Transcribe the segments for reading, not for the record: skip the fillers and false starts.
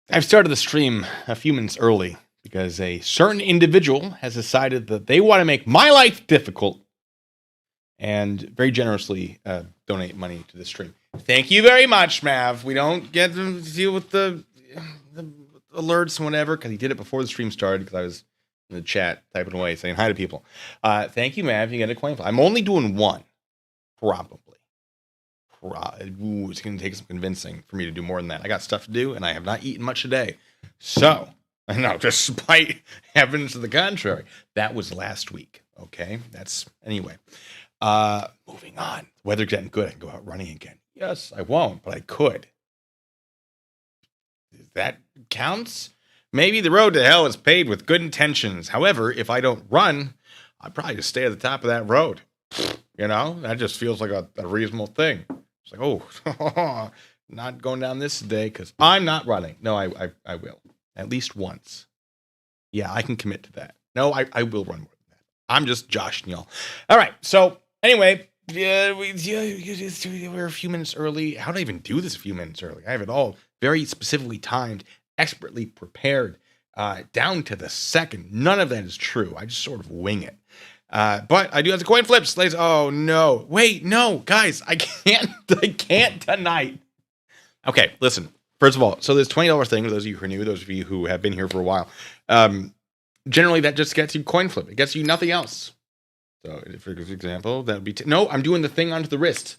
I've started the stream a few minutes early because a certain individual has decided that they want to make my life difficult and very generously donate money to the stream. Thank you very much, Mav. We don't get to deal with the alerts and whatever because he did it before the stream started because I was in the chat typing away saying hi to people. Thank you, Mav. You get a coin flip. I'm only doing one, probably. It's going to take some convincing for me to do more than that. I got stuff to do, and I have not eaten much today. So, no, despite evidence to the contrary, that was last week. Okay, anyway. Moving on. Weather's getting good. I can go out running again. Yes, I won't, but I could. That counts? Maybe the road to hell is paved with good intentions. However, if I don't run, I'd probably just stay at the top of that road. You know, that just feels like a reasonable thing. It's like, oh, not going down this day because I'm not running. No, I will. At least once. Yeah, I can commit to that. No, I will run more than that. I'm just joshing y'all. All right, so anyway, we're a few minutes early. How did I even do this a few minutes early? I have it all very specifically timed, expertly prepared, down to the second. None of that is true. I just sort of wing it. But I do have the coin flips. Oh no. Wait, no, guys, I can't tonight. Okay, listen. First of all, so this $20 thing, those of you who are new, those of you who have been here for a while, generally that just gets you coin flip. It gets you nothing else. So for example, that would be, no, I'm doing the thing onto the wrist.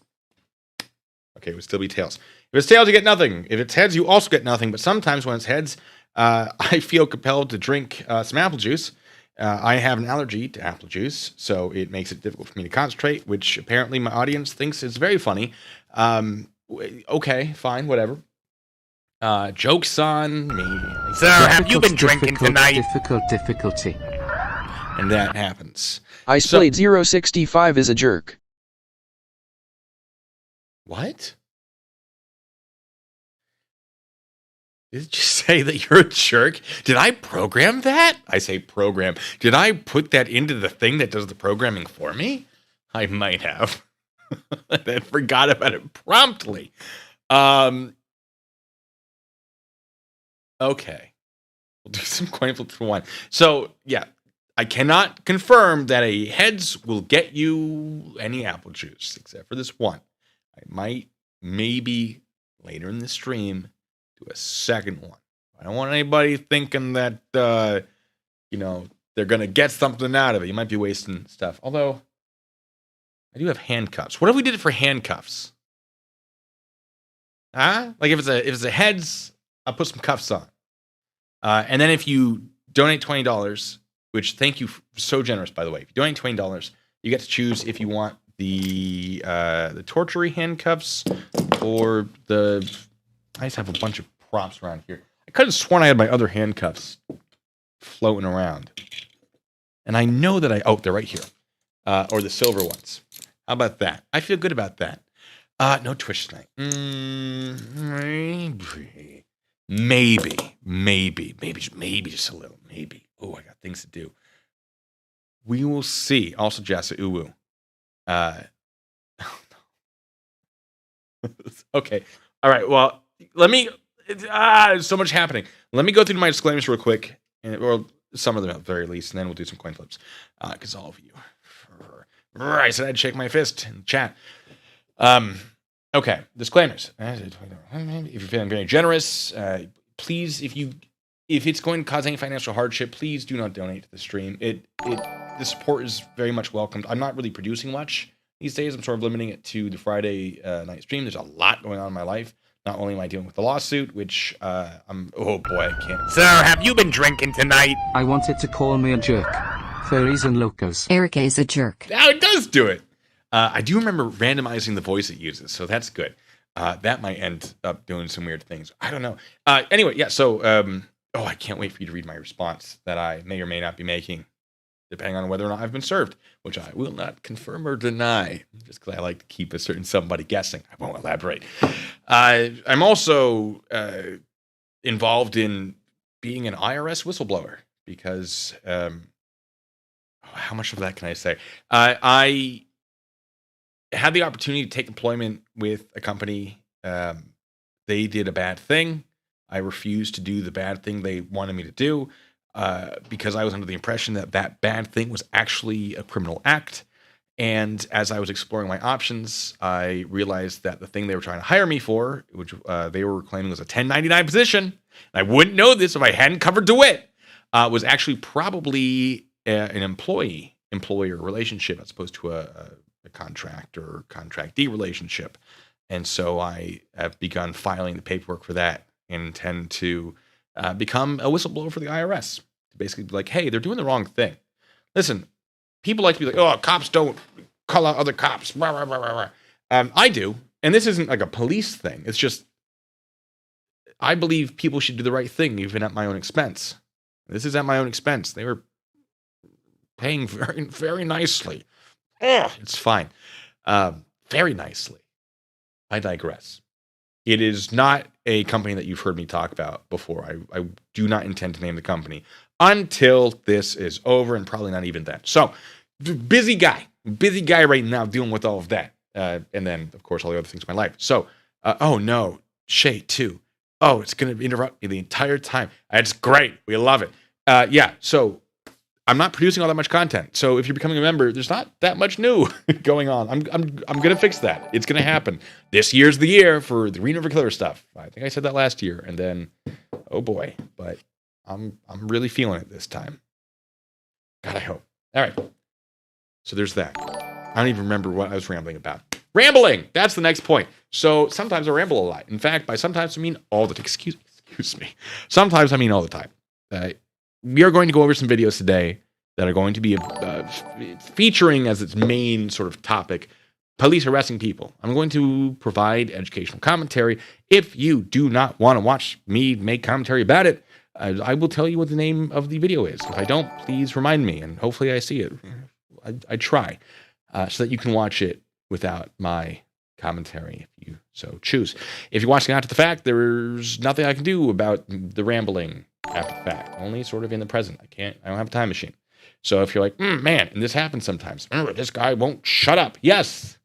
Okay, it would still be tails. If it's tails, you get nothing. If it's heads, you also get nothing. But sometimes when it's heads, I feel compelled to drink some apple juice. I have an allergy to apple juice, so it makes it difficult for me to concentrate, which apparently my audience thinks is very funny. Okay, fine, whatever. Joke's on me. Sir, have you been drinking tonight? Difficulty. And that happens. Ice Blade 065 is a jerk. What? Did it just say that you're a jerk? Did I program that? I say program. Did I put that into the thing that does the programming for me? I might have. I forgot about it promptly. Okay. We'll do some coin flips for one. So, yeah. I cannot confirm that a heads will get you any apple juice, except for this one. I might, maybe, later in the stream, do a second one. I don't want anybody thinking that, they're going to get something out of it. You might be wasting stuff. Although, I do have handcuffs. What if we did it for handcuffs? Huh? Like if it's a heads, I'll put some cuffs on. And then if you donate $20, which thank you, so generous, by the way. If you donate $20, you get to choose if you want the torture handcuffs or the. I just have a bunch of props around here. I could have sworn I had my other handcuffs floating around, and I know that they're right here, or the silver ones. How about that? I feel good about that. No Twitch tonight. Maybe just a little. Maybe. Oh, I got things to do. We will see. Also, Jassa Uwu. Okay. All right. Well, let me. There's so much happening. Let me go through my disclaimers real quick, or some of them at the very least, and then we'll do some coin flips. Because all of you. I said I'd shake my fist in the chat. Okay. Disclaimers. If you're feeling very generous, please, if it's going to cause any financial hardship, please do not donate to the stream. The support is very much welcomed. I'm not really producing much these days. I'm sort of limiting it to the Friday night stream. There's a lot going on in my life. Not only am I dealing with the lawsuit, which oh boy, I can't. Sir, have you been drinking tonight? I wanted to call me a jerk. Furries and locos. Eric is a jerk. Now it does do it. I do remember randomizing the voice it uses, so that's good. That might end up doing some weird things. I don't know. Anyway, yeah, so, I can't wait for you to read my response that I may or may not be making, depending on whether or not I've been served, which I will not confirm or deny, just because I like to keep a certain somebody guessing. I won't elaborate. I'm also involved in being an IRS whistleblower, because, how much of that can I say? I had the opportunity to take employment with a company. They did a bad thing. I refused to do the bad thing they wanted me to do because I was under the impression that that bad thing was actually a criminal act. And as I was exploring my options, I realized that the thing they were trying to hire me for, which they were claiming was a 1099 position, and I wouldn't know this if I hadn't covered DeWitt, was actually probably an employer relationship as opposed to a contract or contractee relationship. And so I have begun filing the paperwork for that and intend to become a whistleblower for the IRS. To basically be like, hey, they're doing the wrong thing. Listen, people like to be like, oh, cops don't call out other cops. Rah, rah, rah, rah, rah. I do. And this isn't like a police thing. It's just, I believe people should do the right thing, even at my own expense. This is at my own expense. They were paying very, very nicely. It's fine. Very nicely. I digress. It is not a company that you've heard me talk about before. I do not intend to name the company until this is over, and probably not even then. So, busy guy right now dealing with all of that. And then, of course, all the other things in my life. So, oh no, Shay too. Oh, it's going to interrupt me the entire time. It's great. We love it. Yeah, so I'm not producing all that much content. So if you're becoming a member, there's not that much new going on. I'm going to fix that. It's going to happen. This year's the year for the Reno Killer stuff. I think I said that last year, and then, oh boy, but I'm really feeling it this time. God, I hope. All right. So there's that. I don't even remember what I was rambling about. Rambling! That's the next point. So sometimes I ramble a lot. In fact, by sometimes I mean all the time. Excuse me. Sometimes I mean all the time. We are going to go over some videos today that are going to be featuring as its main sort of topic, police harassing people. I'm going to provide educational commentary. If you do not want to watch me make commentary about it, I will tell you what the name of the video is. If I don't, please remind me, and hopefully I see it. I try so that you can watch it without my commentary if you so choose. If you're watching after the fact, there's nothing I can do about the rambling after the fact, only sort of in the present. I don't have a time machine. So if you're like, man, and this happens sometimes, this guy won't shut up. Yes.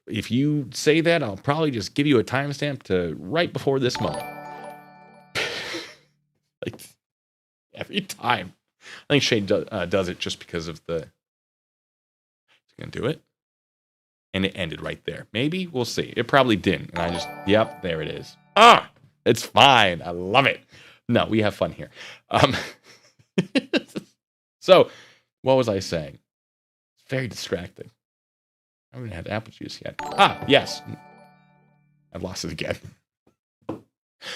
If you say that, I'll probably just give you a timestamp to right before this moment. Like every time. I think Shane does it just because of the... He's going to do it. And it ended right there. Maybe. We'll see. It probably didn't. And I just, yep, there it is. It's fine. I love it. No, we have fun here. So, what was I saying? It's very distracting. I haven't had apple juice yet. Yes. I've lost it again.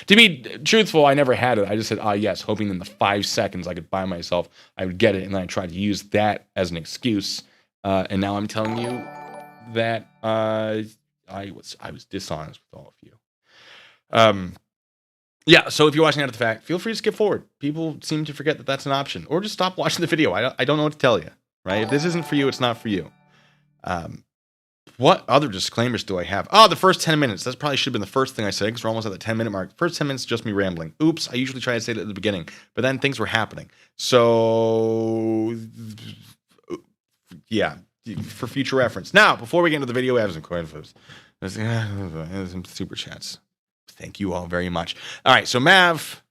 To be truthful, I never had it. I just said, yes, hoping in the 5 seconds I could buy myself, I would get it. And then I tried to use that as an excuse. And now I'm telling you that I was dishonest with all of you. Yeah, so if you're watching after the fact, feel free to skip forward. People seem to forget that that's an option. Or just stop watching the video. I don't know what to tell you, right? If this isn't for you, it's not for you. What other disclaimers do I have? The first 10 minutes. That probably should have been the first thing I said because we're almost at the 10-minute mark. First 10 minutes, just me rambling. Oops, I usually try to say that at the beginning. But then things were happening. So, yeah, for future reference. Now, before we get into the video, we have some coin flips. Some super chats. Thank you all very much. All right, so Mav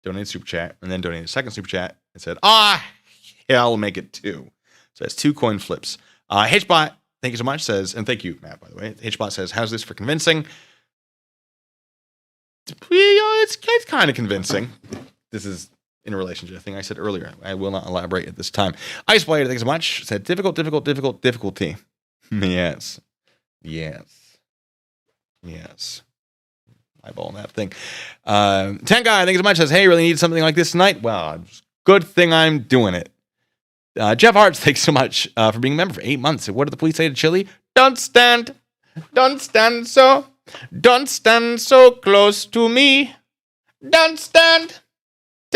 donated super chat and then donated a second super chat and said, I'll make it 2. So that's 2 coin flips. Hitchbot, thank you so much, says, and thank you, Matt, by the way. Hitchbot says, how's this for convincing? It's kind of convincing. This is in relation to the thing I said earlier. I will not elaborate at this time. Iceblade, thanks so much, said, difficulty. Yes. Eyeballing that thing. 10 guy, thanks so much, says, hey, really need something like this tonight? Well, good thing I'm doing it. Jeff Hartz, thanks so much for being a member for 8 months. What did the police say to Chili? Don't stand so close to me. Don't stand.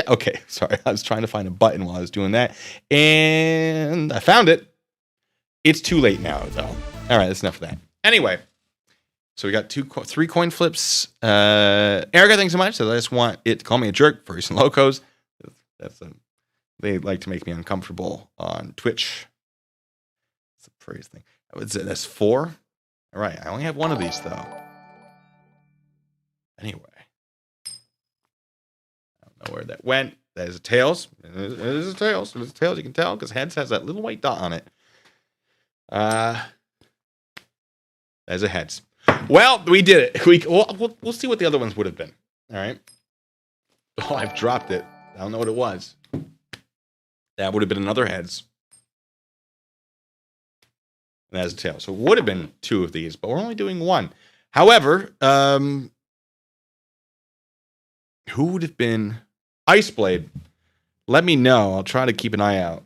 Okay, sorry. I was trying to find a button while I was doing that. And I found it. It's too late now, though. All right, that's enough of that. Anyway, so we got 3 coin flips. Erica, thanks so much. So I just want it to call me a jerk for recent locos. They like to make me uncomfortable on Twitch. It's a phrase thing. That's 4. All right, I only have 1 of these though. Anyway, Don't know where that went. That is a tails. It is a tails. It is a tails. You can tell because heads has that little white dot on it. That's a heads. Well, we did it. We'll see what the other ones would have been. All right. Oh, I've dropped it. I don't know what it was. That would have been another heads. And that's a tail. So it would have been 2 of these, but we're only doing 1. However, who would have been Iceblade? Let me know. I'll try to keep an eye out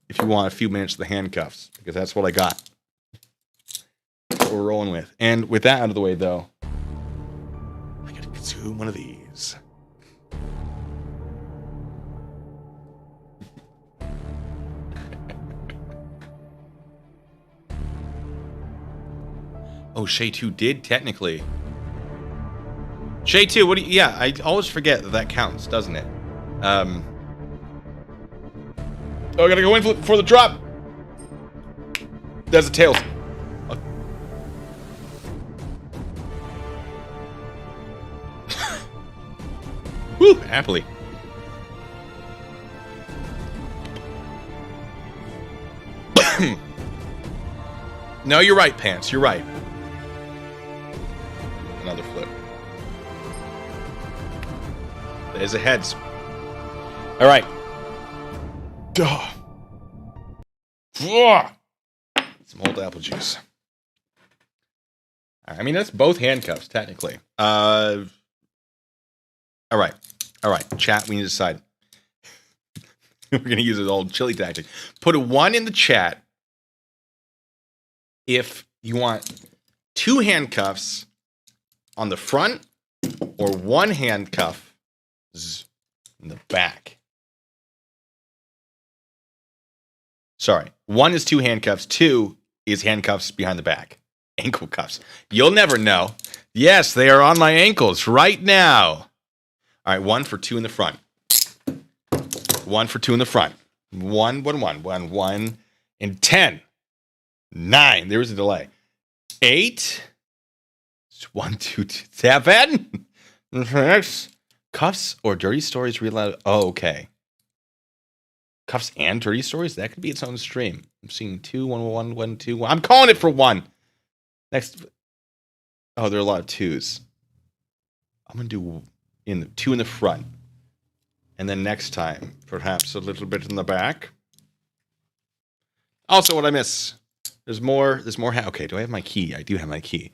if you want a few minutes of the handcuffs, because that's what I got. That's what we're rolling with. And with that out of the way, though, I gotta consume one of these. Oh, Shay 2 did technically. Shay 2, what do you... Yeah, I always forget that counts, doesn't it? Oh, I gotta go in for the drop. There's a tails. Woo, happily. No, you're right, Pants. You're right. Another flip. There's a heads. All right. Some old apple juice. I mean, that's both handcuffs, technically. All right. Chat, we need to decide. We're going to use an old chili tactic. Put a 1 in the chat if you want 2 handcuffs on the front or 1 handcuff in the back. Sorry. 1 is 2 handcuffs. 2 is handcuffs behind the back. Ankle cuffs. You'll never know. Yes, they are on my ankles right now. All right, 1 for 2 in the front. 1 for 2 in the front. 1, and 10. 9. There was a delay. 8. 1, 2, 7. 6. Cuffs or dirty stories real loud. Oh, okay. Cuffs and dirty stories? That could be its own stream. I'm seeing 2, 1, 1, 2, 1. I'm calling it for 1. Next. Oh, there are a lot of 2s. I'm going to do 2 in the front. And then next time, perhaps a little bit in the back. Also, what I miss. There's more. Okay, do I have my key? I do have my key.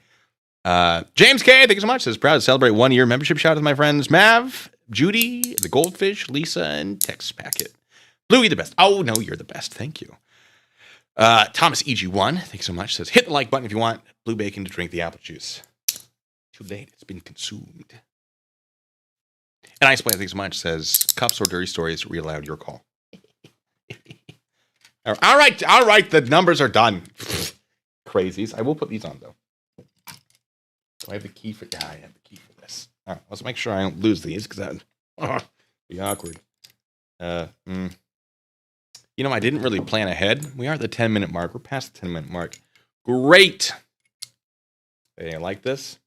James K, thank you so much. Says proud to celebrate 1 year membership. Shout out to my friends Mav, Judy, the Goldfish, Lisa, and Text Packet. Bluey, the best. Oh no, you're the best. Thank you. Thomas EG1, thank you so much. Says hit the like button if you want Blue Bacon to drink the apple juice. Too late. It's been consumed. And Iceblade, thank you so much. Says cups or dirty stories. Read aloud. Your call. All right. The numbers are done. Crazies. I will put these on though. Do I have the key for? Yeah, I have the key for this. All right. Let's make sure I don't lose these because that would be awkward. You know, I didn't really plan ahead. We are at the 10-minute mark. We're past the 10-minute mark. Great. Hey, I like this.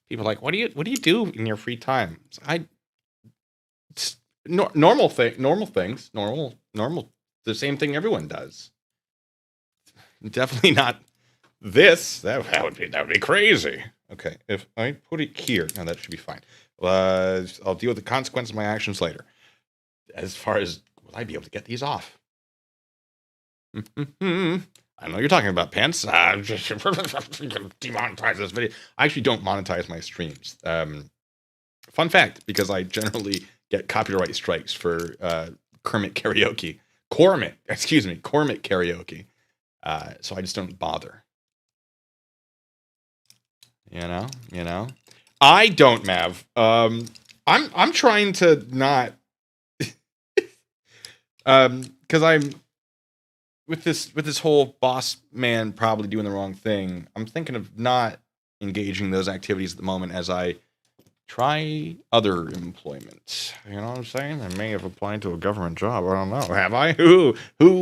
People are like, what do you do in your free time? Normal things. Normal. The same thing everyone does. Definitely not this. That would be crazy. Okay, if I put it here, no, that should be fine. I'll deal with the consequences of my actions later. As far as will I be able to get these off? I know you're talking about, Pants. Demonetize this video. I actually don't monetize my streams. Fun fact, because I generally get copyright strikes for Cormit karaoke. Cormit karaoke. So I just don't bother. You know. I don't, Mav. I'm trying to not. Because I'm with this whole boss man probably doing the wrong thing. I'm thinking of not engaging those activities at the moment as I try other employment. You know what I'm saying? I may have applied to a government job. I don't know. Have I? Who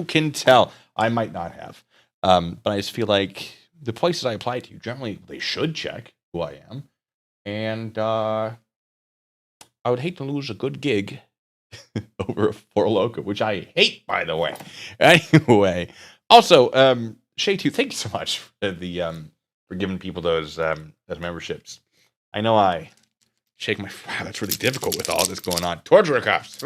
can tell? I might not have. But I just feel like the places I apply to, generally, they should check who I am. And I I would hate to lose a good gig over a Four Loko, which I hate, by the way. Anyway, also, Shay, too, thank you so much for the for giving people those memberships. I know I shake my wow, that's really difficult with all this going on. Torture cuffs.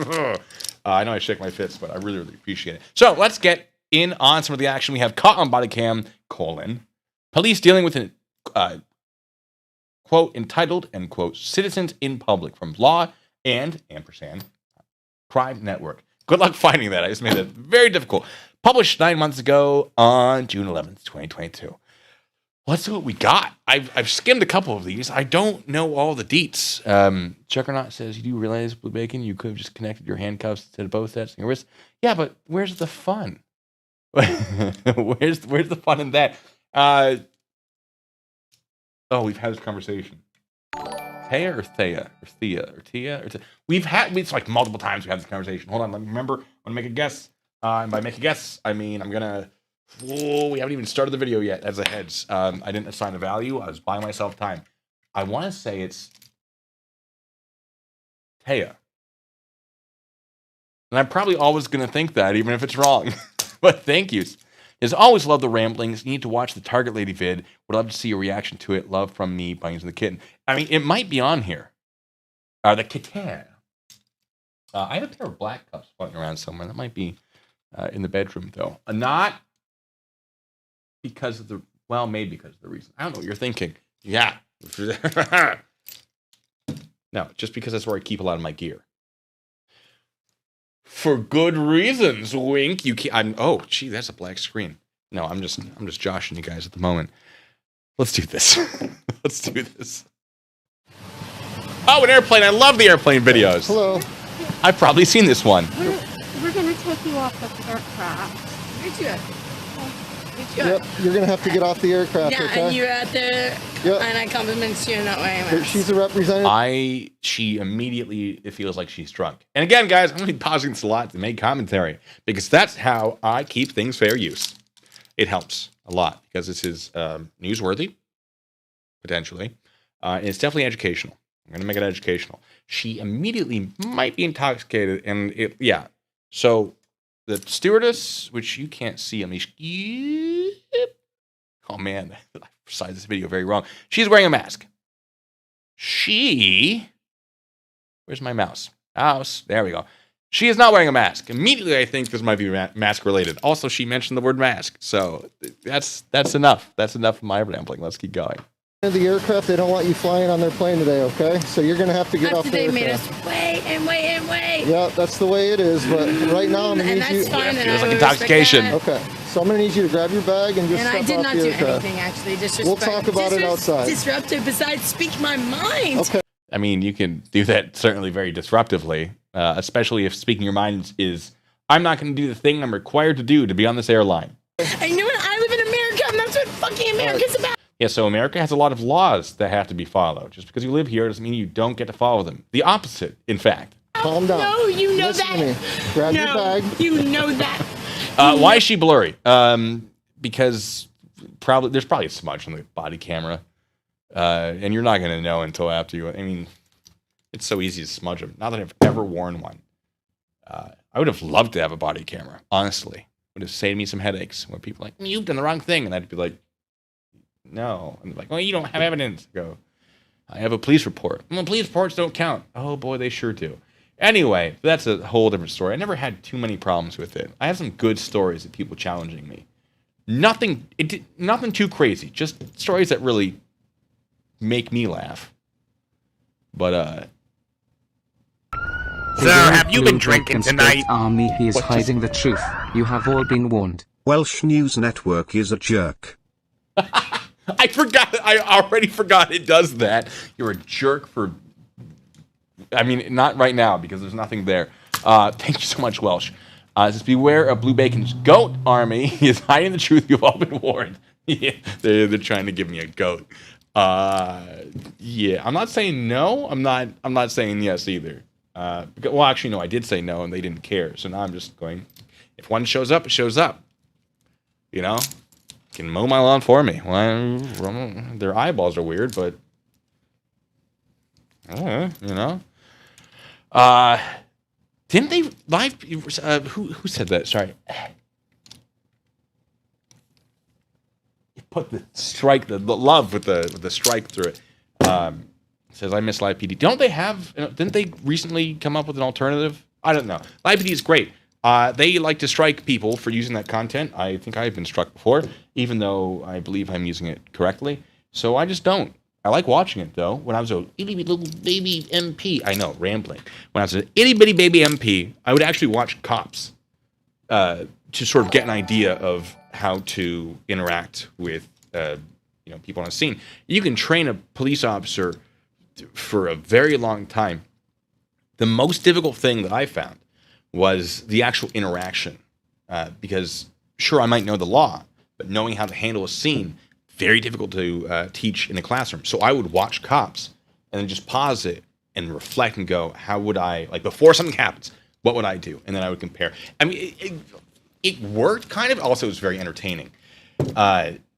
I know I shake my fists, but I really, really appreciate it. So let's get in on some of the action we have caught on body cam. Police dealing with an quote entitled end quote citizens in public from law and ampersand crime network. Good luck finding that. I just made it very difficult. Published 9 months ago on June 11th, 2022. Let's see what we got. I've skimmed a couple of these. I don't know all the deets. Juggernaut says, you do realize, Blue Bacon, you could have just connected your handcuffs to both sets in your wrist. Yeah, but where's the fun? where's the fun in that? Oh, we've had this conversation. Thea or Thea? Or Thea? Or Tia? Or it's like multiple times we've had this conversation. Hold on, let me remember. I'm going to make a guess. And by make a guess, I mean I'm going to... Whoa, we haven't even started the video yet as a heads. I didn't assign a value. I was buying myself time. I want to say it's Thea. And I'm probably always going to think that, even if it's wrong. But thank you. As always, love the ramblings. You need to watch the Target Lady vid. Would love to see your reaction to it. Love from me, Bunnies and the Kitten. I mean, it might be on here. The kitten. I have a pair of black cups floating around somewhere. That might be in the bedroom, though. Not because of the, well, maybe because of the reason. I don't know what you're thinking. Yeah. No, just because that's where I keep a lot of my gear. For good reasons, wink. You can't. Oh, gee, that's a black screen. No, I'm just joshing you guys at the moment. Let's do this. Let's do this. Oh, an airplane! I love the airplane videos. Hello. I've probably seen this one. We're gonna take you off the aircraft. Yep, you're gonna have to get off the aircraft. Yeah, okay? and you're out there, Yep. and I compliment you in that way. She's a representative. She immediately, it feels like she's drunk. And again, guys, I'm going to be pausing this a lot to make commentary because that's how I keep things fair use. It helps a lot because this is newsworthy, potentially. And it's definitely educational. I'm going to make it educational. She immediately might be intoxicated. And yeah. So the stewardess, which you can't see, oh man, I sized this video very wrong. She's wearing a mask. Where's my mouse? Mouse, there we go. She is not wearing a mask. Immediately, I think this might be mask related. Also, she mentioned the word mask. So that's enough. That's enough of my rambling. Let's keep going. The aircraft, they don't want you flying on their plane today, okay? So you're gonna have to get off the aircraft. They made us wait and wait and wait. Yeah, that's the way it is. But right now, I'm gonna need you. Fine, feels like intoxication. Okay, so I'm gonna need you to grab your bag and just And I step did off not the do aircraft. anything, actually. Disrespect. We'll talk about it outside. Disruptive, besides speak my mind. Okay. I mean, you can do that certainly very disruptively, especially if speaking your mind is, I'm not going to do the thing I'm required to do to be on this airline. And you know what? I live in America, and that's what fucking America's about. Yeah, so America has a lot of laws that have to be followed. Just because you live here doesn't mean you don't get to follow them. The opposite, in fact. Calm down. No, you know Listen that. to me. Grab your No, bag. you know that. Why is she blurry? Because there's probably a smudge on the body camera. And you're not going to know until after you... I mean, it's so easy to smudge them. Not that I've ever worn one. I would have loved to have a body camera, honestly. It would have saved me some headaches where people are like, you've done the wrong thing. And I'd be like, no. And they're like, well, you don't have evidence. I go, I have a police report. Well, police reports don't count. Oh, boy, they sure do. Anyway, that's a whole different story. I never had too many problems with it. I have some good stories of people challenging me. Nothing too crazy. Just stories that really make me laugh. But, Sir, have you been drinking tonight? Army, he is What just- hiding the truth. You have all been warned. Welsh News Network is a jerk. I forgot. I already forgot it does that. You're a jerk for... I mean, not right now, because there's nothing there. Thank you so much, Welsh. Just beware of Blue Bacon's goat army. He is hiding the truth. You've all been warned. Yeah, they're trying to give me a goat. Yeah, I'm not saying no. I'm not saying yes either. Well, actually, no, I did say no, and they didn't care. So now I'm just going, if one shows up, it shows up. You know? Can mow my lawn for me. Well, their eyeballs are weird, but... you know? Didn't they live? Who said that? Sorry. You put the strike, the love with the strike through it. Says I miss live PD. Don't they have? Didn't they recently come up with an alternative? I don't know. Live PD is great. They like to strike people for using that content. I think I've been struck before, even though I believe I'm using it correctly. So I just don't. I like watching it, though. When I was a itty bitty little baby MP, I know, rambling. When I was an itty bitty baby MP, I would actually watch Cops to sort of get an idea of how to interact with people on a scene. You can train a police officer for a very long time. The most difficult thing that I found was the actual interaction, because sure, I might know the law, but knowing how to handle a scene, very difficult to teach in a classroom. So I would watch Cops and then just pause it and reflect and go, how would I, like before something happens, what would I do? And then I would compare. I mean, it worked kind of. Also, it was very entertaining.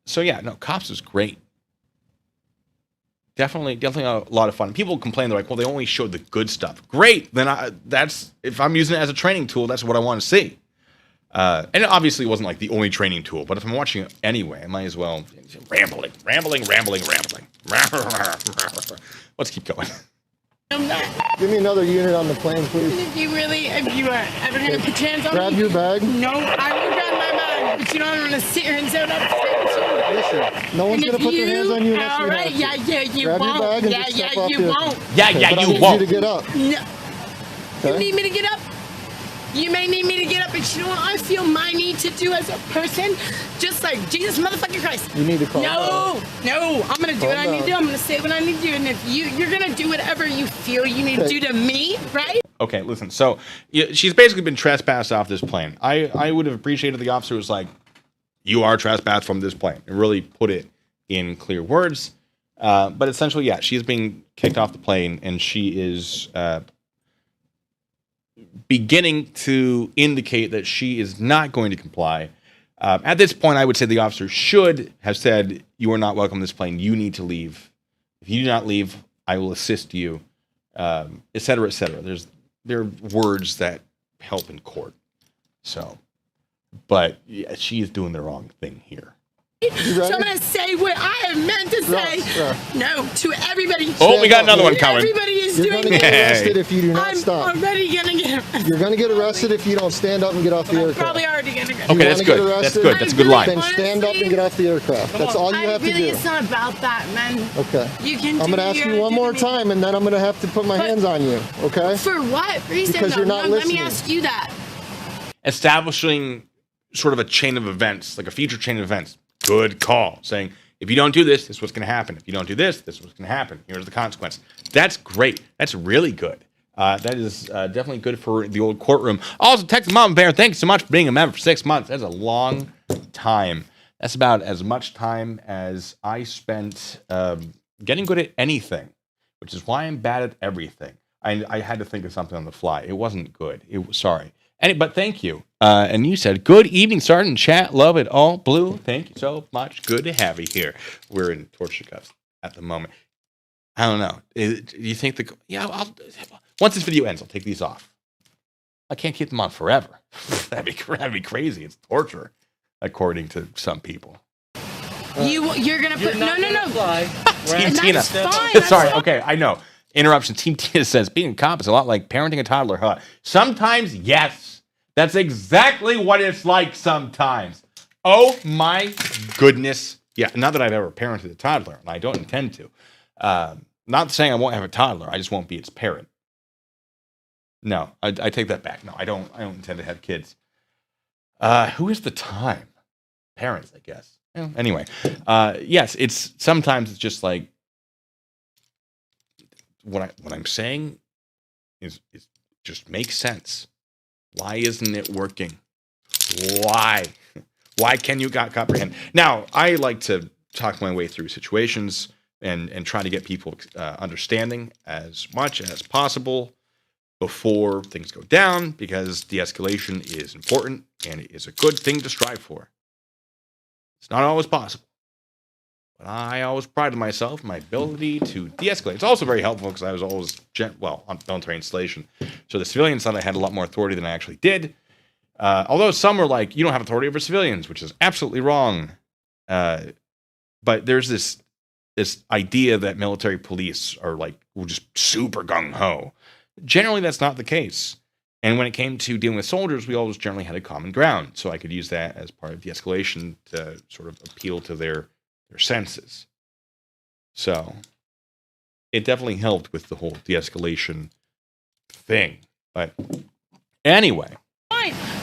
So yeah, no, Cops was great. Definitely a lot of fun. People complain, they're like, well, they only showed the good stuff. Great, then if I'm using it as a training tool, that's what I want to see. And it obviously wasn't like the only training tool, but if I'm watching it anyway, I might as well rambling. Let's keep going. Give me another unit on the plane, please. If you are ever going to put your hands on Grab me? your bag. No, I will grab my bag, but you don't want to sit here and say what I'm saying. Listen, no one's going to put their hands on you unless all you right, have to. yeah, you Grab won't. your bag and Yeah, just step off you the- won't. Yeah, But I you need won't. you to get up. No. You Okay? need me to get up? You may need me to get up, but you know what I feel my need to do as a person? Just like Jesus motherfucking Christ. You need to calm down. No, I'm gonna do what I need to down. do. I'm gonna say what I need to do, and if you're gonna do whatever you feel you need to do to me, right? Okay, listen. So she's basically been trespassed off this plane. I would have appreciated the officer was like, "You are trespassed from this plane," and really put it in clear words. But essentially, yeah, she's being kicked off the plane, and she is beginning to indicate that she is not going to comply. At this point, I would say the officer should have said, "You are not welcome on this plane. You need to leave. If you do not leave, I will assist you," et cetera, et cetera. There are words that help in court. So, but yeah, she is doing the wrong thing here. So I'm gonna say what I have meant to say. No, to everybody. Oh, we got another one coming. Everybody is You're doing going to get it. arrested if you do not I'm stop. already gonna get. You're going to get arrested if you don't stand up and get off the I'm aircraft. probably already gonna get. Okay, that's wanna get good. That's arrested? good. That's a good line. Then stand up and get off the aircraft. That's all you have to do. It's not about that, man. Okay. You can. I'm going to ask you one more time, and then I'm going to have to put my hands on you. Okay? For what reason? Because you're not Let me listening. ask you that. Establishing sort of a chain of events, like a future chain of events. Good call. Saying, if you don't do this, this is what's going to happen. If you don't do this, this is what's going to happen. Here's the consequence. That's great. That's really good. That is definitely good for the old courtroom. Also, Texas Mama Bear, thank you so much for being a member for 6 months. That's a long time. That's about as much time as I spent getting good at anything, which is why I'm bad at everything. I had to think of something on the fly. It wasn't good. Sorry. But thank you. And you said, good evening, Sergeant. Chat, love it all. Blue, thank you so much. Good to have you here. We're in torture cuffs at the moment. I don't know. Do you think once this video ends, I'll take these off. I can't keep them on forever. That'd be crazy. It's torture, according to some people. You're gonna put no. Team And Tina. that's fine. That's Sorry. fine. Okay, I know. Interruption. Team Tina says, being a cop is a lot like parenting a toddler. Huh? Sometimes, yes. That's exactly what it's like sometimes. Oh, my goodness. Yeah, not that I've ever parented a toddler, and I don't intend to. Not saying I won't have a toddler. I just won't be its parent. No, I take that back. No, I don't intend to have kids. Who is the time? Parents, I guess. Well, anyway, yes, sometimes it's just like what I'm saying is just makes sense. Why isn't it working? Why? Why can you not comprehend? Now, I like to talk my way through situations and try to get people understanding as much as possible before things go down, because de-escalation is important and it is a good thing to strive for. It's not always possible, But I always prided myself in my ability to de-escalate. It's also very helpful because I was always, on military installation. So the civilians thought I had a lot more authority than I actually did. Although some were like, you don't have authority over civilians, which is absolutely wrong. But there's this idea that military police are like, we're just super gung-ho. Generally, that's not the case. And when it came to dealing with soldiers, we always generally had a common ground. So I could use that as part of de-escalation to sort of appeal to their senses. So it definitely helped with the whole de-escalation thing. But anyway.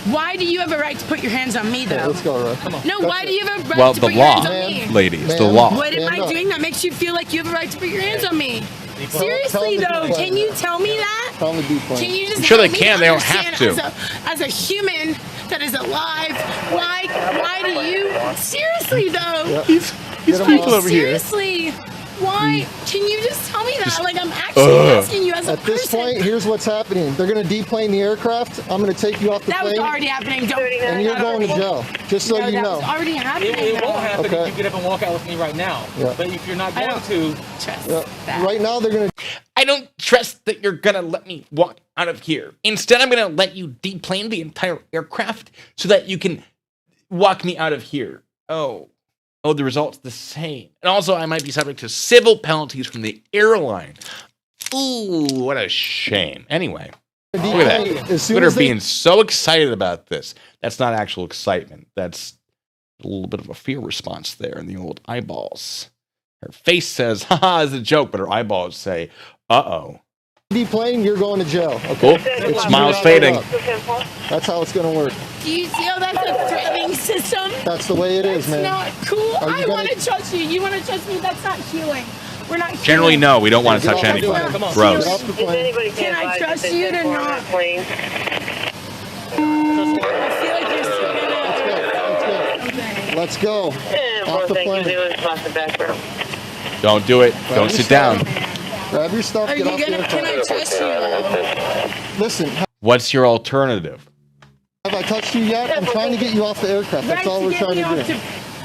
Why do you have a right to put your hands on me, though? Yeah, let's go, Ro. Come on. No, why do you have a right to put your hands on me? Lady, it's the law. What am I doing that makes you feel like you have a right to put your hands on me? Seriously, though, can you tell me that? Tell them to be plain. Can you just I'm sure they help me can. They don't have to. As a human that is alive, why do you? Seriously, though. Yep. These people over here. Seriously. Why? Can you just tell me that? Like, I'm actually asking you as a At this person. point, here's what's happening. They're going to deplane the aircraft. I'm going to take you off the That was plane. already happening. Don't. And you're going to jail. Just so you that know. was already happening. It won't happen Okay. if you get up and walk out with me right now. Yeah. But if you're not I going don't to, trust Yeah. that. Right now, they're going to. I don't trust that you're going to let me walk out of here. Instead, I'm going to let you deplane the entire aircraft so that you can walk me out of here. Oh, the result's the same. And also, I might be subject to civil penalties from the airline. Ooh, what a shame. Anyway, look at that. As soon Look at as her being so excited about this. That's not actual excitement. That's a little bit of a fear response there in the old eyeballs. Her face says, haha, it's a joke, but her eyeballs say, uh-oh. deplane, you're going to jail. Okay. Oh, smile's fading. That's how it's going to work. Do you see how that's a threatening system? That's the way it is, man. Not cool. Are you I gonna- want to trust you. You want to trust me? That's not healing. We're not healing. Generally, no, we don't want to Get touch off the anything. plane. Come on. Gross. Get off the plane. Can I trust you to not? I feel like you're scared. Let's go. Off the plane. Don't do it. Don't sit down. Grab your stuff. Are Get you off the gonna? Can I aircraft. trust you? Listen, What's your alternative? have I touched you yet? I'm trying to get you off the aircraft. That's all we're trying to do.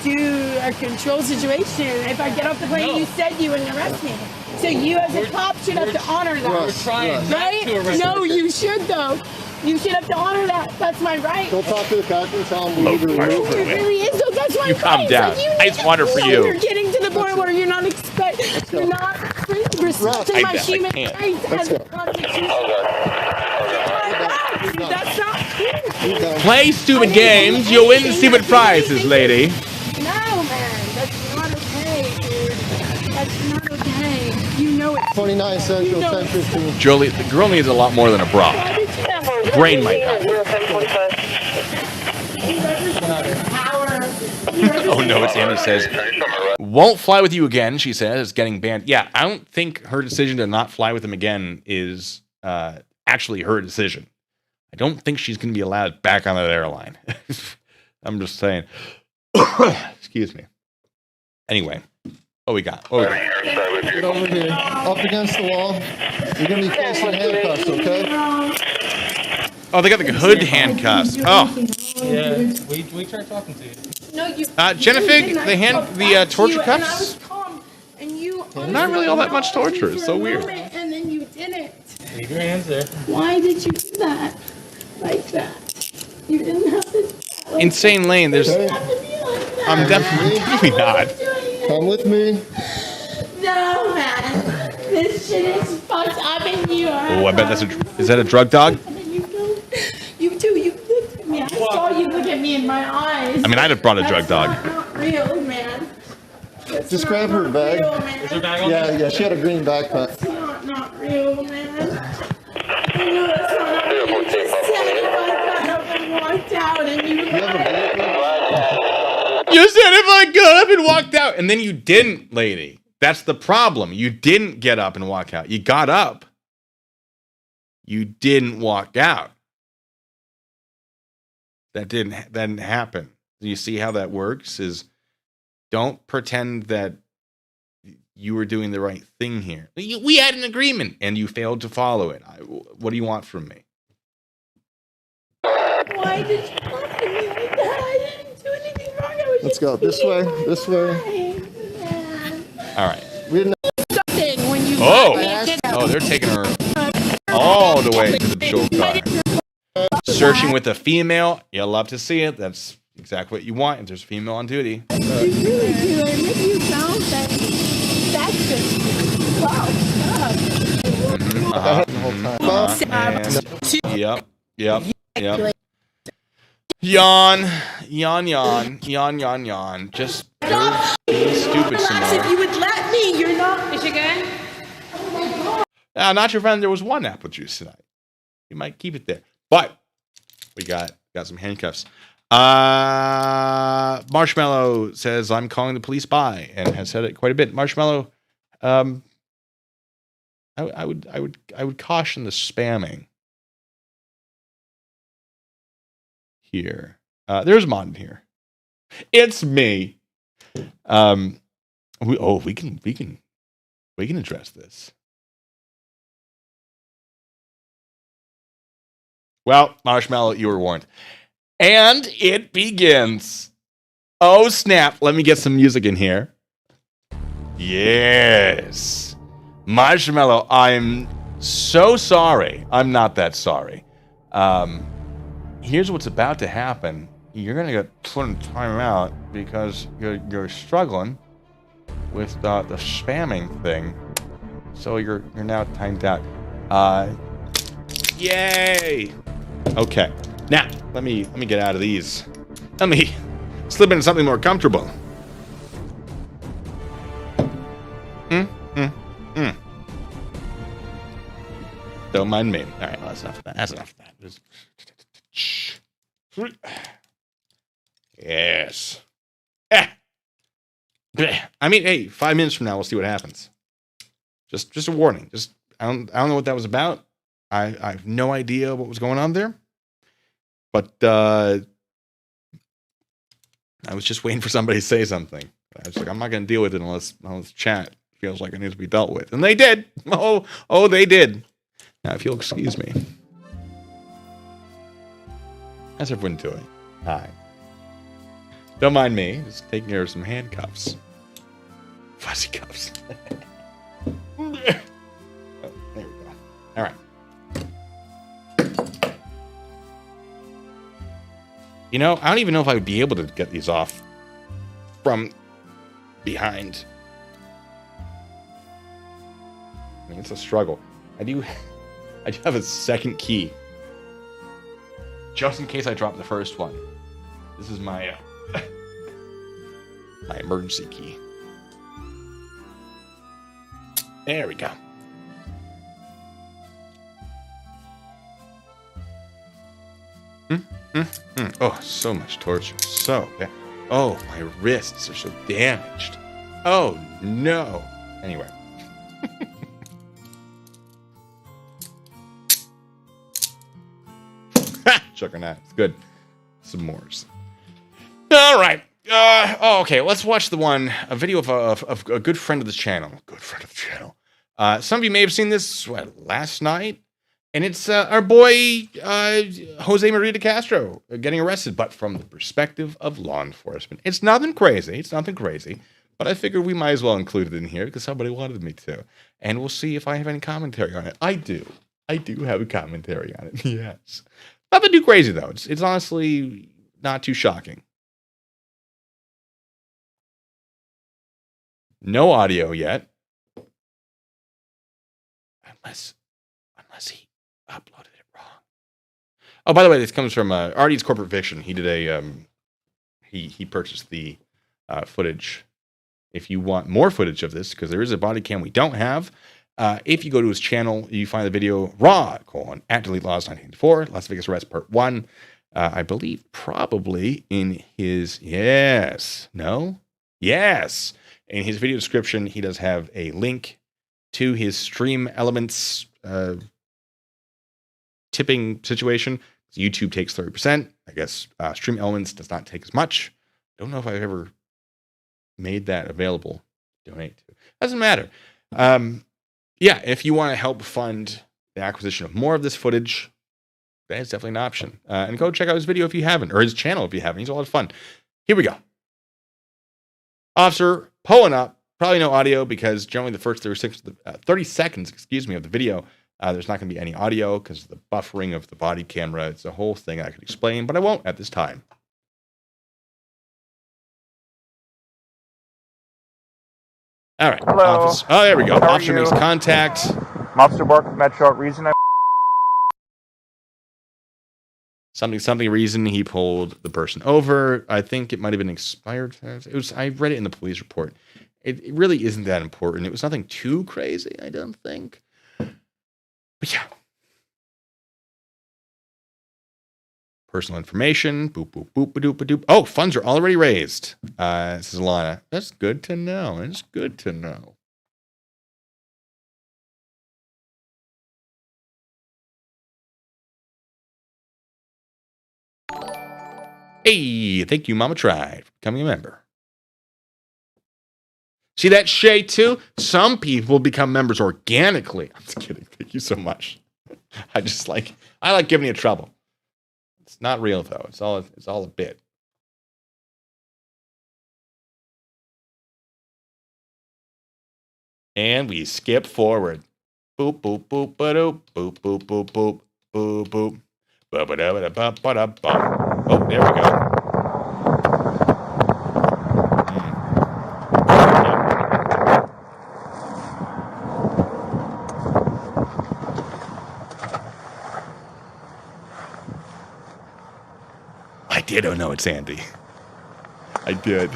Do a control situation. If I get off the plane, you said you wouldn't arrest me. So you, as a cop, should have to honor that. Russ, trying Right? to arrest No, you should though. You should have to honor that. That's my right. Go talk to the captain. Tell him we need to remove It her. really is though. That's my You right. calm It's down. like you Ice water for you. You're getting to the point where you're not you're not respecting my I human can't. rights Let's as a go. constitution. That's not cool. You're done. Play stupid games. You'll win stupid prizes, lady. No, man, that's not okay, dude. That's not okay. You know it. 29 Central, 10:15. Jolie, the girl needs a lot more than a bra. Brain might help. Oh no, it's Annie says. Won't fly with you again, she says. It's getting banned. Yeah, I don't think her decision to not fly with him again is actually her decision. I don't think she's going to be allowed back on that airline. I'm just saying. Excuse me. Anyway, what we got? Get over here. Up against the wall. You're going to be placed in handcuffs, okay? Oh, they got the hood handcuffs. Oh, yeah, we tried talking to you. No, you. Jennifer, the torture And I cuffs? was calm, and you. Not really all that much torture. It's so weird. And then you didn't. Leave your hands there. Why did you do that? Like that. You didn't have to. Insane Lane, there's. You didn't have to be like that. I'm definitely not. Come with me. No, man. This shit is fucked up, and you are. Oh, I bet is that a drug dog? You too. You looked at me. I saw you look at me in my eyes. I mean, I'd have brought a drug dog. That's not real, man. That's Just not grab her bag. real, man. Is there a bag on Yeah, there? yeah, she had a green backpack. That's not real, man. I know that's not real. You just said if I got up and walked out and you. You have a vehicle? You said if I got up and walked out, and then you didn't, lady. That's the problem. You didn't get up and walk out. You got up. You didn't walk out. That didn't happen. Do you see how that works? Is don't pretend that you were doing the right thing here. We had an agreement, and you failed to follow it. What do you want from me? Why did you talk to me like that? I didn't do anything wrong. I was Let's just go. This way, being this way. polite, man. All right. We didn't Something when you Oh, they're taking her all the way to the patrol car. Searching with a female. You'll love to see it. That's exactly what you want if there's a female on duty. You really do, and if you don't, then that's just the whole time. Yep. Yawn. Just be stupid some Relax, if more. you would let me, you're not. Is she good? Not your friend. There was one apple juice tonight. You might keep it there. But we got some handcuffs. Marshmallow says, I'm calling the police by, and has said it quite a bit. Marshmallow, I would caution the spamming here. There's Mod in here. It's me. We can address this. Well, Marshmallow, you were warned. And it begins. Oh, snap. Let me get some music in here. Yes. Marshmallow, I'm so sorry. I'm not that sorry. Here's what's about to happen. You're going to get put in timeout because you're struggling with the spamming thing. So you're now timed out. Yay! Okay. Now, let me get out of these. Let me slip into something more comfortable. Don't mind me. All right, well, that's enough of that. That's enough of that. Yes. I mean, hey, 5 minutes from now, we'll see what happens. Just a warning. I don't know what that was about. I have no idea what was going on there. But I was just waiting for somebody to say something. I was like, I'm not going to deal with it unless chat feels like it needs to be dealt with. And they did. Oh, they did. Now, if you'll excuse me. How's everyone doing? Hi. Don't mind me. Just taking care of some handcuffs. Fuzzy cuffs. Oh, there we go. All right. You know, I don't even know if I would be able to get these off from behind. I mean, it's a struggle. I do have a second key. Just in case I drop the first one. This is my my emergency key. There we go. Oh, so much torture. So bad. Oh, my wrists are so damaged. Oh, no. Anyway. Juggernaut. It's good. Some mores. All right. Okay. Let's watch a video of a good friend of the channel. Some of you may have seen this last night. And it's our boy, Jose Maria de Castro, getting arrested, but from the perspective of law enforcement. It's nothing crazy. But I figured we might as well include it in here because somebody wanted me to. And we'll see if I have any commentary on it. I do have a commentary on it. Yes. Nothing too crazy, though. It's honestly not too shocking. No audio yet. Unless he uploaded it wrong. Oh, by the way, this comes from Artie's Corporate Fiction. He did a he purchased the footage. If you want more footage of this, because there is a body cam we don't have, if you go to his channel, you find the video raw at Delete Laws 1984 Las Vegas Arrest Part 1. I believe probably in his in his video description, he does have a link to his Stream Elements tipping situation. YouTube takes 30%. I guess Stream Elements does not take as much. Don't know if I've ever made that available to donate to. Doesn't matter. Yeah, if you want to help fund the acquisition of more of this footage, that is definitely an option. And go check out his video if you haven't, or his channel if you haven't. He's a lot of fun. Here we go. Officer pulling up Probably no audio because generally the first 30 seconds, of the video, there's not going to be any audio because of the buffering of the body camera. It's a whole thing I could explain, but I won't at this time. All right. Hello. Officer. Oh, there we go. How are Officer you? makes contact. Monster Bark Metro. Reason I Something reason he pulled the person over. I think it might have been expired. I read it in the police report. It really isn't that important. It was nothing too crazy, I don't think. But yeah. Personal information. Boop, boop, boop, ba-doop, ba-doop. Oh, funds are already raised. Says Alana. That's good to know. It's good to know. Hey, thank you, Mama Tried, for becoming a member. See that, Shay, too? Some people become members organically. I'm just kidding. Thank you so much. I like giving you trouble. It's not real, though. It's all a bit. And we skip forward. Boop, boop, boop, ba-doop, boop, boop, boop, boop, boop, boop. Ba-ba-da-ba-da-ba-da-ba. Oh, there we go. I did. Oh no, it's Andy. I did.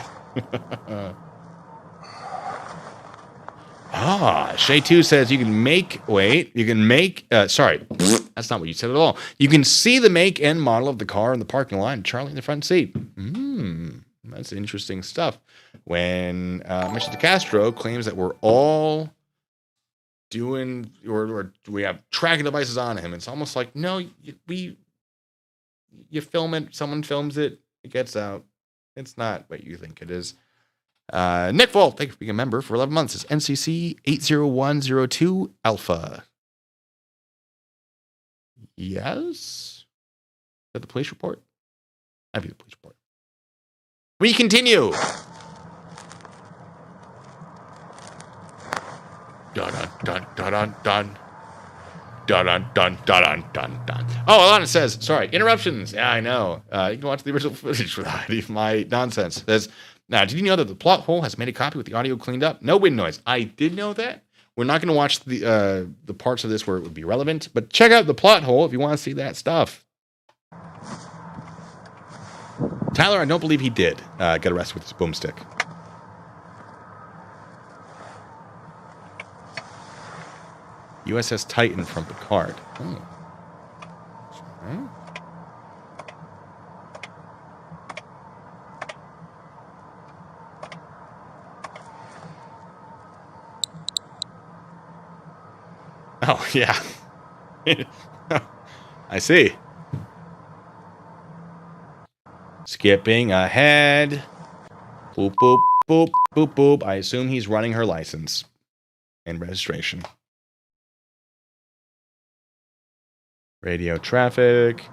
Shay 2 says you can make, sorry, that's not what you said at all. You can see the make and model of the car in the parking lot and Charlie in the front seat. That's interesting stuff. When Mr. DeCastro claims that we're all doing, or we have tracking devices on him, it's almost like, no, you film it, someone films it, it gets out. It's not what you think it is. Nick Volt, thank you for being a member for 11 months. It's NCC 80102 Alpha. Yes? Is that the police report? I'd be the police report. We continue. Dun dun dun dun dun. Dun dun dun dun dun dun. Oh, Alana says, sorry, interruptions. Yeah, I know. You can watch the original footage without any of my nonsense. It says, now, did you know that the plot hole has made a copy with the audio cleaned up? No wind noise. I did know that. We're not going to watch the parts of this where it would be relevant, but check out the plot hole if you want to see that stuff. Tyler, I don't believe he did get arrested with his boomstick. USS Titan from Picard. Oh. Okay. Oh, yeah. I see. Skipping ahead. Boop, boop, boop, boop, boop. I assume he's running her license and registration. Radio traffic.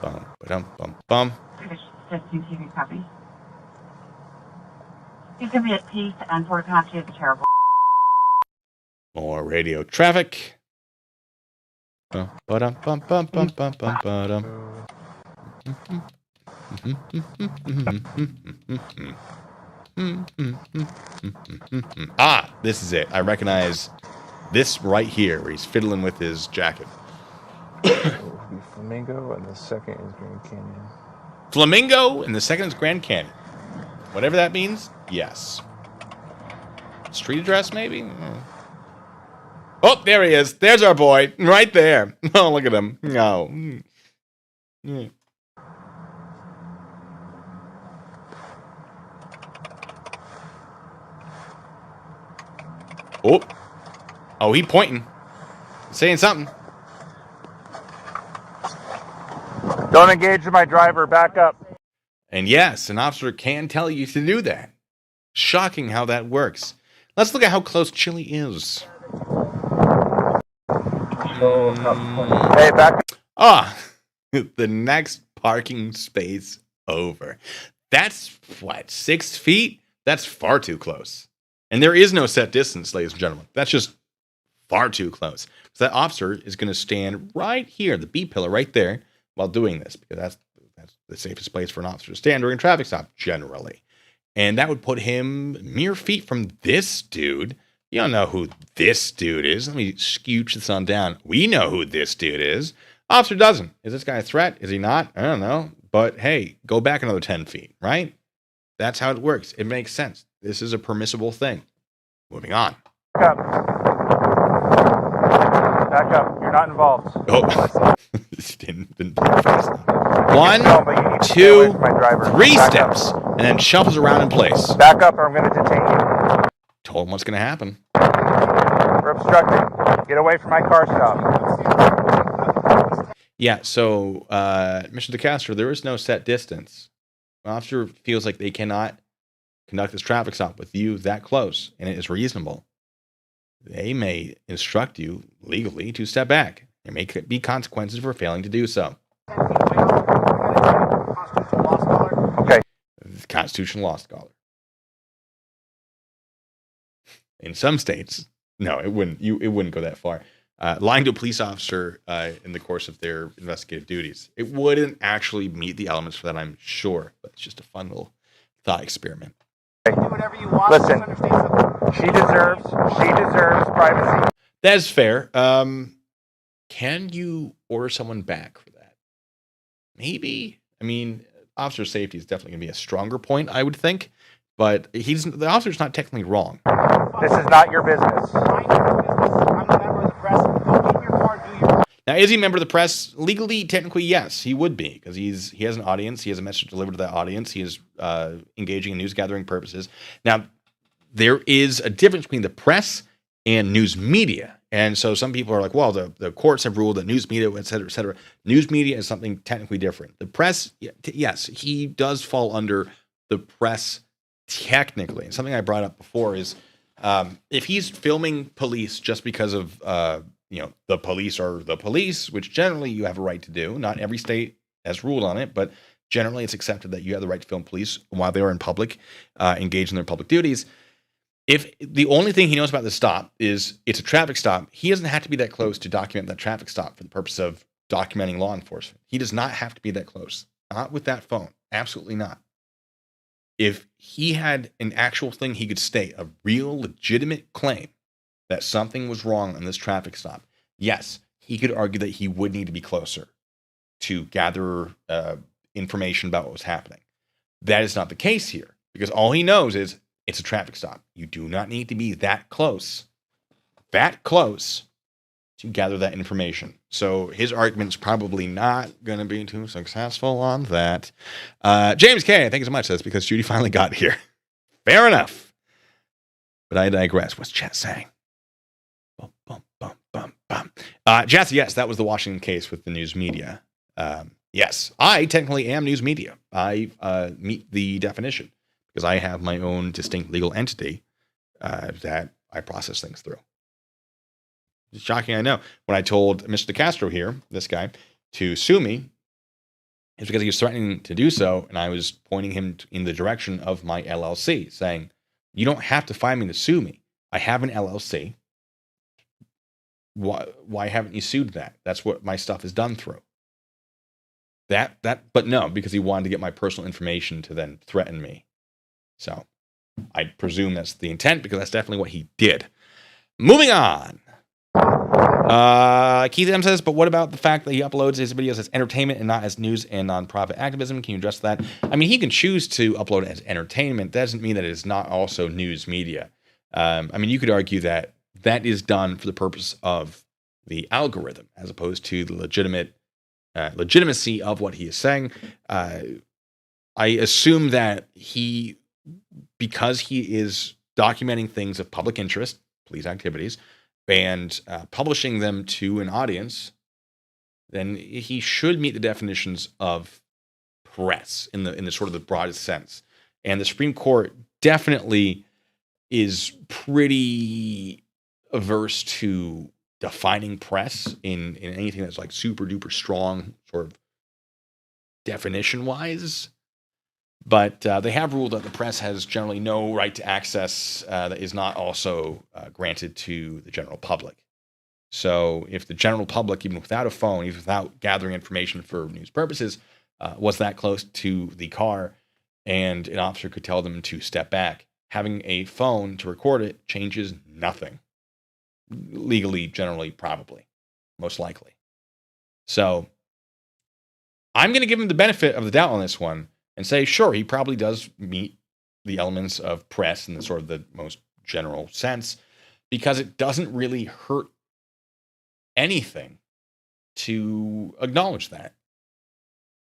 Bum, ba-dum, bum, bum. Testing TV copy. He's going to be at peace and Fort Apache is terrible. More radio traffic. Ba-dum, bum, bum, bum, bum, bum, ba-dum. Ah, this is it. I recognize this right here where he's fiddling with his jacket. Flamingo, and the second is Grand Canyon. Flamingo, and the second is Grand Canyon. Whatever that means, yes. Street address, maybe? Oh, there he is. There's our boy. Right there. Oh, look at him. No. Oh. Oh, he pointing. Saying something. don't engage my driver. Back up. And yes, an officer can tell you to do that. Shocking how that works. Let's look at how close Chili is. Hey, back up. Ah, the next parking space over. That's, what, 6 feet? That's far too close. And there is no set distance, ladies and gentlemen. That's just far too close. So that officer is going to stand right here, the B pillar right there, while doing this, because that's the safest place for an officer to stand during a traffic stop, generally. And that would put him mere feet from this dude. You don't know who this dude is. Let me scooch this on down. We know who this dude is. Officer doesn't. Is this guy a threat? Is he not? I don't know. But hey, go back another 10 feet, right? That's how it works. It makes sense. This is a permissible thing. Moving on. Back up. Back up. You're not involved. Oh, didn't play fast enough. One, No, but you need to stay two, away from my driver. three Back steps, up. and then shuffles around in place. Back up or I'm going to detain you. Told him what's going to happen. We're obstructing. Get away from my car stop. Yeah, so, Mr. DeCastro, there is no set distance. An officer feels like they cannot conduct this traffic stop with you that close, and it is reasonable. They may instruct you legally to step back. There may be consequences for failing to do so. Okay. Constitutional law scholar. In some states, no, it wouldn't. It wouldn't go that far. Lying to a police officer in the course of their investigative duties, it wouldn't actually meet the elements for that, I'm sure. But it's just a fun little thought experiment. Listen, she deserves privacy. That is fair. Can you order someone back for that? Maybe. I mean, officer safety is definitely going to be a stronger point, I would think. But the officer's not technically wrong. This is not your business. Now, is he a member of the press? Legally, technically, yes, he would be, because he has an audience. He has a message delivered to that audience. He is engaging in news gathering purposes. Now, there is a difference between the press and news media. And so some people are like, well, the courts have ruled that news media, et cetera, et cetera. News media is something technically different. The press, yes, he does fall under the press technically. And something I brought up before is if he's filming police just because of, the police are the police, which generally you have a right to do. Not every state has ruled on it, but generally it's accepted that you have the right to film police while they are in public, engaged in their public duties. If the only thing he knows about the stop is it's a traffic stop, he doesn't have to be that close to document that traffic stop for the purpose of documenting law enforcement. He does not have to be that close. Not with that phone. Absolutely not. If he had an actual thing he could state, a real legitimate claim that something was wrong on this traffic stop, yes, he could argue that he would need to be closer to gather information about what was happening. That is not the case here, because all he knows is it's a traffic stop. You do not need to be that close to gather that information. So his argument's probably not going to be too successful on that. James K, thank you so much. That's because Judy finally got here. Fair enough. But I digress. What's chat saying? Bum, bum, bum, bum, bum. Jesse, yes, that was the Washington case with the news media. Yes, I technically am news media. I meet the definition because I have my own distinct legal entity that I process things through. It's shocking, I know. When I told Mr. DeCastro here, this guy, to sue me, it's because he was threatening to do so, and I was pointing him in the direction of my LLC, saying, you don't have to find me to sue me. I have an LLC. Why haven't you sued that? That's what my stuff is done through. But no, because he wanted to get my personal information to then threaten me. So I presume that's the intent, because that's definitely what he did. Moving on. Keith M says, but what about the fact that he uploads his videos as entertainment and not as news and nonprofit activism? Can you address that? I mean, he can choose to upload it as entertainment. That doesn't mean that it is not also news media. I mean, you could argue that that is done for the purpose of the algorithm, as opposed to the legitimacy of what he is saying. I assume that because he is documenting things of public interest, police activities, and publishing them to an audience, then he should meet the definitions of press in the sort of the broadest sense. And the Supreme Court definitely is pretty averse to defining press in anything that's like super duper strong, sort of definition wise. But they have ruled that the press has generally no right to access that is not also granted to the general public. So if the general public, even without a phone, even without gathering information for news purposes, was that close to the car and an officer could tell them to step back, having a phone to record it changes nothing. Legally, generally, probably, most likely. So I'm going to give him the benefit of the doubt on this one and say, sure, he probably does meet the elements of press in the sort of the most general sense, because it doesn't really hurt anything to acknowledge that.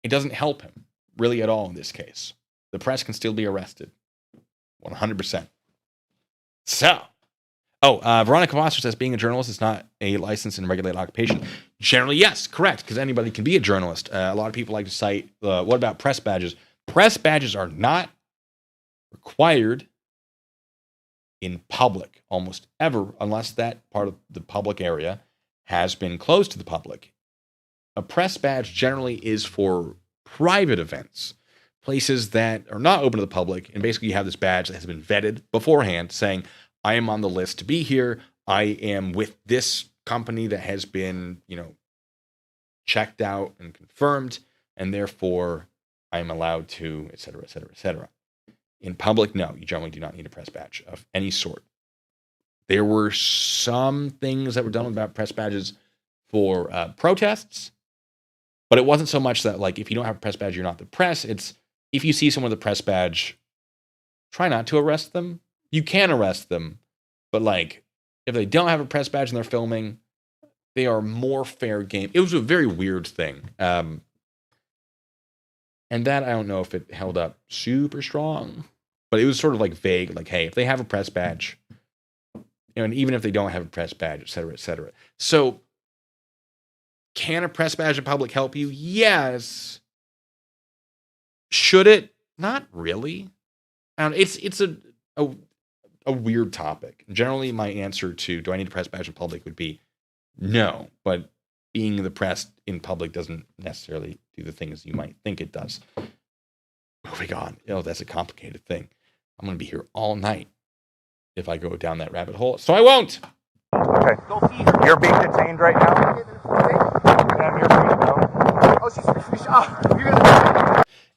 It doesn't help him really at all in this case. The press can still be arrested. 100%. So, Veronica Foster says being a journalist is not a licensed and regulated occupation. Generally, yes, correct, because anybody can be a journalist. A lot of people like to cite, what about press badges? Press badges are not required in public almost ever, unless that part of the public area has been closed to the public. A press badge generally is for private events, places that are not open to the public, and basically you have this badge that has been vetted beforehand saying, I am on the list to be here. I am with this company that has been, checked out and confirmed, and therefore I am allowed to, et cetera, et cetera, et cetera. In public, no, you generally do not need a press badge of any sort. There were some things that were done about press badges for protests, but it wasn't so much that, like, if you don't have a press badge, you're not the press. It's if you see someone with a press badge, try not to arrest them. You can arrest them, but, like, if they don't have a press badge and they're filming, they are more fair game. It was a very weird thing. And that, I don't know if it held up super strong, but it was sort of like vague, like, hey, if they have a press badge, and even if they don't have a press badge, et cetera, et cetera. So can a press badge in public help you? Yes. Should it? Not really. It's a weird topic. Generally, my answer to do I need a press badge in public would be no, but being the press in public doesn't necessarily do the things you might think it does. Moving on. That's a complicated thing. I'm going to be here all night if I go down that rabbit hole. So I won't. Okay. You're being detained right now.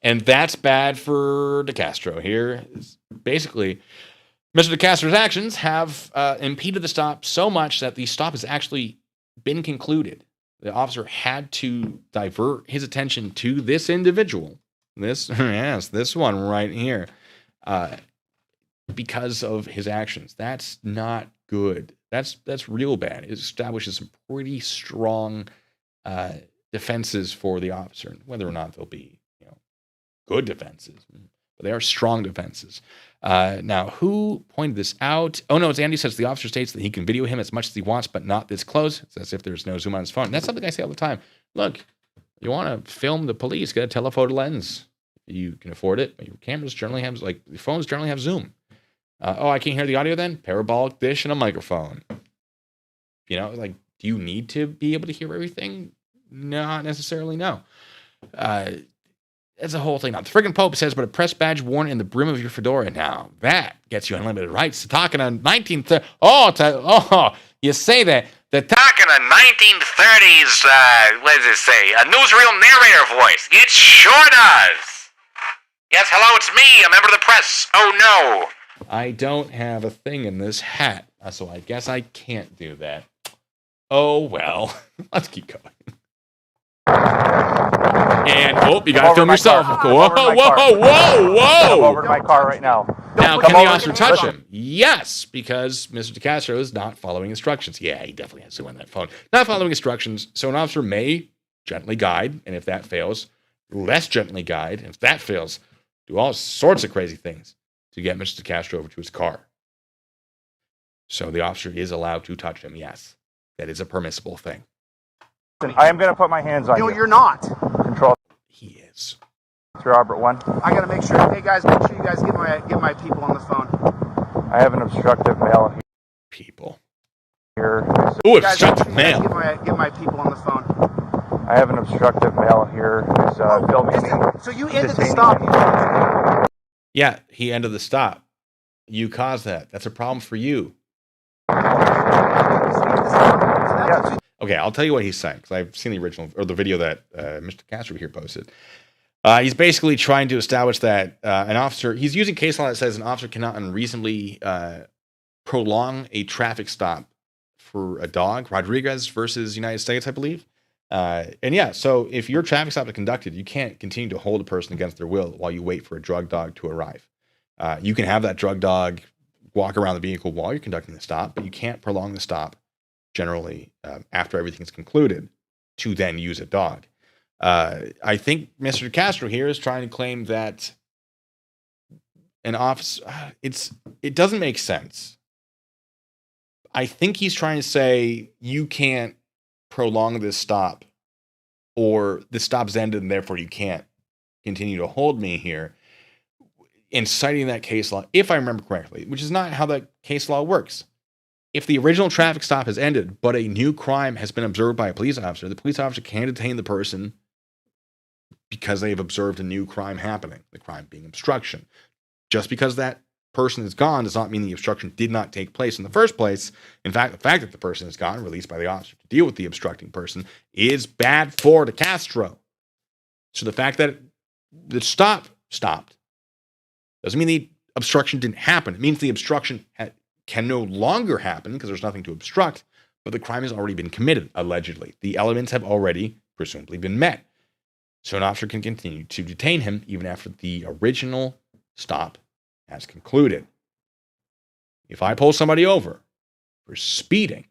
And that's bad for De Castro here. Basically, Mr. De Castro's actions have impeded the stop so much that the stop has actually been concluded. The officer had to divert his attention to this individual. This one right here. Because of his actions. That's not good. That's real bad. It establishes some pretty strong defenses for the officer. Whether or not they'll be, good defenses, but they are strong defenses. Now, who pointed this out? Oh no, it's Andy says the officer states that he can video him as much as he wants, but not this close. It's as if there's no zoom on his phone. That's something I say all the time. Look, you want to film the police, get a telephoto lens. You can afford it. Your cameras generally have, your phones generally have zoom. I can't hear the audio then? Parabolic dish and a microphone. Do you need to be able to hear everything? Not necessarily, no. That's a whole thing. Now, the friggin' Pope says, but a press badge worn in the brim of your fedora. Now, that gets you unlimited rights to talk in a 1930s. You say that. The talking a 1930s, what does it say? A newsreel narrator voice. It sure does. Yes, hello, it's me, a member of the press. Oh, no. I don't have a thing in this hat, so I guess I can't do that. Oh, well. Let's keep going. And, you gotta film yourself. Whoa. Come over to my car right now. Now, can the officer touch him? Yes, because Mr. De Castro is not following instructions. Yeah, he definitely has to on that phone. Not following instructions, so an officer may gently guide, and if that fails, less gently guide, and if that fails, do all sorts of crazy things to get Mr. De Castro over to his car. So the officer is allowed to touch him, yes. That is a permissible thing. I am going to put my hands on you. No, you're not. Control. He is. It's Robert 1. I got to make sure. Hey, guys, make sure you guys get my people on the phone. I have an obstructive male here. People. Here. Ooh, obstructive male. Get my people on the phone. I have an obstructive male here who's filming me. So you ended the stop. Yeah, he ended the stop. You caused that. That's a problem for you. Okay, I'll tell you what he's saying, because I've seen the original, or the video that Mr. Castro here posted. He's basically trying to establish that an officer, he's using case law that says an officer cannot unreasonably prolong a traffic stop for a dog, Rodriguez versus United States, I believe. And yeah, so if your traffic stop is conducted, you can't continue to hold a person against their will while you wait for a drug dog to arrive. You can have that drug dog walk around the vehicle while you're conducting the stop, but you can't prolong the stop generally after everything's concluded to then use a dog. I think Mr. Castro here is trying to claim that an officer, it doesn't make sense. I think he's trying to say you can't prolong this stop, or the stop's ended and therefore you can't continue to hold me here, in citing that case law, if I remember correctly, which is not how that case law works. If the original traffic stop has ended, but a new crime has been observed by a police officer, the police officer can detain the person because they've observed a new crime happening, the crime being obstruction. Just because that person is gone does not mean the obstruction did not take place in the first place. In fact, the fact that the person is gone, released by the officer to deal with the obstructing person, is bad for De Castro. So the fact that the stop stopped doesn't mean the obstruction didn't happen. It means the obstruction can no longer happen because there's nothing to obstruct, but the crime has already been committed, allegedly. The elements have already, presumably, been met. So an officer can continue to detain him even after the original stop has concluded. If I pull somebody over for speeding,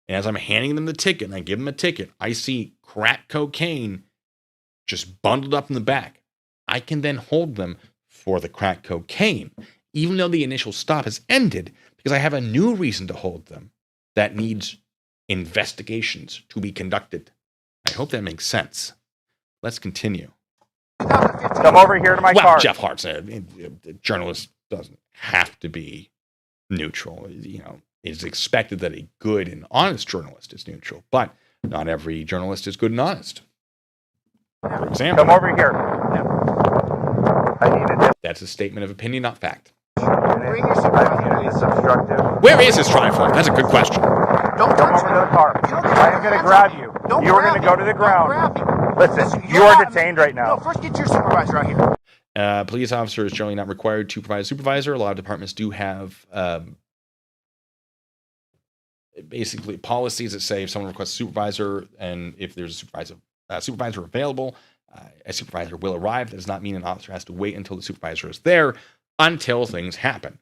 and as I'm handing them the ticket and I give them a ticket, I see crack cocaine just bundled up in the back, I can then hold them for the crack cocaine, even though the initial stop has ended, because I have a new reason to hold them that needs investigations to be conducted. I hope that makes sense. Let's continue. Come over here to my car. Jeff Hart said a journalist doesn't have to be neutral. It's expected that a good and honest journalist is neutral, but not every journalist is good and honest. For example, come over here. I need a that's a statement of opinion, not fact. Bring your supervisor. It's obstructive. Where is his triform? That's a good question. Don't come over to the car. I am going to grab you. You are going to go to the ground. Listen, you are detained right now. No, first get your supervisor out here. Police officer is generally not required to provide a supervisor. A lot of departments do have basically policies that say if someone requests a supervisor, and if there's a supervisor available, a supervisor will arrive. That does not mean an officer has to wait until the supervisor is there until things happen.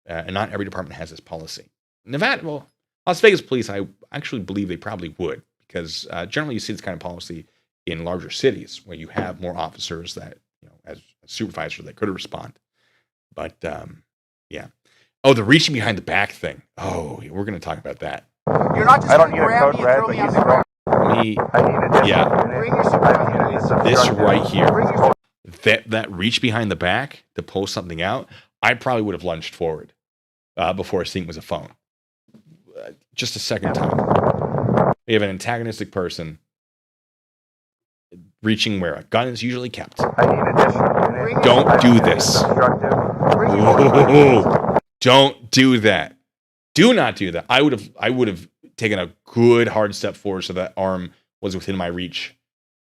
And not every department has this policy. Las Vegas police, I actually believe they probably would, because generally you see this kind of policy in larger cities where you have more officers that, as a supervisor, that could respond. But yeah. Oh, the reaching behind the back thing. Oh, we're going to talk about that. You're not just going to grab me and throw me out the car. This right here, that reach behind the back to pull something out, I probably would have lunged forward before seeing it was a phone. Just a second time. We have an antagonistic person reaching where a gun is usually kept. Don't do this. Don't do that. Do not do that. I would have taken a good hard step forward so that arm was within my reach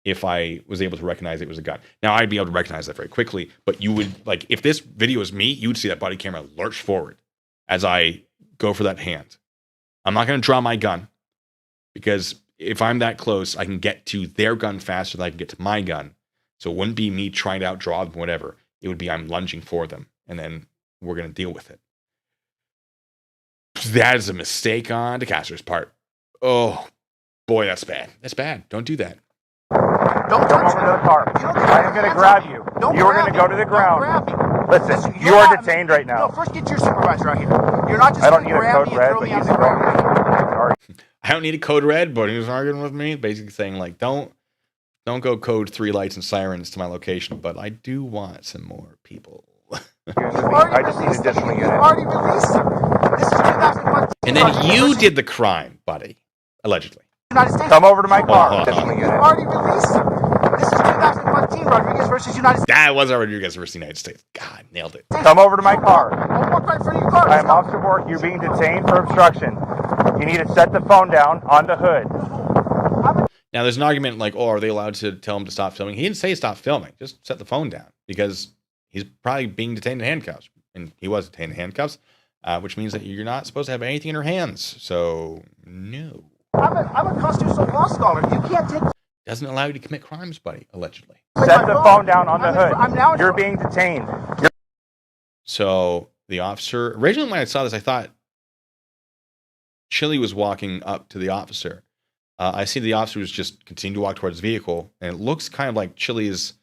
if I was able to recognize it was a gun. Now, I'd be able to recognize that very quickly, but you would, if this video was me, you would see that body camera lurch forward as I go for that hand. I'm not going to draw my gun, because if I'm that close, I can get to their gun faster than I can get to my gun. So it wouldn't be me trying to outdraw them, whatever. It would be I'm lunging for them, and then we're going to deal with it. That is a mistake on De Castro's part. Oh, boy, that's bad. That's bad. Don't do that. Don't come over to the car. I am going to grab you. You are going to go to the ground. Listen, you are detained right now. No, first get your supervisor out here. You're not just going to grab me and throw me out the car. I don't need a code red, but he was arguing with me, basically saying, don't go code 3 lights and sirens to my location, but I do want some more people. I just need additional units. You've already released them. This is 2001. And then you did the crime, buddy, allegedly. Come over to my car. You've already released them. This is 2015, Rodriguez versus United States. That was Rodriguez versus the United States. God, nailed it. Come over to my car. I'll walk right in front of your car. I am Officer Bork. You're being detained for obstruction. You need to set the phone down on the hood. Now, there's an argument like, oh, are they allowed to tell him to stop filming? He didn't say stop filming. Just set the phone down because he's probably being detained in handcuffs. And he was detained in handcuffs, which means that you're not supposed to have anything in your hands. So, no. I'm a constitutional law scholar. You can't take... Doesn't allow you to commit crimes, buddy, allegedly. Set the phone down on the hood. You're being detained. So, the officer... Originally, when I saw this, I thought Chili was walking up to the officer. I see the officer was just continuing to walk towards his vehicle, and it looks kind of like Chili's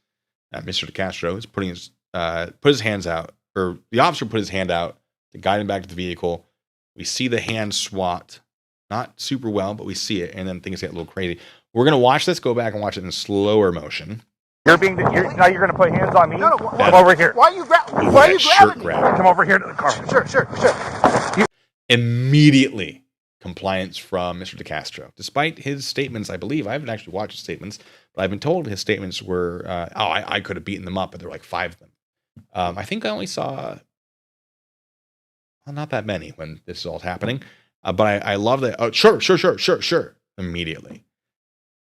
Mr. DeCastro is put his hands out, or the officer put his hand out to guide him back to the vehicle. We see the hand swat, not super well, but we see it, and then things get a little crazy. We're gonna watch this, go back and watch it in slower motion. Now you're gonna put hands on me. No, come over here. Why are you grabbing me? Come over here to the car. Sure. Immediately. Compliance from Mr. DeCastro. Despite his statements, I believe, I haven't actually watched his statements, but I've been told his statements were, I could have beaten them up, but there were like 5 of them. I think I only saw, well, not that many when this is all happening, but I love that. Oh, sure. Immediately.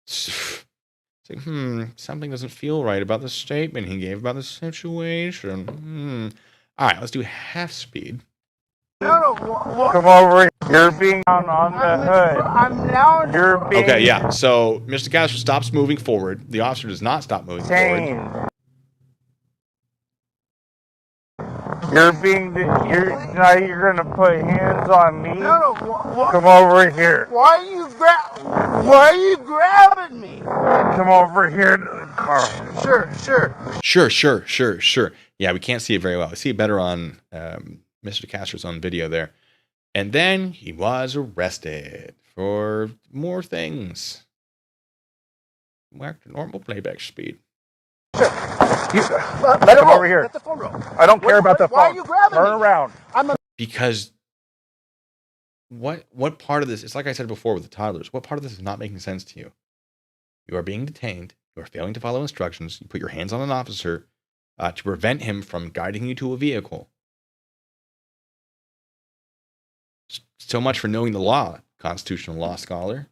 It's like, something doesn't feel right about the statement he gave about the situation. All right, let's do half speed. No. Come over here. You're being on the hood. I'm now... You're being... Okay, yeah. So Mr. DeCastro stops moving forward. The officer does not stop moving forward. You're gonna put hands on me. No. Come over here. Why are you grabbing me? Come over here to the car. Sure. Yeah, we can't see it very well. We see it better on Mr. DeCastro's own video there. And then he was arrested for more things. Back to normal playback speed. Sure. Let him over here. Let the phone roll. I don't care about the phone. Why are you grabbing me? Turn around. Because what part of this, it's like I said before with the toddlers, what part of this is not making sense to you? You are being detained. You are failing to follow instructions. You put your hands on an officer to prevent him from guiding you to a vehicle. So much for knowing the law, constitutional law scholar.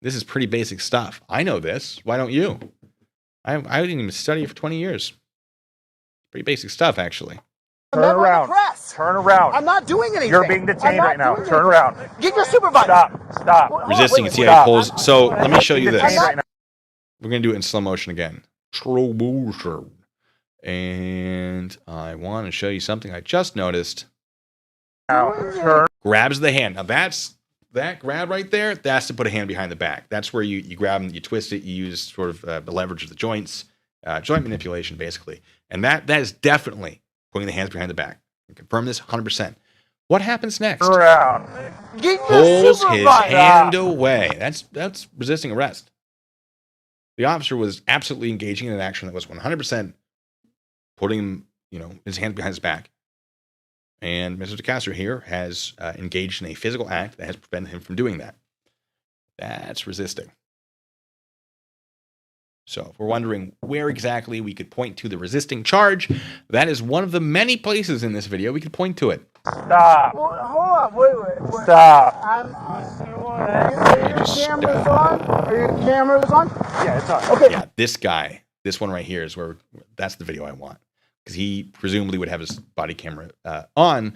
This is pretty basic stuff. I know this. Why don't you? I didn't even study it for 20 years. Pretty basic stuff, actually. Turn around. Turn around. I'm not doing anything. You're being detained right now. Turn around. Get your supervisor. Stop. Resisting and see how he pulls. So let me show you this. We're going to do it in slow motion again. Slow motion. And I want to show you something I just noticed. Now, turn. Grabs the hand. Now that grab right there, that's to put a hand behind the back. That's where you grab them, you twist it, you use sort of the leverage of the joints, joint manipulation, basically. And that is definitely putting the hands behind the back. I confirm this 100%. What happens next? Around. Pulls his hand away. That's resisting arrest. The officer was absolutely engaging in an action that was 100% putting his hands behind his back. And Mr. DeCastro here has engaged in a physical act that has prevented him from doing that. That's resisting. So if we're wondering where exactly we could point to the resisting charge, that is one of the many places in this video we could point to it. Stop. Hold on. Wait. Stop. Are your cameras on? Are your cameras on? Yeah, it's on. Okay. Yeah, this one right here is where that's the video I want. Because he presumably would have his body camera on,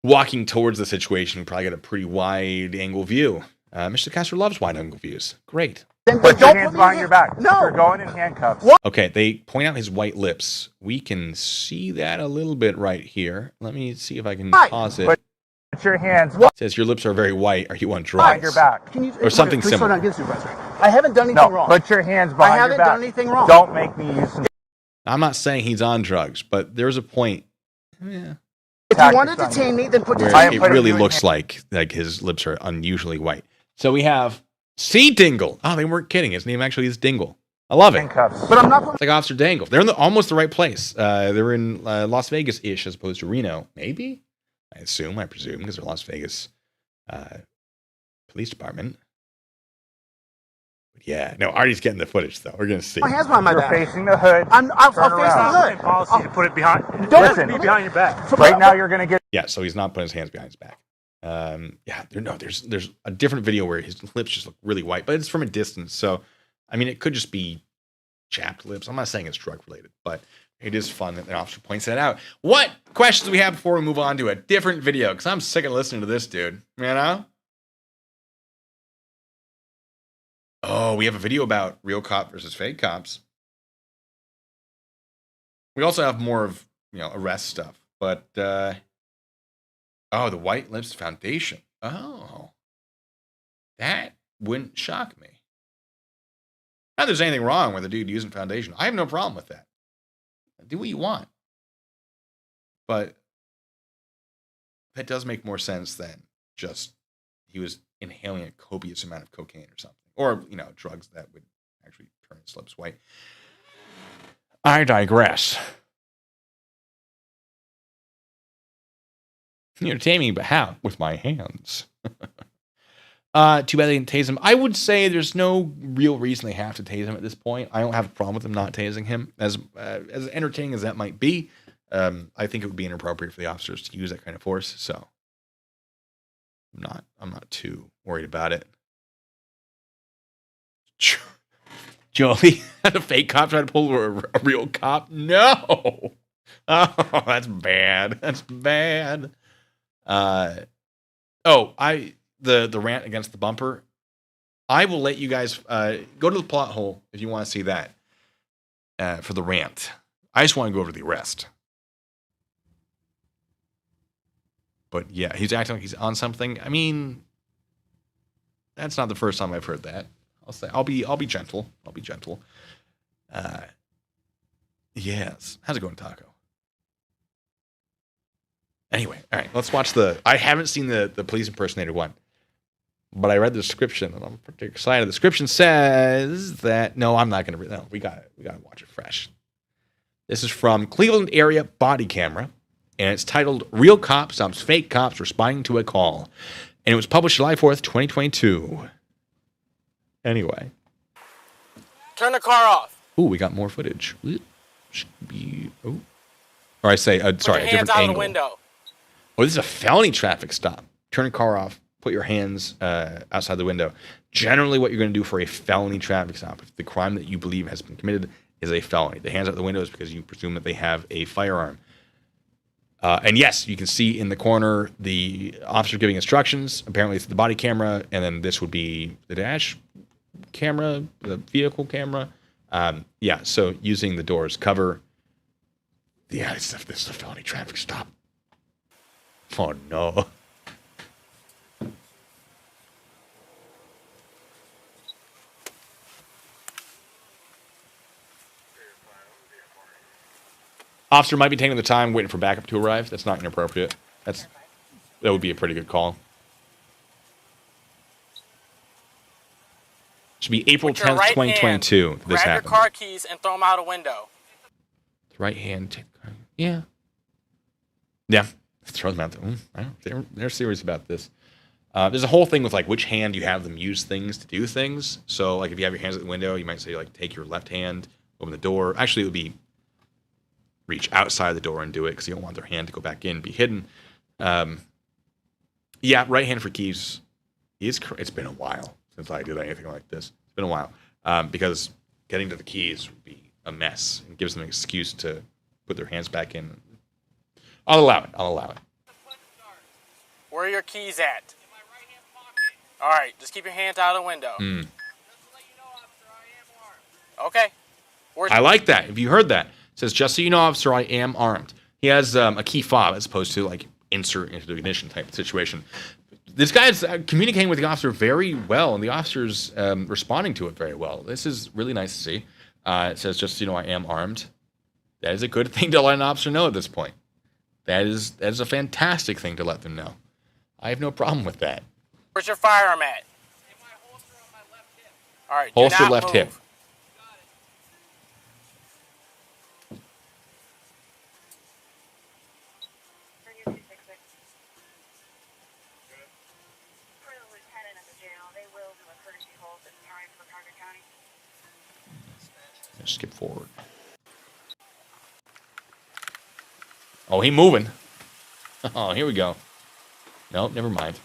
walking towards the situation. He probably got a pretty wide angle view. Mr. DeCastro loves wide angle views. Great. Put your hands behind your back. No. You're going in handcuffs. What? Okay, they point out his white lips. We can see that a little bit right here. Let me see if I can pause it. Put your hands. It says your lips are very white. Are you on drugs? Behind your back. Or something please similar. Slow down, get supervisor. I haven't done anything wrong. Put your hands behind your back. I haven't done anything wrong. Don't make me use some. I'm not saying he's on drugs, but there's a point. Yeah. If you want to detain me, then put your Where it really looks like his lips are unusually white. So we have C. Dingle. Oh, they weren't kidding. His name actually is Dingle. I love it. Handcuffs. But I'm not. It's like Officer Dangle. They're in almost the right place. They're in Las Vegas-ish as opposed to Reno. Maybe? I presume, because they're Las Vegas police department. Yeah, no, Artie's getting the footage though. We're gonna see. My hands behind my You're back. facing the hood. I'll face around. the hood. Policy to put it behind. Listen, Be behind your back. right now you're gonna get. Yeah, so he's not putting his hands behind his back. Yeah, there's a different video where his lips just look really white, but it's from a distance. So, I mean, it could just be chapped lips. I'm not saying it's drug related, but it is fun that the officer points that out. What questions do we have before we move on to a different video? Because I'm sick of listening to this dude. You know? Oh, we have a video about real cop versus fake cops. We also have more of, arrest stuff. But, oh, the White Lips Foundation. Oh. That wouldn't shock me. Not that there's anything wrong with a dude using foundation. I have no problem with that. Do what you want. But that does make more sense than just he was inhaling a copious amount of cocaine or something. Or, drugs that would actually turn his lips white. I digress. You're taming, but how? With my hands. Too bad they didn't tase him. I would say there's no real reason they have to tase him at this point. I don't have a problem with them not tasing him. As entertaining as that might be, I think it would be inappropriate for the officers to use that kind of force. So I'm not too worried about it. Joey had a fake cop try to pull a real cop. No. Oh, that's bad. That's bad. The rant against the bumper. I will let you guys go to the plot hole if you want to see that for the rant. I just want to go over to the arrest. But yeah, he's acting like he's on something. I mean, that's not the first time I've heard that. I'll be gentle. I'll be gentle. Yes. How's it going, Taco? Anyway, all right, let's watch I haven't seen the police impersonator one, but I read the description and I'm pretty excited. The description says that, no, I'm not going to, no, we got to watch it fresh. This is from Cleveland Area Body Camera, and it's titled Real Cop Stops Fake Cops Responding to a Call. And it was published July 4th, 2022. Anyway. Turn the car off. Ooh, we got more footage. Should be, oh. Or I say, sorry, a different hands out angle. Of the window. Oh, this is a felony traffic stop. Turn the car off. Put your hands outside the window. Generally, what you're going to do for a felony traffic stop, if the crime that you believe has been committed is a felony, the hands out the window is because you presume that they have a firearm. And yes, you can see in the corner the officer giving instructions. Apparently, it's the body camera, and then this would be the dash camera, the vehicle camera. Yeah, so using the doors cover. Yeah, this is a felony traffic stop. Oh, no. Officer might be taking the time waiting for backup to arrive. That's not inappropriate. That would be a pretty good call. Should be April 10th, 2022. This happened. Grab your car keys and throw them out a window. Right hand. Yeah. Yeah. Throw them out. They're serious about this. There's a whole thing with like which hand you have them use things to do things. So like if you have your hands at the window, you might say like take your left hand, open the door. Actually, it would be reach outside the door and do it because you don't want their hand to go back in and be hidden. Yeah, right hand for keys. It's been a while since I did anything like this. It's been a while because getting to the keys would be a mess and gives them an excuse to put their hands back in. I'll allow it. Where are your keys at? In my right hand pocket. All right, just keep your hands out of the window. Just to let you know, officer, I am armed. Okay. I like that. If you heard that, it says, just so you know, officer, I am armed. He has a key fob as opposed to like insert into the ignition type of situation. This guy is communicating with the officer very well, and the officer's responding to it very well. This is really nice to see. It says, just so you know, I am armed. That is a good thing to let an officer know at this point. That is a fantastic thing to let them know. I have no problem with that. Where's your firearm at? In my holster on my left hip. All right, holster left move. hip. Let's skip forward. Oh, he moving. Oh, here we go. Nope, never mind.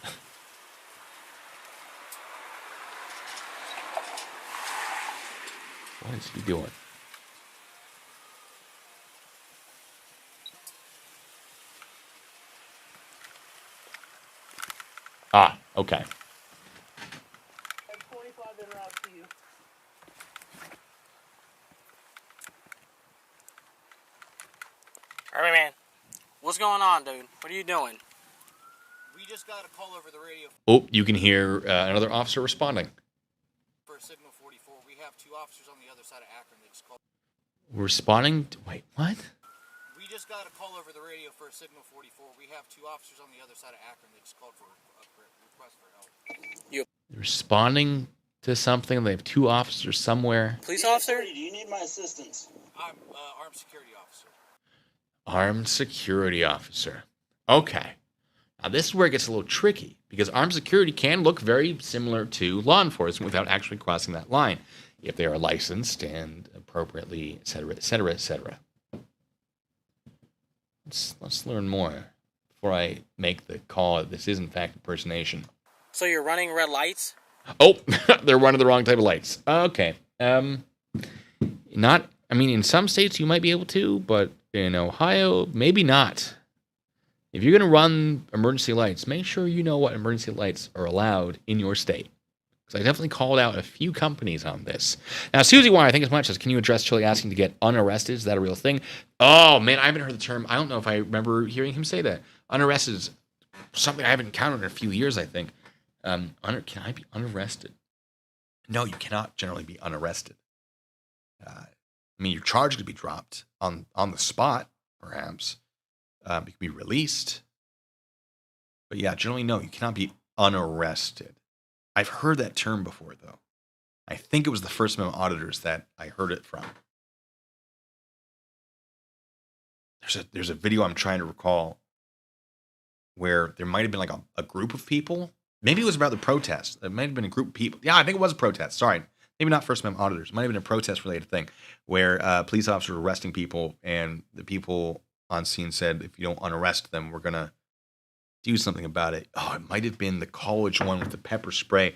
What is he doing? Ah, okay. All right, man. What's going on, dude? What are you doing? We just got a call over the radio Oh, you can hear another officer responding. for Signal 44. We have 2 officers on the other side of Akron that just called. Responding? Wait, what? We just got a call over the radio for Signal 44. We have 2 officers on the other side of Akron that just called for a request for help. Responding to something. They have 2 officers somewhere. Police officer? Do you need my assistance? I'm armed security officer. Armed security officer. Okay. Now, this is where it gets a little tricky, because armed security can look very similar to law enforcement without actually crossing that line, if they are licensed and appropriately, et cetera, et cetera, et cetera. Let's learn more before I make the call that this is, in fact, impersonation. So you're running red lights? Oh, they're running the wrong type of lights. Okay. Not, I mean, in some states you might be able to, but in Ohio, maybe not. If you're going to run emergency lights, make sure you know what emergency lights are allowed in your state. Because I definitely called out a few companies on this. Now, Susie Wire, I think as much as, can you address Chili asking to get unarrested? Is that a real thing? Oh, man, I haven't heard the term. I don't know if I remember hearing him say that. Unarrested is something I haven't encountered in a few years, I think. Can I be unarrested? No, you cannot generally be unarrested. I mean, your charge could be dropped on the spot, perhaps. You could be released. But yeah, generally, no, you cannot be unarrested. I've heard that term before, though. I think it was the First Amendment auditors that I heard it from. There's a video I'm trying to recall where there might have been like a group of people. Maybe it was about the protest. It might have been a group of people. Yeah, I think it was a protest. Sorry. Maybe not First Amendment auditors. It might have been a protest-related thing where police officers were arresting people, and the people on scene said, if you don't unarrest them, we're going to do something about it. Oh, it might have been the college one with the pepper spray.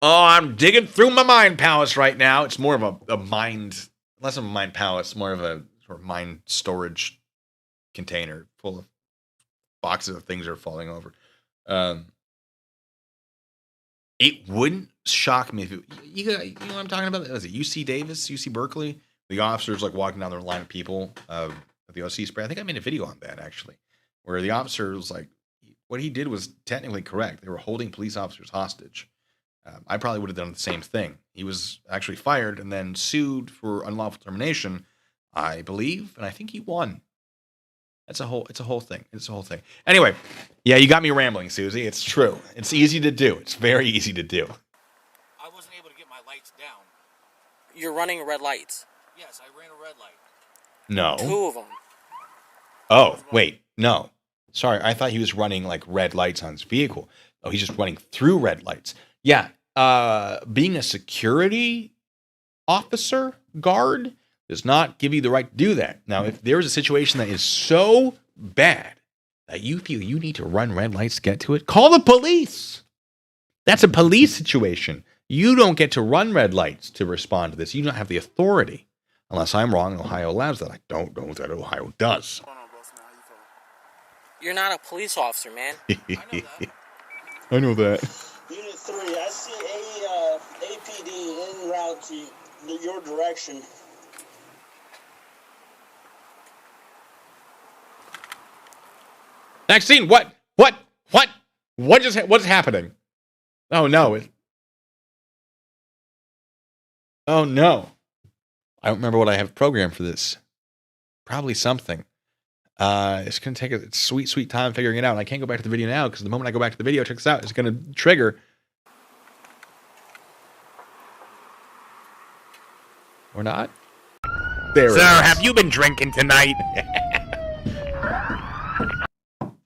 Oh, I'm digging through my mind palace right now. It's more of a mind, less of a mind palace, more of a sort of mind storage container full of boxes of things that are falling over. It wouldn't shock me if you know what I'm talking about? Was it UC Davis, UC Berkeley? The officers like walking down their line of people with the OC spray. I think I made a video on that actually, where the officer was like, what he did was technically correct. They were holding police officers hostage. I probably would have done the same thing. He was actually fired and then sued for unlawful termination, I believe, and I think he won. It's a whole thing. It's a whole thing. Anyway, yeah, you got me rambling, Susie. It's true. It's easy to do. It's very easy to do. I wasn't able to get my lights down. You're running red lights? Yes, I ran a red light. No. 2 of them. Oh, wait. No. Sorry, I thought he was running like red lights on his vehicle. Oh, he's just running through red lights. Yeah. Being a security officer, guard, does not give you the right to do that. Now, if there is a situation that is so bad that you feel you need to run red lights to get to it, call the police. That's a police situation. You don't get to run red lights to respond to this. You don't have the authority. Unless I'm wrong, Ohio allows that. I don't know that Ohio does. You're not a police officer, man. I know that. Unit 3, I see a APD en route to your direction. Maxine, what's happening? Oh no. Oh no. I don't remember what I have programmed for this. Probably something. It's going to take a sweet, sweet time figuring it out. And I can't go back to the video now because the moment I go back to the video, check this out, it's going to trigger. Or not. There it is. Sir, have you been drinking tonight?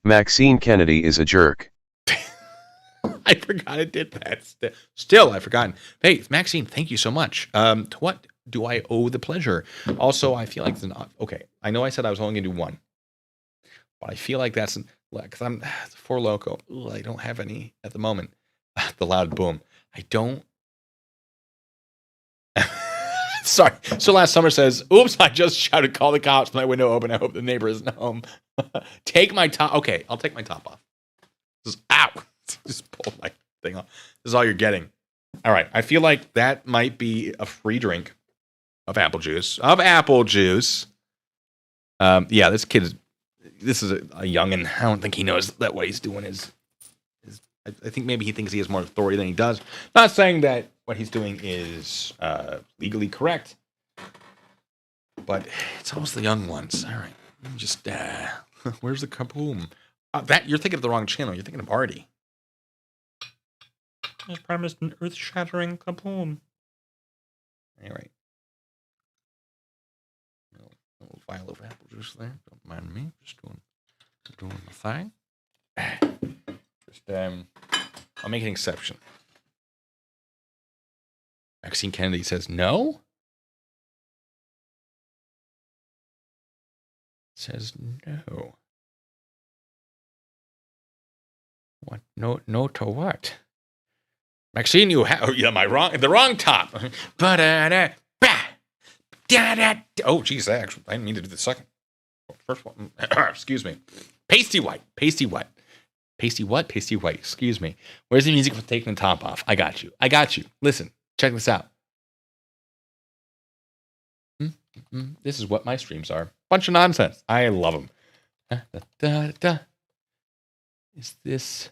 Maxine Kennedy is a jerk. I forgot it did that. Still, I've forgotten. Hey, Maxine, thank you so much. To what do I owe the pleasure? Also, I feel like it's not okay. I know I said I was only gonna do one, but I feel like that's because I'm Four Loco. Ooh, I don't have any at the moment. The loud boom. I don't. Sorry. So last summer says, "Oops, I just shouted, call the cops. My window open. I hope the neighbor isn't home." Take my top. Okay, I'll take my top off. Just ow. Just pull my thing off. This is all you're getting. All right. I feel like that might be a free drink of apple juice. Yeah, this kid is. This is a youngin'. I don't think he knows that what he's doing is. I think maybe he thinks he has more authority than he does. Not saying that what he's doing is legally correct, but it's almost the young ones. All right, just where's the kaboom? That you're thinking of the wrong channel. You're thinking of Artie. I promised an earth-shattering kaboom. All right. A little vial of apple juice there. Don't mind me. Just doing the thing. I'll make an exception. Maxine Kennedy says no. Says no. What? No to what? Maxine, you have. Am I wrong? The wrong top. Oh, geez, I didn't mean to do the second. First one. Excuse me. Pasty white. Pasty what? Pasty white. Excuse me. Where's the music for taking the top off? I got you. Listen, check this out. This is what my streams are. Bunch of nonsense. I love them. Is this?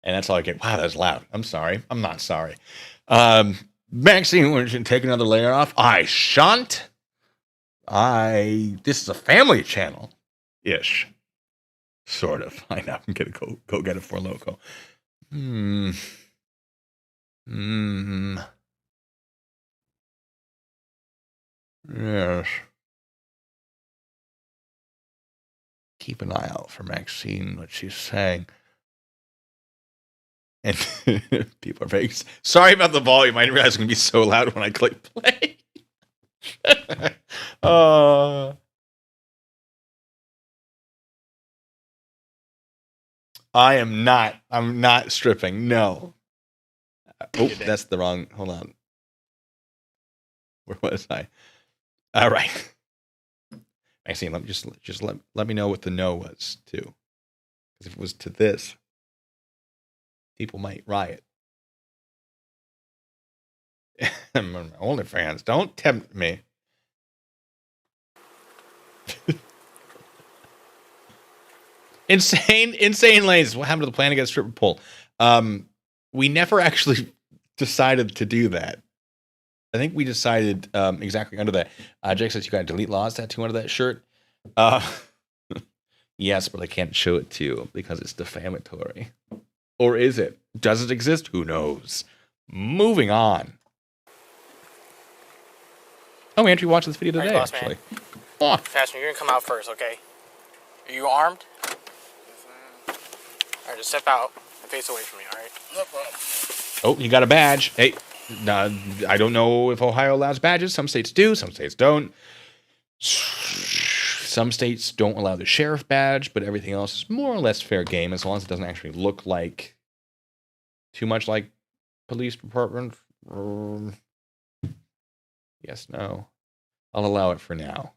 And that's all I get. Wow, that's loud. I'm sorry. I'm not sorry. Maxine, we should take another layer off. I shan't. This is a family channel. Ish. Sort of. I know. I'm going to go get it for Loco. Yes. Keep an eye out for Maxine, what she's saying. And people are very sorry about the volume. I didn't realize it was going to be so loud when I click play. I'm not stripping. No. Oh, that's the wrong. Hold on. Where was I? All right. Maxine, let me know what the no was too. Because if it was to this, people might riot. OnlyFans, don't tempt me. Insane lanes. What happened to the plan to get a stripper pole? We never actually decided to do that. I think we decided exactly under that. Jake says you got to delete laws tattoo under that shirt. Yes, but I can't show it to you because it's defamatory. Or is it? Does it exist? Who knows? Moving on. Oh, Andrew watched this video today, boss, actually. Fastman, you're going to come out first, okay? Are you armed? Alright, just step out and face away from me, alright? No problem. Oh, you got a badge. Hey, I don't know if Ohio allows badges. Some states do, some states don't. Some states don't allow the sheriff badge, but everything else is more or less fair game as long as it doesn't actually look like too much like police department. Yes, no. I'll allow it for now.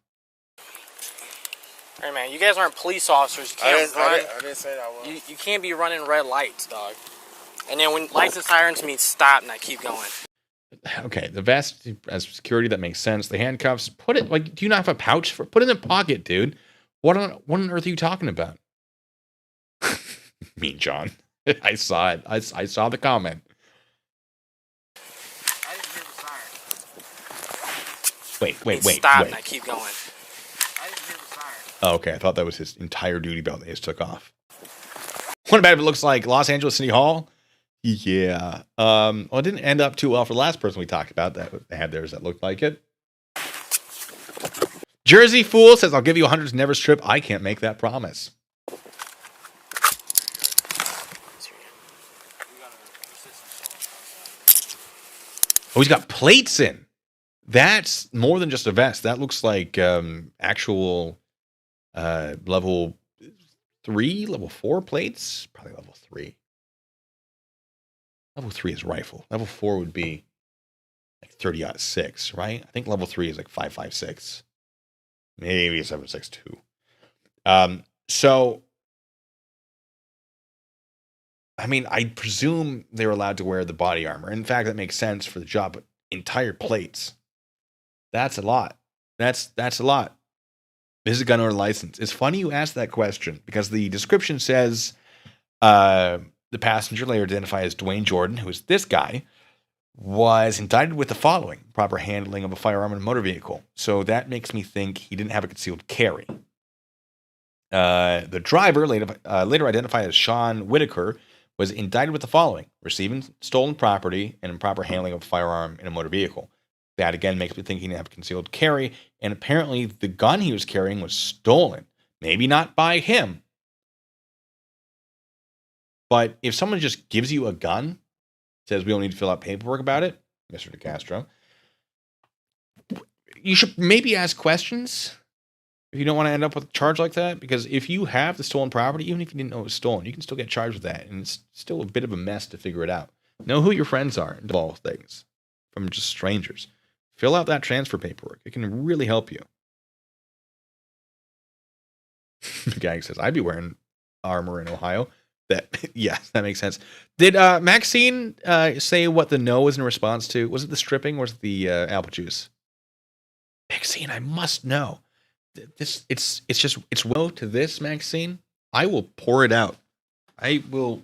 Hey man, you guys aren't police officers. You can't run. I didn't say that I was. You can't be running red lights, dog. And then when lights and sirens mean stop, and I keep going. Okay, the vest as security, that makes sense. The handcuffs, put it like, do you not have a pouch for? Put it in the pocket, dude. What on earth are you talking about? Mean John. I saw it. I saw the comment. I didn't hear the siren. Wait. Stop, and I keep going. I didn't hear the siren. Oh, okay, I thought that was his entire duty belt that he just took off. What about if it looks like Los Angeles City Hall? Yeah. Well, it didn't end up too well for the last person we talked about that had theirs that looked like it. Jersey Fool says, I'll give you 100 to never strip. I can't make that promise. Oh, he's got plates in. That's more than just a vest. That looks like actual level 3, level 4 plates. Probably level 3. Level 3 is rifle. Level 4 would be like 30-06, right? I think level 3 is like 5.56. Maybe 7.62. So, I mean, I presume they're allowed to wear the body armor. In fact, that makes sense for the job, but entire plates. That's a lot. That's a lot. This is a gun owner license. It's funny you asked that question because the description says the passenger, later identified as Dwayne Jordan, who is this guy, was indicted with the following: proper handling of a firearm in a motor vehicle. So that makes me think he didn't have a concealed carry. The driver, later identified as Sean Whitaker, was indicted with the following: receiving stolen property and improper handling of a firearm in a motor vehicle. That again makes me think he didn't have a concealed carry, and apparently the gun he was carrying was stolen. Maybe not by him, but if someone just gives you a gun, says we don't need to fill out paperwork about it, Mr. DeCastro, you should maybe ask questions if you don't want to end up with a charge like that. Because if you have the stolen property, even if you didn't know it was stolen, you can still get charged with that, and it's still a bit of a mess to figure it out. Know who your friends are and all things from just strangers. Fill out that transfer paperwork. It can really help you. The guy says, I'd be wearing armor in Ohio. Yes, that makes sense. Did Maxine say what the no was in response to? Was it the stripping or was it the apple juice? Maxine, I must know. It's well to this, Maxine. I will pour it out. I will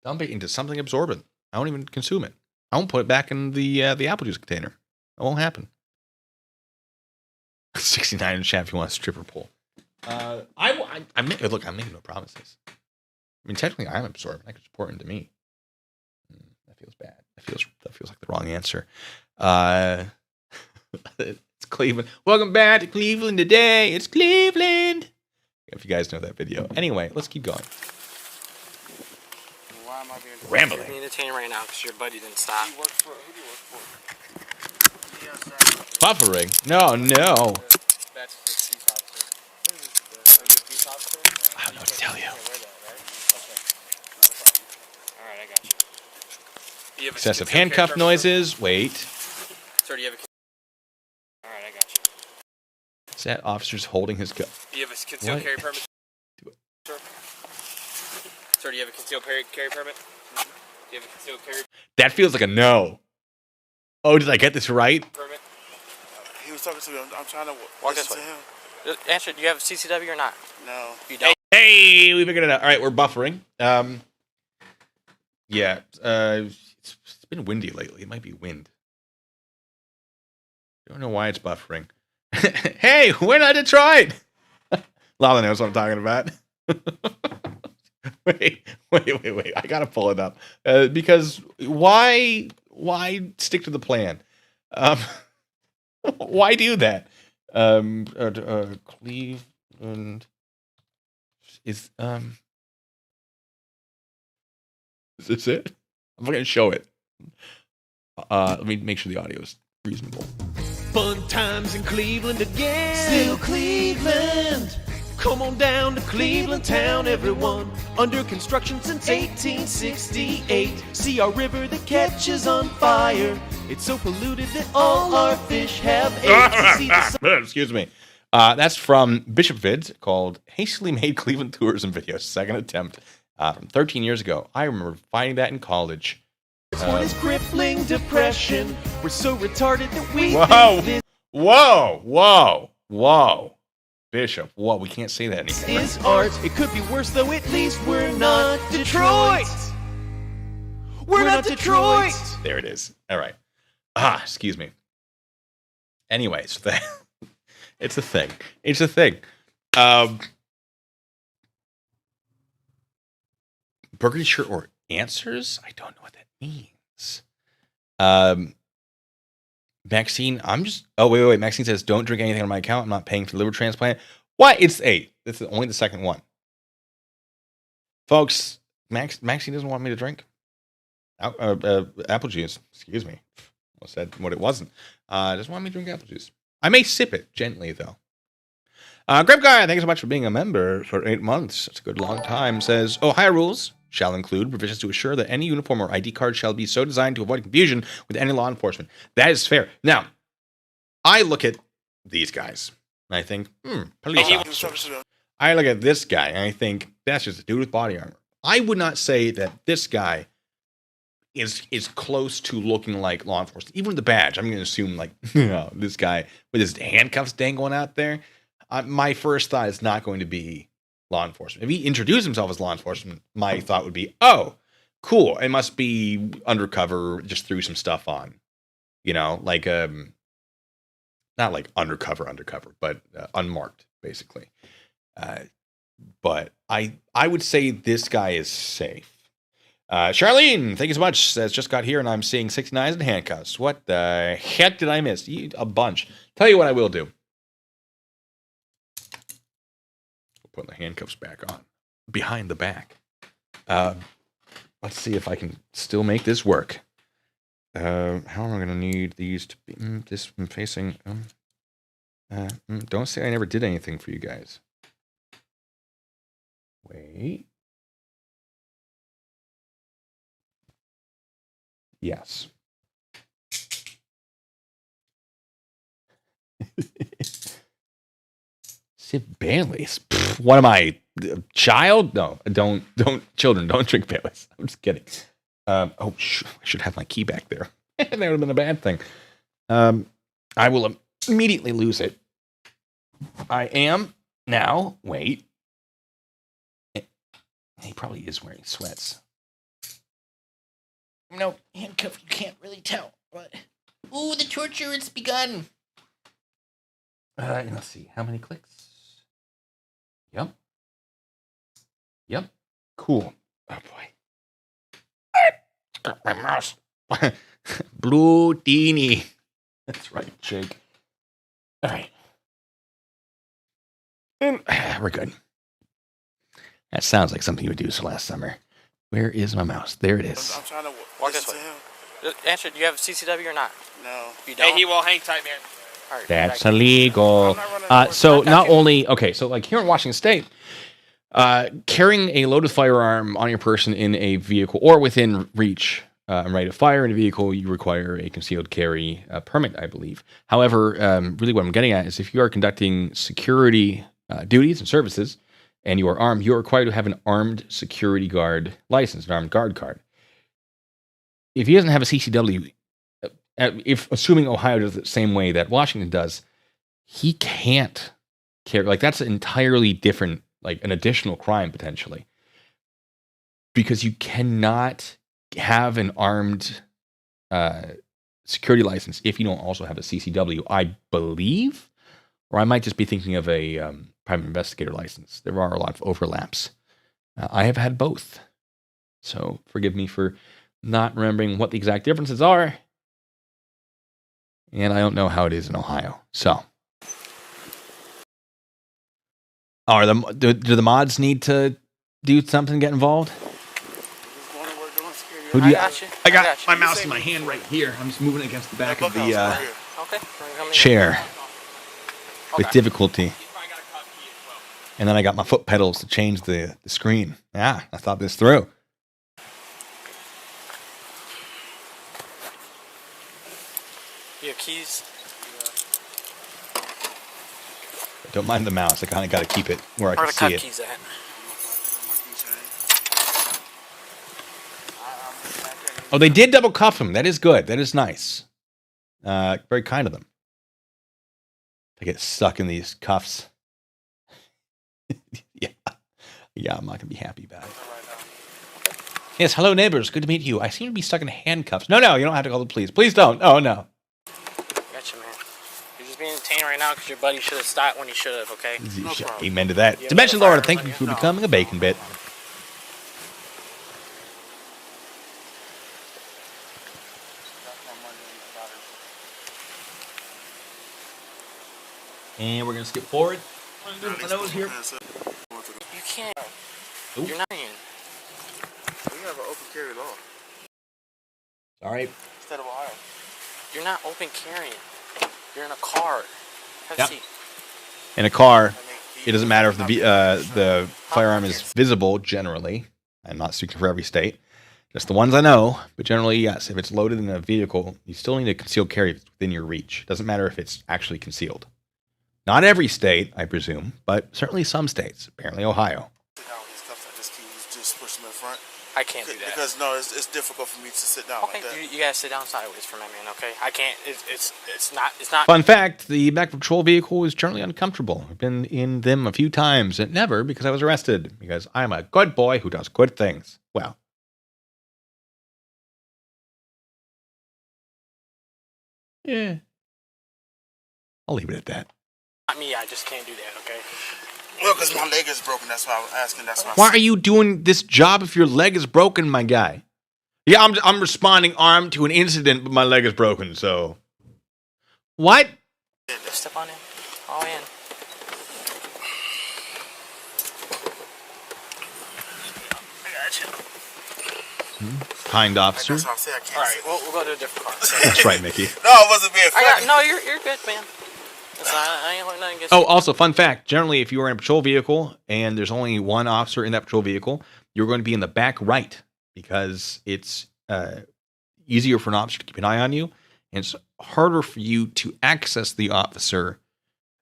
dump it into something absorbent. I won't even consume it. I won't put it back in the apple juice container. It won't happen. 69 in chat if you want a stripper pole. Look, I'm making no promises. I mean, technically, I'm absorbent. Like, it's important to me. That feels bad. That feels like the wrong answer. It's Cleveland. Welcome back to Cleveland today. It's Cleveland. If you guys know that video. Anyway, let's keep going. Why am I being Rambling. You're being entertained right now because your buddy didn't stop. Who do you work for? Buffering? No. That's the peace officer. I don't know what to tell you. Alright, I got you. Excessive handcuff noises. Wait. Sir, do you have a... Alright, I got you. Is that officer's holding his gun? Do you have a concealed carry permit? Sir? Sir, do you have a concealed carry permit? Do you have a concealed carry That feels like a no. Oh, did I get this right? permit? He was talking to me. I'm trying to Walk this way. Answer, do you have a CCW or not? No. You don't? Hey, we figured it out. All right, we're buffering. Yeah, it's been windy lately. It might be wind. I don't know why it's buffering. Hey, we're not Detroit. Lala knows what I'm talking about. Wait. I gotta pull it up because why stick to the plan? Why do that? Cleveland is this it? I'm not gonna show it. Let me make sure the audio is reasonable. Fun times in Cleveland again. Still Cleveland. Come on down to Cleveland town, everyone. Under construction since 1868. See our river that catches on fire. It's so polluted that all our fish have AIDS. Excuse me. That's from Bishop Vids called Hastily Made Cleveland Tourism Video, second attempt from 13 years ago. I remember finding that in college. What is crippling depression? We're so retarded that we Whoa. Bishop, whoa, we can't say that anymore. This is art. It could be worse, though at least we're not Detroit. We're not Detroit. There it is. All right. Excuse me. Anyways, it's a thing. Burgundy shirt or answers? I don't know what that means. Maxine, wait. Maxine says, don't drink anything on my account. I'm not paying for liver transplant. What? It's 8. This is only the second one. Folks, Maxine doesn't want me to drink. apple juice. Excuse me. I said what it wasn't. Just want me to drink apple juice. I may sip it gently, though. Grab Guy, thank you so much for being a member for 8 months. That's a good long time. Says, Ohio rules shall include provisions to assure that any uniform or ID card shall be so designed to avoid confusion with any law enforcement. That is fair. Now, I look at these guys, and I think, police officers. I look at this guy, and I think, that's just a dude with body armor. I would not say that this guy is close to looking like law enforcement. Even with the badge, I'm going to assume, like, this guy with his handcuffs dangling out there. My first thought is not going to be law enforcement. If he introduced himself as law enforcement, my thought would be, oh, cool. It must be undercover, just threw some stuff on. Like, not like undercover, but unmarked, basically. But I would say this guy is safe. Charlene, thank you so much. Says, just got here and I'm seeing 69s in handcuffs. What the heck did I miss? A bunch. Tell you what I will do. Put the handcuffs back on. Behind the back. Let's see if I can still make this work. How am I going to need these to be? This I'm facing. Don't say I never did anything for you guys. Wait. Yes. Sid Baileys. What am I, a child? No, children, don't drink Baileys. I'm just kidding. I should have my key back there. That would have been a bad thing. I will immediately lose it. I am now. Wait. He probably is wearing sweats. No, handcuff, you can't really tell. But ooh, the torture has begun. Let's see. How many clicks? Yep. Cool. Oh, boy. Got my mouse. Blue Dini. That's right, Jake. All right. And we're good. That sounds like something you would do last summer. Where is my mouse? There it is. I'm trying to walk this way. Answer, do you have CCW or not? No. You don't? Hey, he won't hang tight, man. All right, that's illegal. So not only, so like here in Washington State, carrying a loaded firearm on your person in a vehicle or within reach and ready to fire in a vehicle, you require a concealed carry permit, I believe. However, really what I'm getting at is if you are conducting security duties and services and you are armed, you are required to have an armed security guard license, an armed guard card. If he doesn't have a CCW, if assuming Ohio does it the same way that Washington does, he can't carry. Like that's an entirely different, like an additional crime potentially, because you cannot have an armed security license if you don't also have a CCW, I believe, or I might just be thinking of a private investigator license. There are a lot of overlaps. I have had both, so forgive me for not remembering what the exact differences are. And I don't know how it is in Ohio. So, do the mods need to do something, get involved? Who do you? I got my mouse in my hand right here. I'm just moving it against the back of the chair with difficulty. And then I got my foot pedals to change the screen. Yeah, I thought this through. Your keys. Don't mind the mouse. I kind of got to keep it where I can see it. Where the keys at? Oh, they did double cuff him. That is good. That is nice. Very kind of them. I get stuck in these cuffs. Yeah, I'm not gonna be happy about it. Yes, hello neighbors. Good to meet you. I seem to be stuck in handcuffs. No, you don't have to call the police. Please don't. Oh no. Gotcha, man. You're just being entertained right now because your buddy should have stopped when he should have. Okay. No problem. Amen to that. Dimension Lord, thank you for becoming a bacon bit. And we're gonna skip forward. I'm gonna do my nose here. You can't. You're not in. We have an open carry law. All right. Instead of Ohio. You're not open carrying. You're in a car. Have Yep. a seat. In a car, it doesn't matter if the firearm is visible. Generally, I'm not speaking for every state. Just the ones I know, but generally, yes. If it's loaded in a vehicle, you still need a concealed carry if it's within your reach. It doesn't matter if it's actually concealed. Not every state, I presume, but certainly some states. Apparently, Ohio. Just push them in front. I can't do that. Because no, it's difficult for me to sit down Okay, like that. you gotta sit down sideways for my man. Okay, I can't. It's not. Fun fact: the back patrol vehicle is generally uncomfortable. I've been in them a few times, and never because I was arrested. Because I'm a good boy who does good things. Well. Yeah. I'll leave it at that. Not me. I just can't do that. Okay. Well, because my leg is broken. That's why I was asking. That's why. Why are you doing this job if your leg is broken, my guy? Yeah, I'm responding armed to an incident, but my leg is broken. So, what? Step on in. All in. I got you. Kind officer. That's what I'm saying. I can't. All right, we'll go to a different car. That's right, Mickey. No, I wasn't being funny. No, you're good, man. I ain't holding nothing against Oh, you. also, fun fact. Generally, if you are in a patrol vehicle and there's only one officer in that patrol vehicle, you're going to be in the back right because it's easier for an officer to keep an eye on you. And it's harder for you to access the officer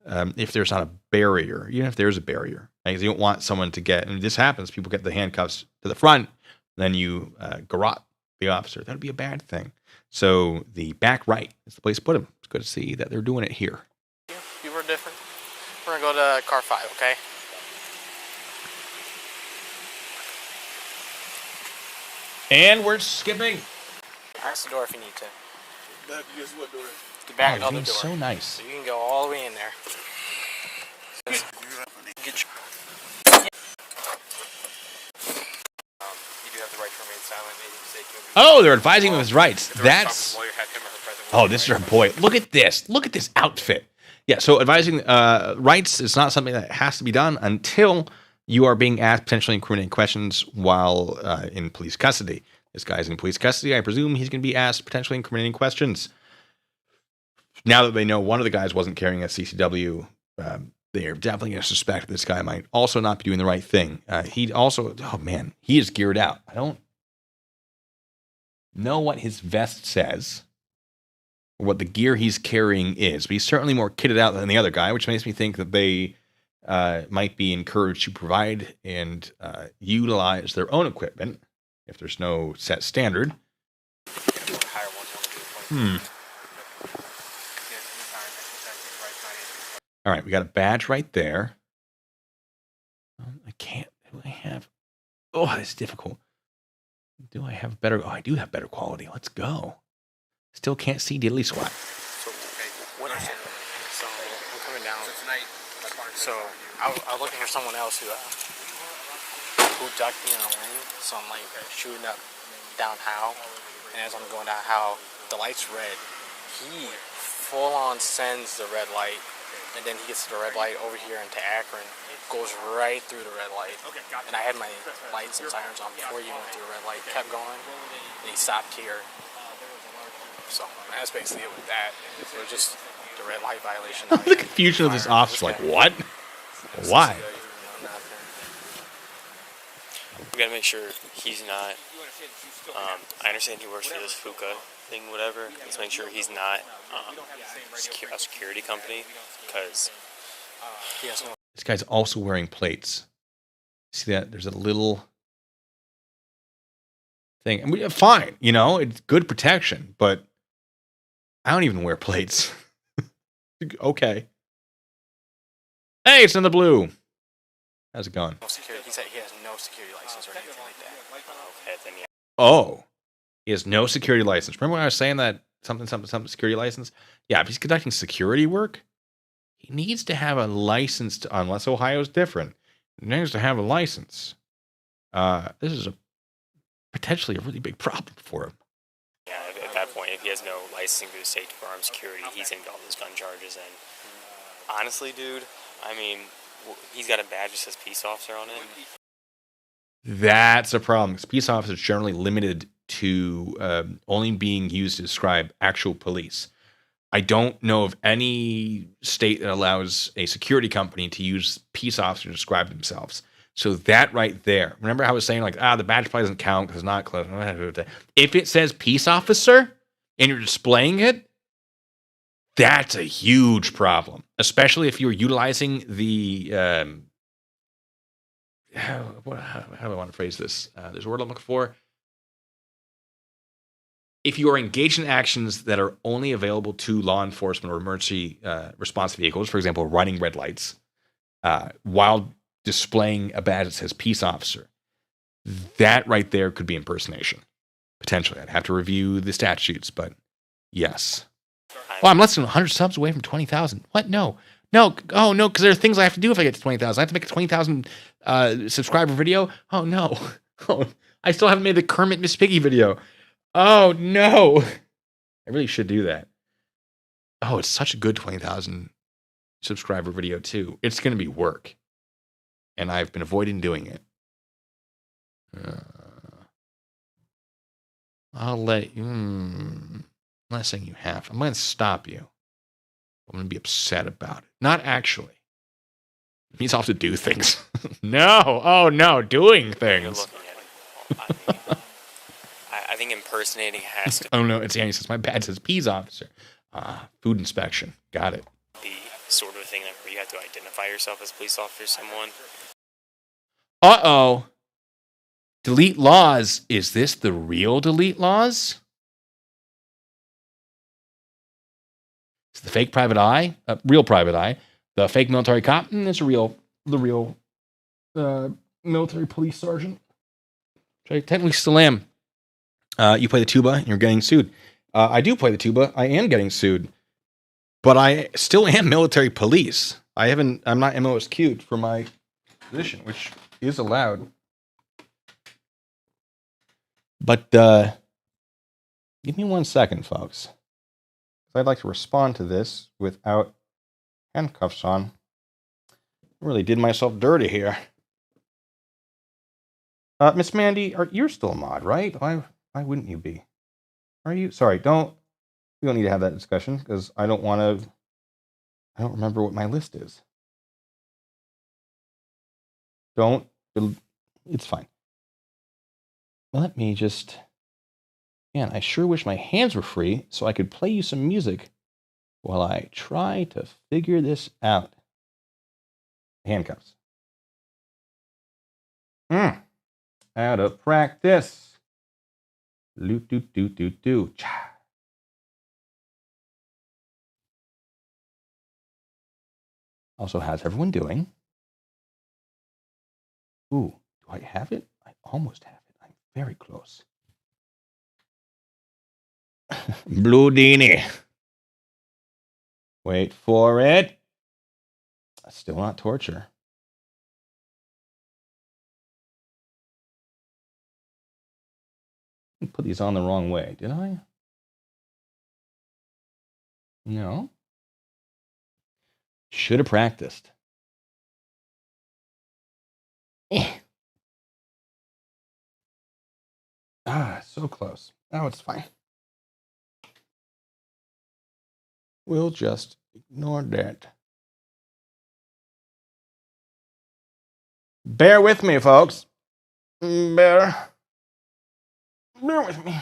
if there's not a barrier, even if there's a barrier. Right? You don't want someone to get, and this happens, people get the handcuffs to the front, then you garrote the officer. That would be a bad thing. So the back right is the place to put him. It's good to see that they're doing it here. You were different. We're gonna go to car 5, okay? And we're skipping. That's the door if you need to. Back against what door? The back Oh, other you're door. so nice. So you can go all the way in there. Get your... You do have the right to remain silent. Any mistake you'll be... Oh, they're advising him of his rights. That's... Oh, this is our boy. Look at this. Look at this outfit. Yeah, so advising rights is not something that has to be done until you are being asked potentially incriminating questions while in police custody. This guy's in police custody. I presume he's going to be asked potentially incriminating questions. Now that they know one of the guys wasn't carrying a CCW, they're definitely going to suspect this guy might also not be doing the right thing. He also, oh man, he is geared out. I don't know what his vest says or what the gear he's carrying is, but he's certainly more kitted out than the other guy, which makes me think that they might be encouraged to provide and utilize their own equipment if there's no set standard. All right, we got a badge right there. I can't. Do I have? Oh, it's difficult. Do I have better? Oh, I do have better quality. Let's go. Still can't see diddly squat. So I'm coming down. So I was looking for someone else who ducked me in a lane. So I'm like shooting up down Howe, and as I'm going down Howe, the light's red. He full on sends the red light, and then he gets to the red light over here into Akron, goes right through the red light. And I had my lights and sirens on before he went through the red light. Kept going, and he stopped here. So that's basically it with that. It was just the red light violation. The confusion of this officer, like, what? Why? We gotta make sure he's not. I understand he works for this FUCA thing, whatever. Let's make sure he's not a security company, because this guy's also wearing plates. See that? There's a little thing. I mean, fine, you know, it's good protection, but I don't even wear plates. Okay. Hey, it's in the blue. How's it going? No security. He said he has no security license or anything like that. Okay, then yeah. Oh, he has no security license. Remember when I was saying that something security license? Yeah, if he's conducting security work, he needs to have a license, unless Ohio's different. He needs to have a license. This is potentially a really big problem for him. Yeah, at that point, if he has no licensing through the State Department of Security, he's going to get all those gun charges. And honestly, dude, I mean, he's got a badge that says peace officer on it. That's a problem, because peace officers are generally limited to only being used to describe actual police. I don't know of any state that allows a security company to use peace officers to describe themselves. So that right there, remember how I was saying like, the badge probably doesn't count because it's not close. If it says peace officer and you're displaying it, that's a huge problem, especially if you're utilizing the, how do I want to phrase this? There's a word I'm looking for. If you are engaged in actions that are only available to law enforcement or emergency response vehicles, for example, running red lights, while displaying a badge that says peace officer, that right there could be impersonation. Potentially. I'd have to review the statutes, but yes. Oh, I'm less than 100 subs away from 20,000. What? No. No. Oh, no, because there are things I have to do if I get to 20,000. I have to make a 20,000 subscriber video. Oh, no. Oh, I still haven't made the Kermit Miss Piggy video. Oh, no. I really should do that. Oh, it's such a good 20,000 subscriber video, too. It's going to be work. And I've been avoiding doing it. I'll let you... I'm not saying you have. I'm going to stop you. I'm going to be upset about it. Not actually. It means I'll have to do things. No. Oh, no. Doing things. I think impersonating has to Oh, no. It's Annie says, my badge says peace officer. Food inspection. Got it. be sort of a thing where you have to identify yourself as a police officer, someone. Uh-oh. Delete laws. Is this the real delete laws? It's the fake private eye, real private eye. The fake military cop, it's the real military police sergeant. Which I technically still am. You play the tuba, and you're getting sued. I do play the tuba. I am getting sued. But I still am military police. I'm not MOSQ'd for my position, which is allowed. But give me 1 second, folks. I'd like to respond to this without handcuffs on. I really did myself dirty here. Miss Mandy, you're still a mod, right? Why wouldn't you be? Are you? Sorry, we don't need to have that discussion because I don't remember what my list is. It's fine. Let me just... Man, I sure wish my hands were free so I could play you some music while I try to figure this out. Handcuffs. Out of practice. Loot, doot, doot, doot, doot. Cha. Also, how's everyone doing? Ooh, do I have it? I almost have it. I'm very close. Blue Dini. Wait for it. Still not torture. I put these on the wrong way, did I? No. Should have practiced. So close. Oh, it's fine. We'll just ignore that. Bear with me, folks. Bear with me.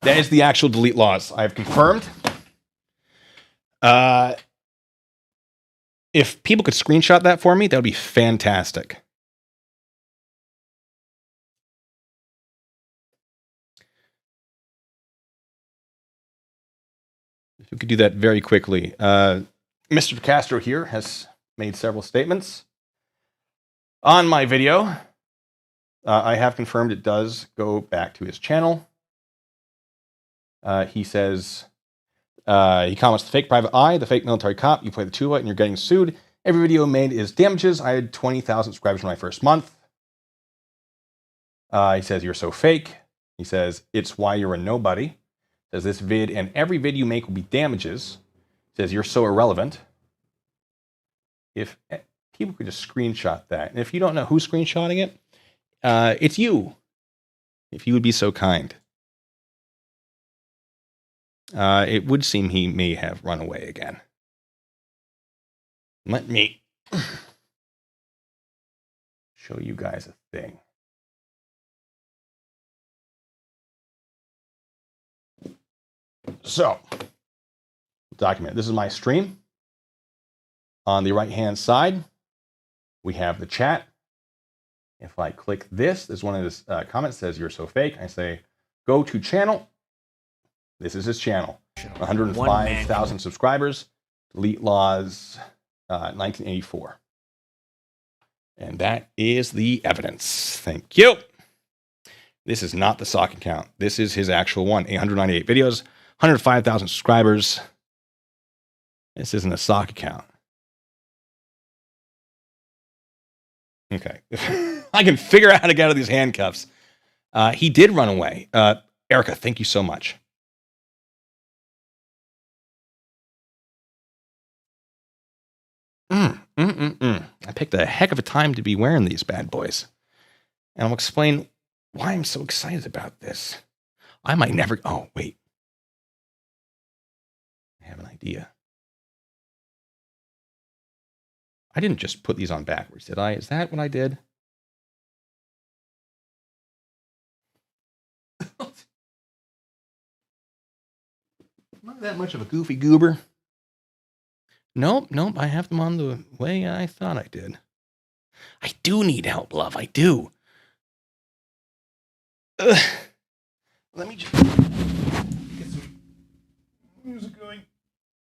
That is the actual delete laws. I have confirmed. If people could screenshot that for me, that would be fantastic. If we could do that very quickly. Mr. Castro here has made several statements on my video. I have confirmed it does go back to his channel. He says, he comments, the fake private eye, the fake military cop, you play the tuba and you're getting sued. Every video made is damages. I had 20,000 subscribers in my first month. He says, you're so fake. He says, it's why you're a nobody. He says, this vid and every vid you make will be damages. He says, you're so irrelevant. If people could just screenshot that. And if you don't know who's screenshotting it, it's you. If you would be so kind. It would seem he may have run away again. Let me show you guys a thing. So, document. This is my stream. On the right-hand side, we have the chat. If I click this, there's one of his comments says, you're so fake. I say, go to channel. This is his channel. 105,000 subscribers. Delete laws, 1984. And that is the evidence. Thank you. This is not the sock account. This is his actual one. 898 videos, 105,000 subscribers. This isn't a sock account. Okay. I can figure out how to get out of these handcuffs. He did run away. Erica, thank you so much. I picked a heck of a time to be wearing these bad boys. And I'll explain why I'm so excited about this. I might never... Oh, wait. I have an idea. I didn't just put these on backwards, did I? Is that what I did? Am I that much of a goofy goober? Nope, I have them on the way I thought I did. I do need help, love. I do. Let me just get some music going.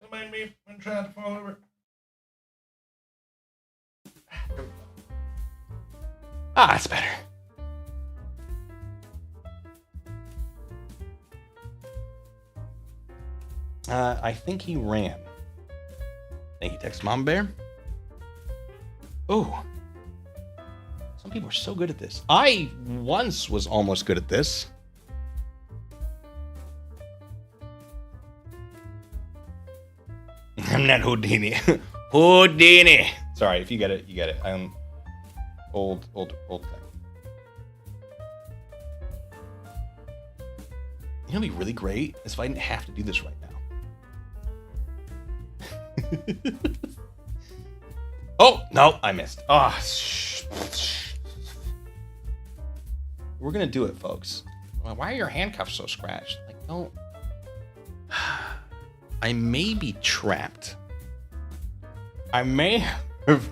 Remind me when trying to fall over. That's better. I think he ran. Thank you, text Mom Bear. Oh. Some people are so good at this. I once was almost good at this. I'm not Houdini. Houdini. Sorry, if you get it, you get it. I'm old thing. You know, what'd be really great is if I didn't have to do this right now. Oh no, I missed. Oh, we're gonna do it, folks. Why are your handcuffs so scratched? Like, don't. I may be trapped. I may have.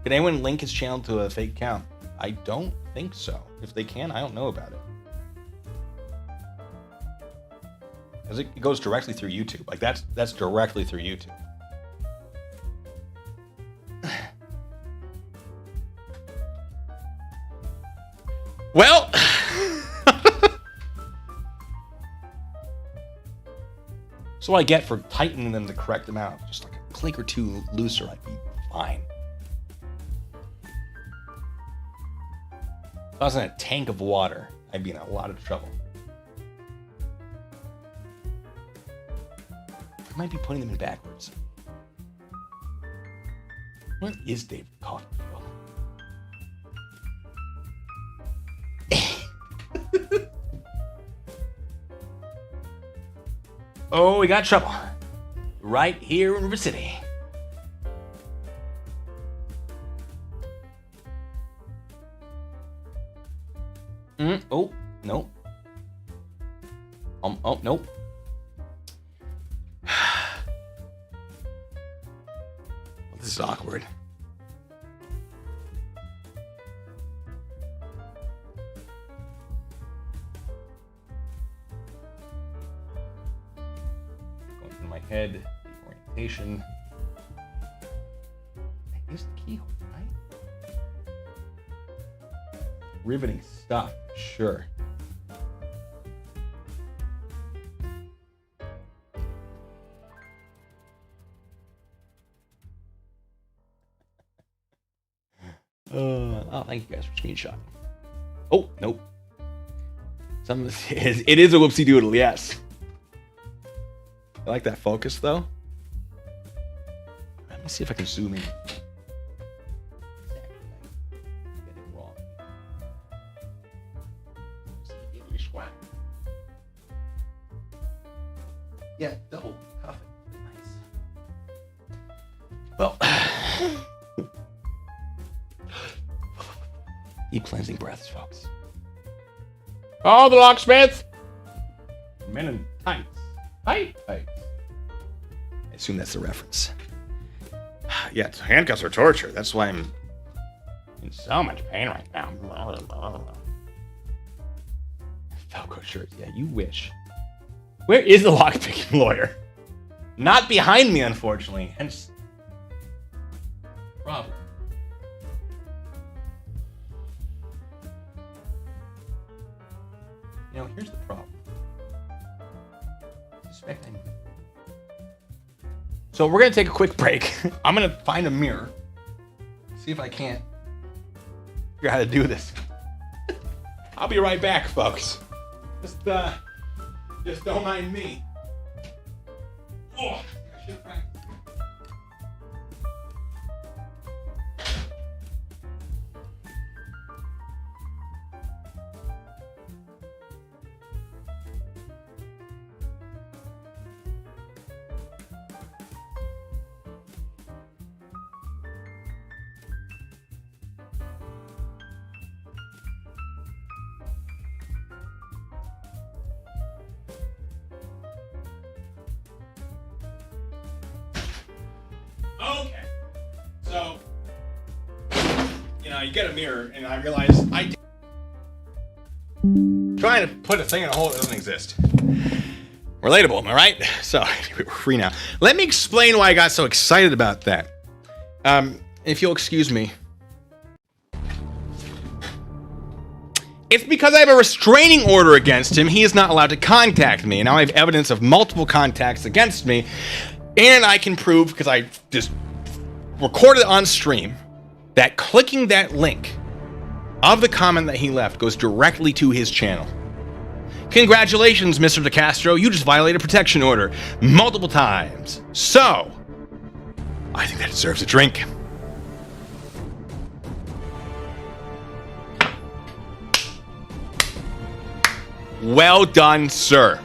Can anyone link his channel to a fake account? I don't think so. If they can, I don't know about it. Because it goes directly through YouTube. Like that's directly through YouTube. Well, that's what I get for tightening them the correct amount. Just like a click or two looser, I'd be fine. If I was in a tank of water, I'd be in a lot of trouble. I might be putting them in backwards. Where is David Cofferfield? Oh, we got trouble. Right here in River City. Oh, no. Oh, nope. This is awkward. Going through my head, the orientation. I used the keyhole, right? Riveting stuff, sure. Oh, thank you guys for screenshotting. Oh, nope. It is a whoopsie doodle, yes. I like that focus, though. Let me see if I can zoom in. Get it wrong. Yeah, double coffee. Nice. Well, deep cleansing breaths, folks. Oh, the locksmith! Men in tights. Tights. I assume that's the reference. Yeah, handcuffs are torture. That's why I'm in so much pain right now. Velcro shirts. Yeah, you wish. Where is the lockpicking lawyer? Not behind me, unfortunately. Hence, problem. You know, here's the problem. So we're gonna take a quick break. I'm gonna find a mirror. See if I can't figure out how to do this. I'll be right back, folks. Just don't mind me. Oh, I should practice. Okay, so, you know, you get a mirror, and I realize trying to put a thing in a hole that doesn't exist. Relatable, am I right? So, we're free now. Let me explain why I got so excited about that. If you'll excuse me. It's because I have a restraining order against him. He is not allowed to contact me. Now I have evidence of multiple contacts against me. And I can prove, because I just recorded on stream, that clicking that link of the comment that he left goes directly to his channel. Congratulations, Mr. DeCastro. You just violated a protection order multiple times. So, I think that deserves a drink. Well done, sir.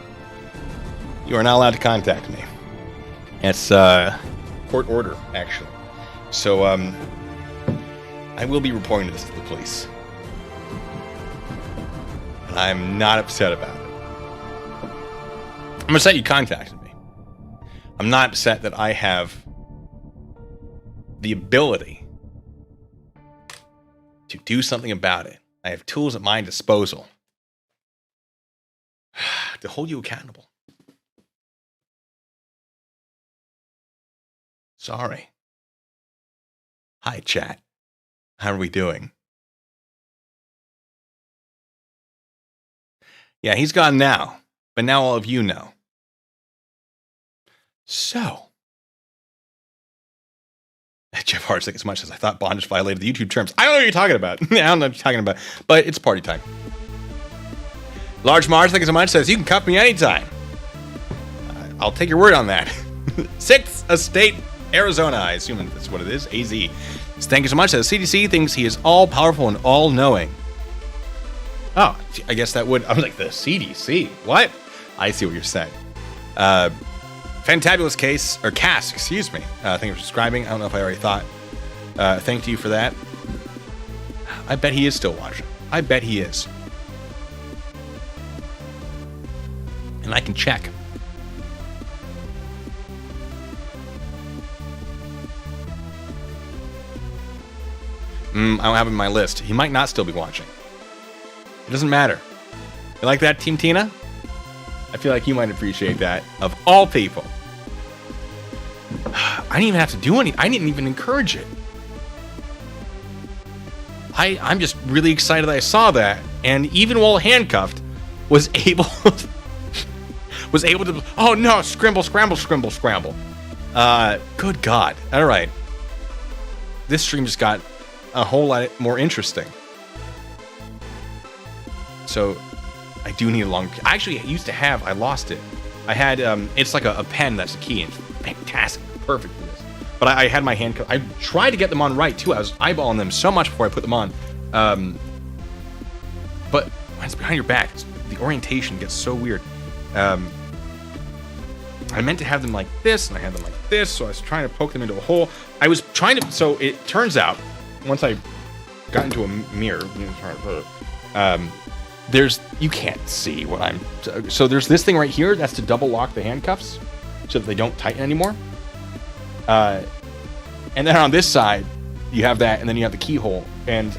You are not allowed to contact me. It's court order, actually. So, I will be reporting this to the police. And I'm not upset about it. I'm upset you contacted me. I'm not upset that I have the ability to do something about it. I have tools at my disposal to hold you accountable. Sorry. Hi, chat. How are we doing? Yeah, he's gone now, but now all of you know. So, Jeff Hart's like as much as I thought bondage violated the YouTube terms. I don't know what you're talking about. I don't know what you're talking about, but it's party time. Large Mars, thank you so much, says you can cuff me anytime. I'll take your word on that. 6th Estate, Arizona, I assume that's what it is. AZ. Thank you so much. The CDC thinks he is all powerful and all knowing. Oh, I guess that would. I was like, the CDC. What? I see what you're saying. Fantabulous case, or cast, excuse me. Thank you for subscribing. I don't know if I already thought. Thank you for that. I bet he is still watching. I bet he is. And I can check. I don't have him on my list. He might not still be watching. It doesn't matter. You like that, Team Tina? I feel like you might appreciate that. Of all people. I didn't even have to do anything. I didn't even encourage it. I'm just really excited that I saw that. And even while handcuffed, was able to... Oh no, scramble. Good God. All right. This stream just got a whole lot more interesting. So I do need a long. I actually used to have. I lost it. I had. It's like a pen that's a key. And it's fantastic, perfect for this. But I had my hand. I tried to get them on right too. I was eyeballing them so much before I put them on. But when it's behind your back, the orientation gets so weird. I meant to have them like this, and I had them like this, so I was trying to poke them into a hole. I was trying to, so it turns out, once I got into a mirror, you can't see what I'm, so there's this thing right here, that's to double lock the handcuffs, so that they don't tighten anymore. And then on this side, you have that, and then you have the keyhole, and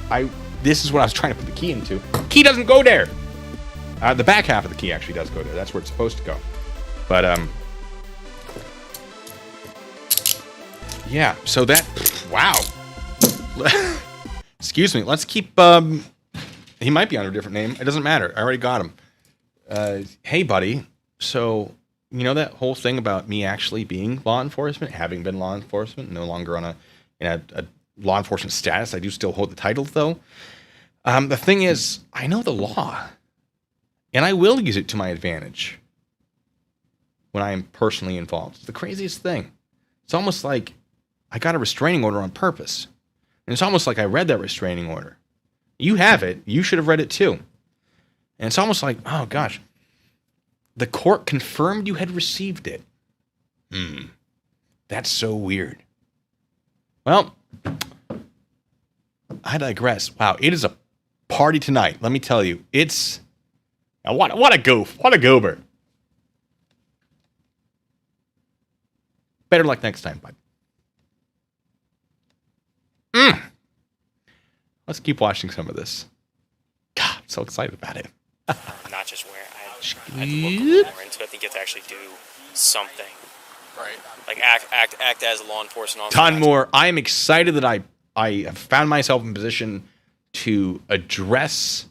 this is what I was trying to put the key into. Key doesn't go there! The back half of the key actually does go there, that's where it's supposed to go. But, yeah, so that, wow. Excuse me, let's keep, he might be under a different name. It doesn't matter. I already got him. Hey, buddy. So, you know that whole thing about me actually being law enforcement, having been law enforcement, no longer in a law enforcement status. I do still hold the title, though. The thing is, I know the law, and I will use it to my advantage when I am personally involved. It's the craziest thing. It's almost like I got a restraining order on purpose. And it's almost like I read that restraining order. You have it. You should have read it too. And it's almost like, oh gosh, the court confirmed you had received it. That's so weird. Well, I digress. Wow, it is a party tonight. Let me tell you, it's what a goof. What a goober. Better luck next time, bud. Let's keep watching some of this. God, I'm so excited about it. Not just wearing. I had to look a little more into it. I think you have to actually do something. Right. Like act as a law enforcement officer. Ton more. I am excited that I have found myself in a position to address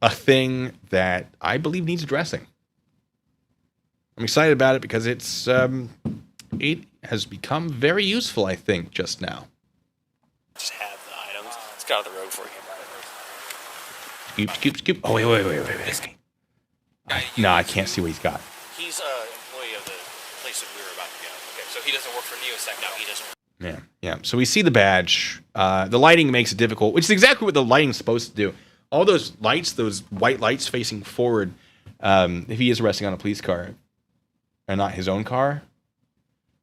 a thing that I believe needs addressing. I'm excited about it because it has become very useful, I think, just now. Just have the items. Let's get out of the road for you. Scoop. Oh, wait. No, I can't see what he's got. He's an employee of the place that we were about to go. Okay, so he doesn't work for Neosec now. He doesn't work. Yeah. So we see the badge. The lighting makes it difficult, which is exactly what the lighting's supposed to do. All those lights, those white lights facing forward, if he is resting on a police car and not his own car,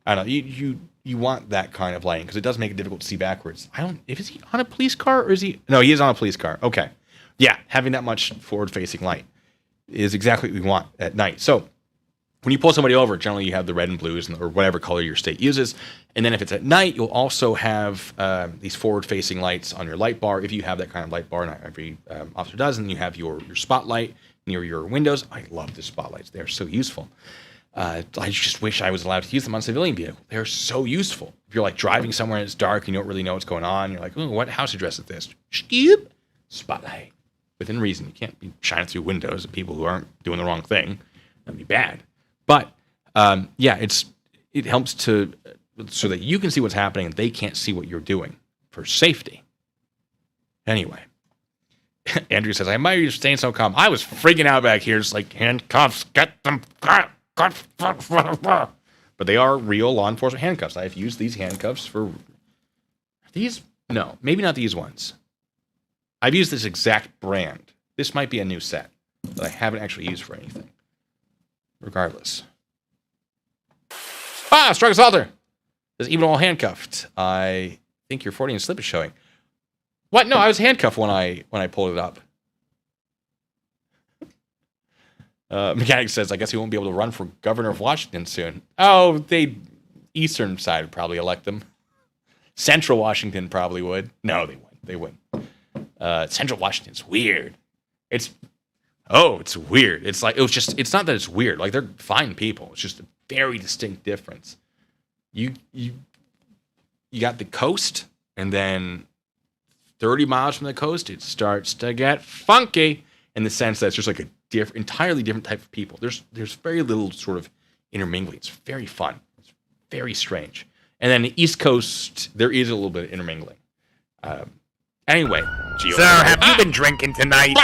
I don't know. You want that kind of lighting because it does make it difficult to see backwards. Is he on a police car or is he? No, he is on a police car. Okay. Yeah, having that much forward-facing light is exactly what we want at night. So when you pull somebody over, generally you have the red and blues or whatever color your state uses. And then if it's at night, you'll also have these forward-facing lights on your light bar. If you have that kind of light bar, not every officer does, and you have your spotlight near your windows. I love the spotlights. They're so useful. I just wish I was allowed to use them on a civilian vehicle. They're so useful. If you're like driving somewhere and it's dark and you don't really know what's going on, you're like, oh, what house address is this? Spotlight. Within reason. You can't be shining through windows at people who aren't doing the wrong thing. That'd be bad. But it helps to so that you can see what's happening and they can't see what you're doing for safety. Anyway, Andrew says, I might be staying so calm. I was freaking out back here. It's like handcuffs, get them. But they are real law enforcement handcuffs. I've used these handcuffs for these. No, maybe not these ones. I've used this exact brand. This might be a new set that I haven't actually used for anything. Regardless. Strike assaulter. Says even all handcuffed. I think your 40-inch slip is showing. What? No, I was handcuffed when I pulled it up. Mechanic says, I guess he won't be able to run for governor of Washington soon. Oh, Eastern side would probably elect him. Central Washington probably would. No, they wouldn't. Central Washington's weird. It's weird. It's not that it's weird. Like, they're fine people. It's just a very distinct difference. You got the coast, and then 30 miles from the coast, it starts to get funky in the sense that it's just like entirely different type of people. There's very little sort of intermingling. It's very fun. It's very strange. And then the East Coast, there is a little bit of intermingling. Anyway, Sir, have you been drinking tonight?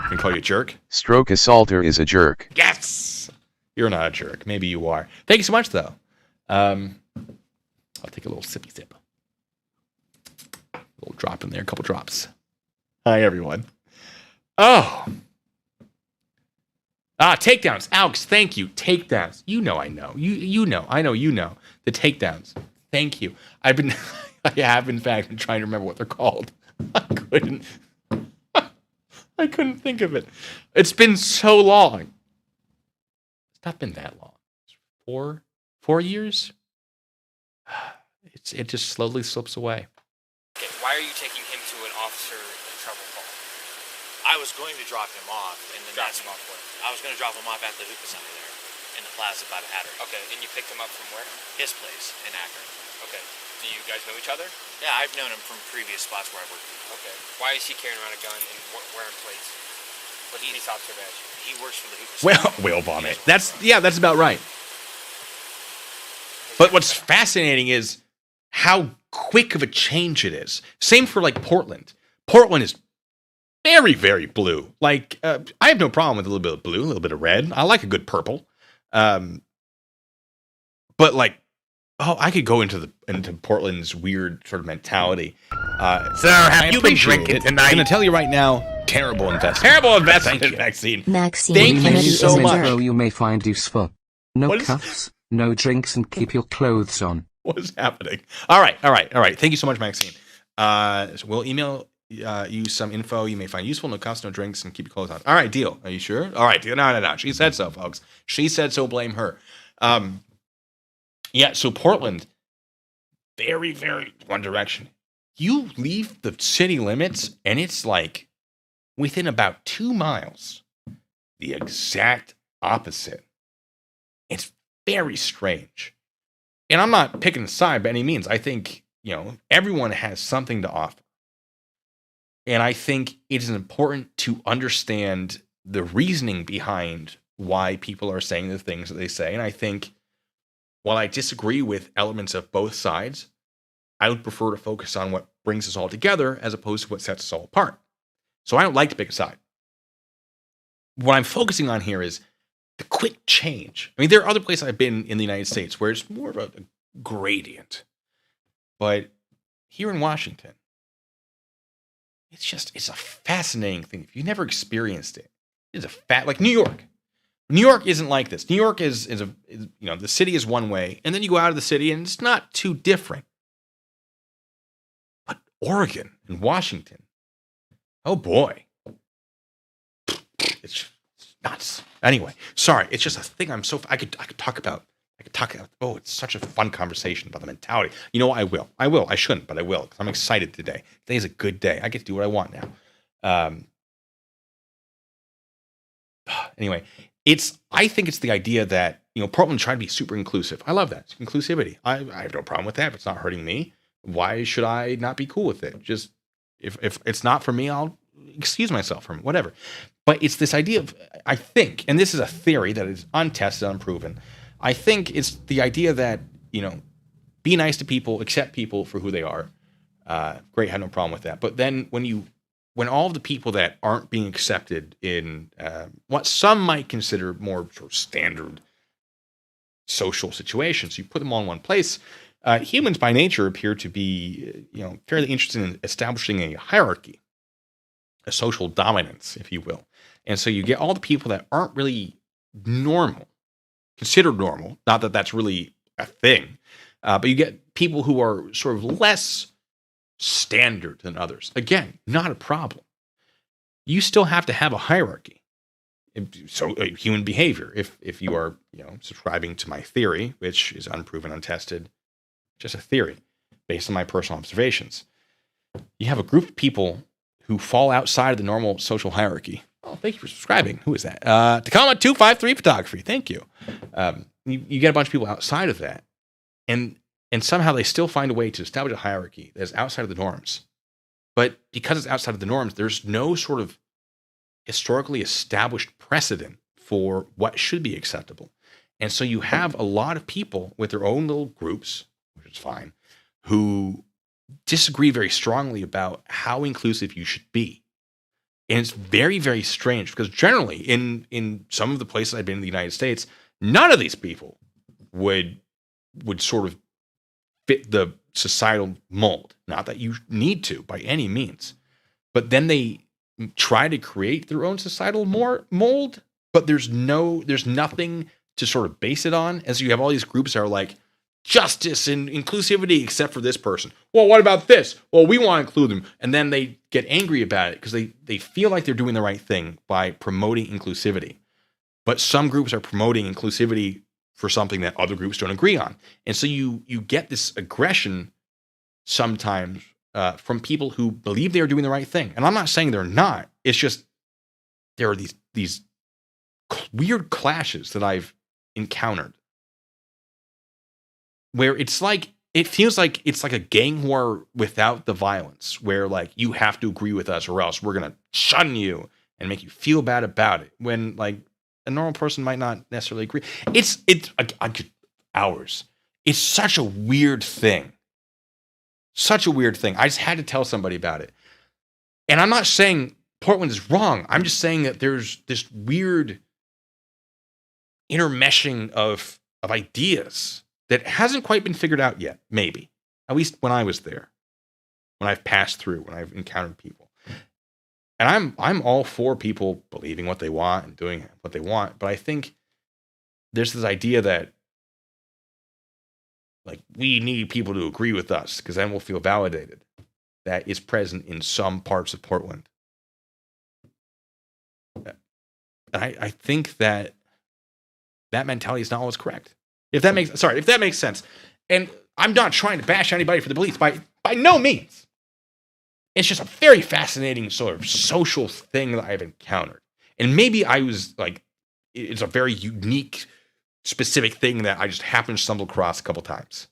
Can I call you a jerk? Stroke assaulter is a jerk. Yes! You're not a jerk. Maybe you are. Thank you so much, though. I'll take a little sippy sip. A little drop in there, a couple drops. Hi, everyone. Oh. Takedowns. Alex, thank you. Takedowns. You know I know. You know. I know you know. The takedowns. Thank you. I have, in fact, been trying to remember what they're called. I couldn't think of it. It's been so long. It's not been that long. 4 years? It just slowly slips away. Okay, why are you taking him to an officer in trouble call? I was going to drop him off, and then I was going to drop him off at the hookah center there, in the plaza by the Hatter. Okay, and you picked him up from where? His place in Akron. Okay. Do you guys know each other? Yeah, I've known him from previous spots where I've worked. Okay. Why is he carrying around a gun and wearing plates? What's the police officer badge? He works for the hookah center. Whale vomit. That's about right. But what's fascinating is how quick of a change it is. Same for like Portland. Portland is very, very blue. Like I have no problem with a little bit of blue, a little bit of red. I like a good purple. But like, I could go into Portland's weird sort of mentality. Sir, have you been drinking tonight? I'm going to tell you right now, terrible investment. Terrible investment, Maxine. Thank you so much. You may find useful. No cuffs, no drinks, and keep your clothes on. What is happening? All right. Thank you so much, Maxine. So we'll email you some info you may find useful. No cuffs, no drinks, and keep your clothes on. All right, deal. Are you sure? All right, deal. No. She said so, folks. She said so. Blame her. Yeah, so Portland, very, very one direction. You leave the city limits, and it's like within about 2 miles, the exact opposite. It's very strange. And I'm not picking a side by any means. I think, everyone has something to offer. And I think it is important to understand the reasoning behind why people are saying the things that they say. And I think, while I disagree with elements of both sides, I would prefer to focus on what brings us all together as opposed to what sets us all apart. So I don't like to pick a side. What I'm focusing on here is the quick change. I mean, there are other places I've been in the United States where it's more of a gradient. But here in Washington, it's a fascinating thing. If you've never experienced it, it's like New York. New York isn't like this. New York is the city is one way, and then you go out of the city, and it's not too different. But Oregon and Washington, oh boy, it's nuts. Anyway, sorry, it's just a thing. I could talk about. Oh, it's such a fun conversation about the mentality. You know what? I will. I shouldn't, but I will because I'm excited today. Today's a good day. I get to do what I want now. Anyway. I think it's the idea that, Portland tried to be super inclusive. I love that. It's inclusivity. I have no problem with that. If it's not hurting me, why should I not be cool with it? Just, if it's not for me, I'll excuse myself from it, whatever. But it's this idea of, I think, and this is a theory that is untested, unproven. I think it's the idea that, be nice to people, accept people for who they are. Great, had no problem with that. But then when all of the people that aren't being accepted in what some might consider more sort of standard social situations, you put them all in one place. Humans by nature appear to be, fairly interested in establishing a hierarchy, a social dominance, if you will. And so you get all the people that aren't really normal, considered normal, not that that's really a thing, but you get people who are sort of less standard than others. Again, not a problem. You still have to have a hierarchy. So human behavior, if you are, subscribing to my theory, which is unproven, untested, just a theory based on my personal observations. You have a group of people who fall outside of the normal social hierarchy. Oh, thank you for subscribing. Who is that? Tacoma 253 Photography. Thank you. You get a bunch of people outside of that, and somehow they still find a way to establish a hierarchy that is outside of the norms. But because it's outside of the norms, there's no sort of historically established precedent for what should be acceptable. And so you have a lot of people with their own little groups, which is fine, who disagree very strongly about how inclusive you should be. And it's very, very strange because generally in some of the places I've been in the United States, none of these people would sort of fit the societal mold. Not that you need to by any means, but then they try to create their own societal mold, but there's nothing to sort of base it on. As you have all these groups that are like justice and inclusivity, except for this person. Well, what about this? Well, we want to include them. And then they get angry about it because they feel like they're doing the right thing by promoting inclusivity. But some groups are promoting inclusivity for something that other groups don't agree on. And so you get this aggression sometimes from people who believe they are doing the right thing. And I'm not saying they're not. It's just there are these weird clashes that I've encountered where it feels like it's like a gang war without the violence, where like you have to agree with us or else we're going to shun you and make you feel bad about it, when like a normal person might not necessarily agree. It's hours. It's such a weird thing. Such a weird thing. I just had to tell somebody about it. And I'm not saying Portland is wrong. I'm just saying that there's this weird intermeshing of ideas that hasn't quite been figured out yet, maybe. At least when I was there. When I've passed through, when I've encountered people. And I'm all for people believing what they want and doing what they want, but I think there's this idea that like we need people to agree with us because then we'll feel validated. That is present in some parts of Portland. I think that mentality is not always correct. If that makes sense. And I'm not trying to bash anybody for the beliefs by no means. It's just a very fascinating sort of social thing that I've encountered. And maybe I was like, it's a very unique, specific thing that I just happened to stumble across a couple times.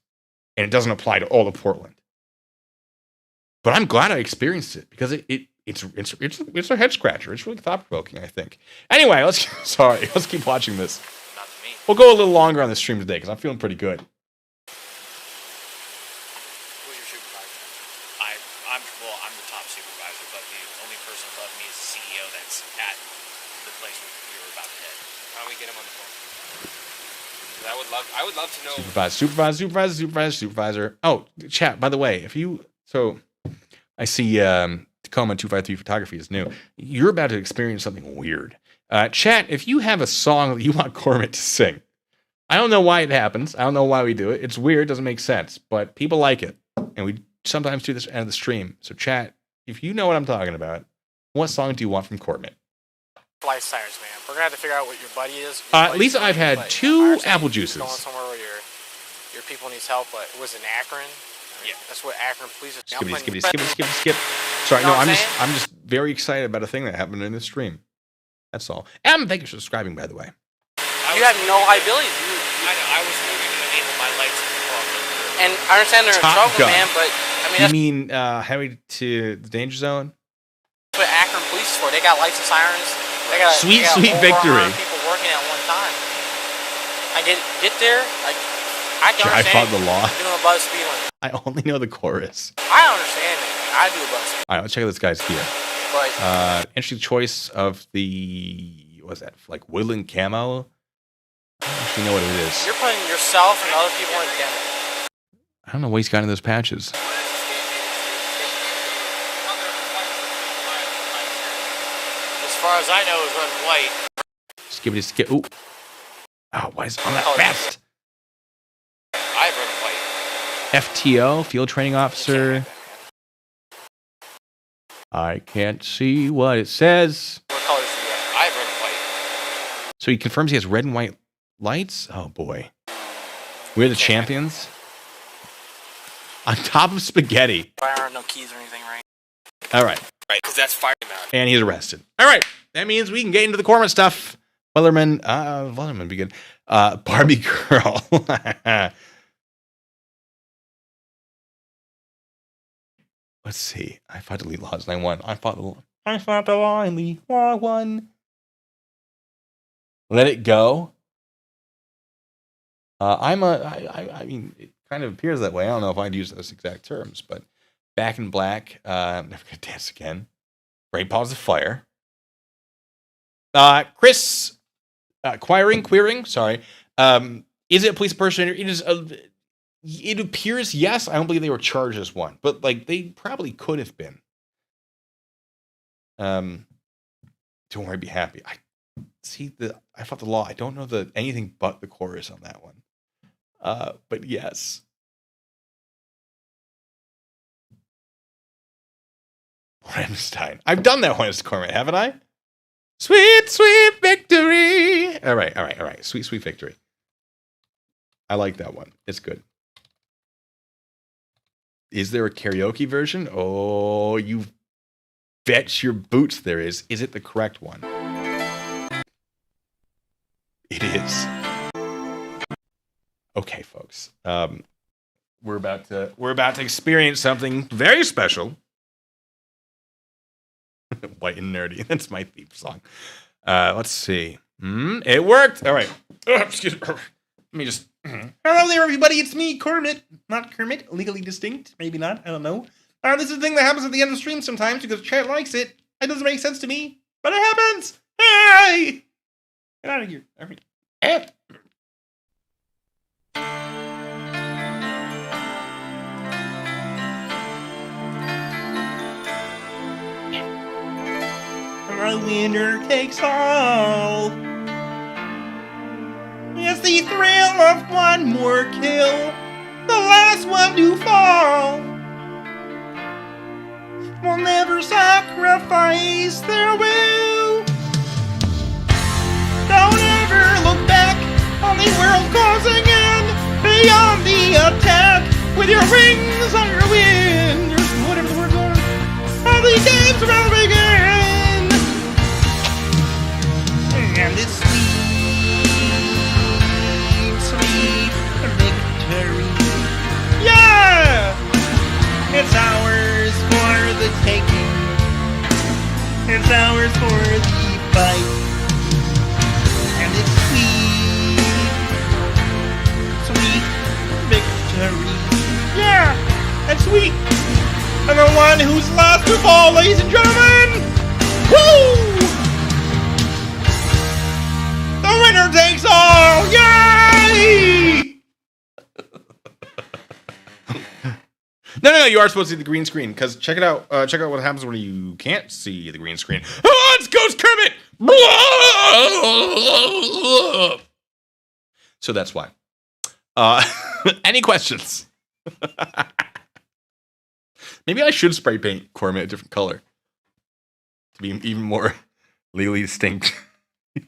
And it doesn't apply to all of Portland. But I'm glad I experienced it because it's a head scratcher. It's really thought provoking, I think. Anyway, let's keep watching this. Not to me. We'll go a little longer on the stream today because I'm feeling pretty good. Who's your supervisor? I'm the top supervisor, but the only person above me is the CEO that's at the place we were about to head. How do we get him on the phone? I would love to know. Supervisor. Oh, chat, by the way, I see Tacoma 253 Photography is new. You're about to experience something weird. Chat, if you have a song that you want Corbett to sing, I don't know why it happens. I don't know why we do it. It's weird. Doesn't make sense. But people like it. And we sometimes do this at the end of the stream. So chat, if you know what I'm talking about, what song do you want from Corbett? Life science, man. We're going to have to figure out what your buddy is. At least I've had 2 apple juices. Going somewhere where your people needs help, but it was in Akron. Yeah, that's what Akron police is. Skip. Sorry, no, I'm just very excited about a thing that happened in this stream. That's all. Thank you for subscribing, by the way. You have no liability. I was moving to enable my lights in the car. And I understand they're in trouble, man, but I mean, you mean heading to the danger zone? That's what Akron police is for. They got lights and sirens. They got sweet victory. People working at one time. I get there. I can understand. I fought the law. Doing above speed limit. I only know the chorus. I understand it. I do above speed. All right, let's check out this guy's gear. But interesting choice of the like woodland camo. I don't actually know what it is. You're putting yourself and other people in danger. I don't know what he's got in those patches. As far as I know, it's red and white. Skip. Ooh. Oh, why is it on that vest? I have red and white. FTO, field training officer. I can't see what it says. What colors do you have? I have red and white. So he confirms he has red and white lights? Oh, boy. We're the champions. On top of spaghetti. Fire, no keys or anything, right? All right. Right, because that's fire mount. And he's arrested. All right. That means we can get into the Corman stuff. Wellerman would be good. Barbie girl. Let's see. I fought delete laws 9-1. I fought the law and the law 1. Let it go. I mean, it kind of appears that way. I don't know if I'd use those exact terms, but Back in Black. Never Gonna Dance Again. Great Balls of Fire. Chris, queering. Sorry. Is it a police impersonator? It is. It appears yes. I don't believe they were charged as one, but like they probably could have been. Don't worry, be happy. I fought the law. I don't know anything but the chorus on that one. But yes. Rammstein. I've done that one as Cormac, haven't I? Sweet, sweet victory. All right. Sweet, sweet victory. I like that one. It's good. Is there a karaoke version? Oh, you bet your boots there is. Is it the correct one? It is. Okay, folks. We're about to experience something very special. White and nerdy. That's my theme song. Let's see. It worked. All right. Excuse me. Let me just. Hello there, everybody. It's me, Kermit. Not Kermit. Legally distinct. Maybe not. I don't know. This is the thing that happens at the end of the stream sometimes because chat likes it. It doesn't make sense to me, but it happens. Hey! Get out of here. All right. The winner takes all. It's the thrill of one more kill, the last one to fall. Will never sacrifice their will. Don't ever look back on the world closing in. Beyond the attack, with your wings on your wind. Whatever the word's are. All these games will begin. And it's sweet, sweet victory. Yeah! It's ours for the taking. It's ours for the fight. And it's sweet, sweet victory. Yeah! And sweet! And the one who's last of all, ladies and gentlemen! Woo! The winner takes all! Yay! No, you are supposed to see the green screen, because check it out. Check out what happens when you can't see the green screen. Oh, it's Ghost Kermit! So that's why. Any questions? Maybe I should spray paint Kermit a different color to be even more legally distinct.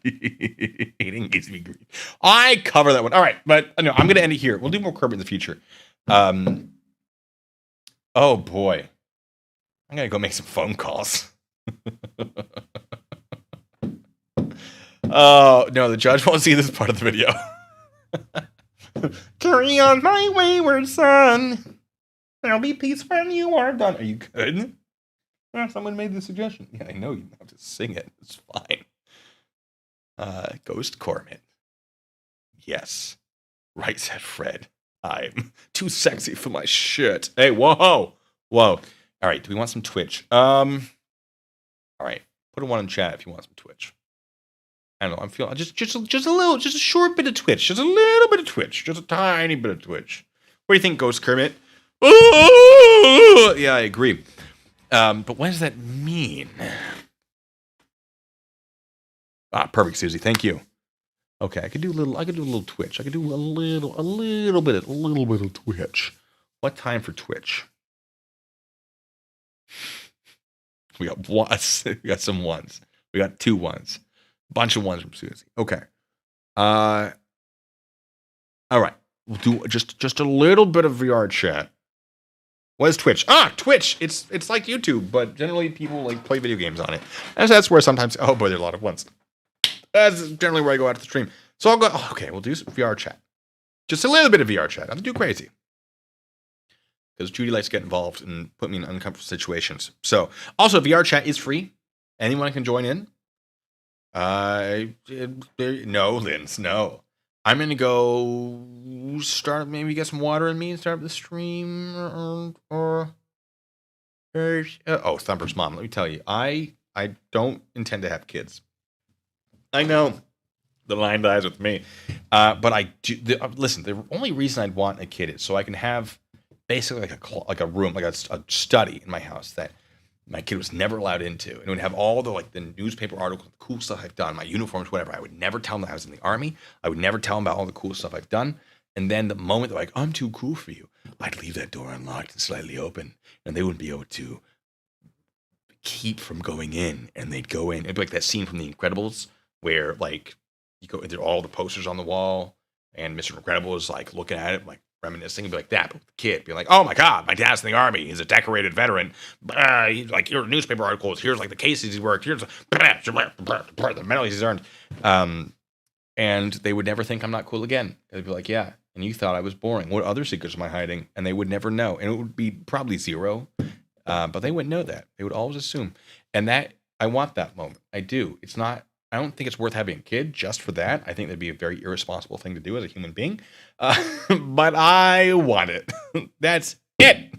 Hating needs to be green. I cover that one. All right, but no, I'm gonna end it here. We'll do more Kermit in the future. Oh boy, I'm gonna go make some phone calls. Oh no, the judge won't see this part of the video. Carry on, my wayward son. There'll be peace when you are done. Are you good? Someone made the suggestion. Yeah, I know you have to sing it. It's fine. Ghost Kermit. Yes. Right, said Fred. I'm too sexy for my shirt. Hey, whoa. All right, do we want some Twitch? All right, put a 1 in chat if you want some Twitch. I don't know, I'm feeling just a little, just a short bit of Twitch. Just a little bit of Twitch. Just a tiny bit of Twitch. What do you think, Ghost Kermit? Ooh! Yeah, I agree. But what does that mean? Perfect, Susie. Thank you. Okay, I could do a little Twitch. I could do a little bit of Twitch. What time for Twitch? We got ones. We got some ones. We got 2 ones. Bunch of ones from Susie. Okay. All right. We'll do just a little bit of VR chat. What is Twitch? Twitch. It's like YouTube, but generally people like play video games on it. And that's where sometimes, oh boy, there are a lot of ones. That's generally where I go out to the stream. So I'll go, okay, we'll do some VR chat. Just a little bit of VR chat. Nothing too crazy. Because Judy likes to get involved and put me in uncomfortable situations. So, also, VR chat is free. Anyone can join in. No, Linz, no. I'm going to go maybe get some water in me and start the stream. Or Thumper's mom. Let me tell you, I don't intend to have kids. I know the line dies with me, but I do. Listen, the only reason I'd want a kid is so I can have basically like a room, like a study in my house that my kid was never allowed into, and it would have all the newspaper articles, the cool stuff I've done, my uniforms, whatever. I would never tell them I was in the army. I would never tell them about all the cool stuff I've done. And then the moment they're like, "I'm too cool for you," I'd leave that door unlocked and slightly open, and they wouldn't be able to keep from going in. And they'd go in. It'd be like that scene from The Incredibles where you go, there are all the posters on the wall, and Mr. Incredible is looking at it, reminiscing, and be like that. But the kid be like, "Oh my God, my dad's in the army. He's a decorated veteran. He's here are newspaper articles. Here's the cases he's worked. Here's the medals he's earned." And they would never think I'm not cool again. They'd be like, "Yeah, and you thought I was boring. What other secrets am I hiding?" And they would never know. And it would be probably zero, but they wouldn't know that. They would always assume. And that, I want that moment. I do. I don't think it's worth having a kid just for that. I think that'd be a very irresponsible thing to do as a human being. But I want it. That's it.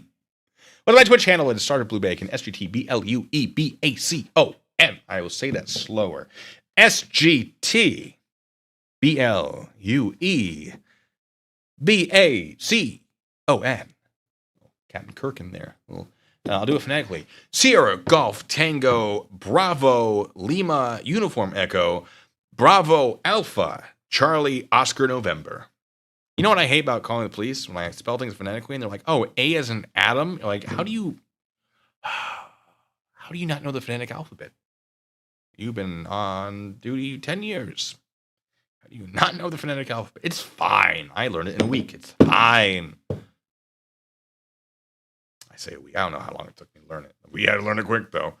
What's my Twitch handle? It's Starter Blue Bacon. SGTBLUEBACON. I will say that slower. SGTBLUEBACON. Captain Kirk in there. I'll do it phonetically. Sierra Golf Tango Bravo Lima Uniform Echo Bravo Alpha Charlie Oscar November. You know what I hate about calling the police when I spell things phonetically and they're like, "Oh, A as in Adam." Like, how do you not know the phonetic alphabet? You've been on duty 10 years. How do you not know the phonetic alphabet? It's fine. I learned it in a week. It's fine. I say a week. I don't know how long it took me to learn it. We had to learn it quick, though.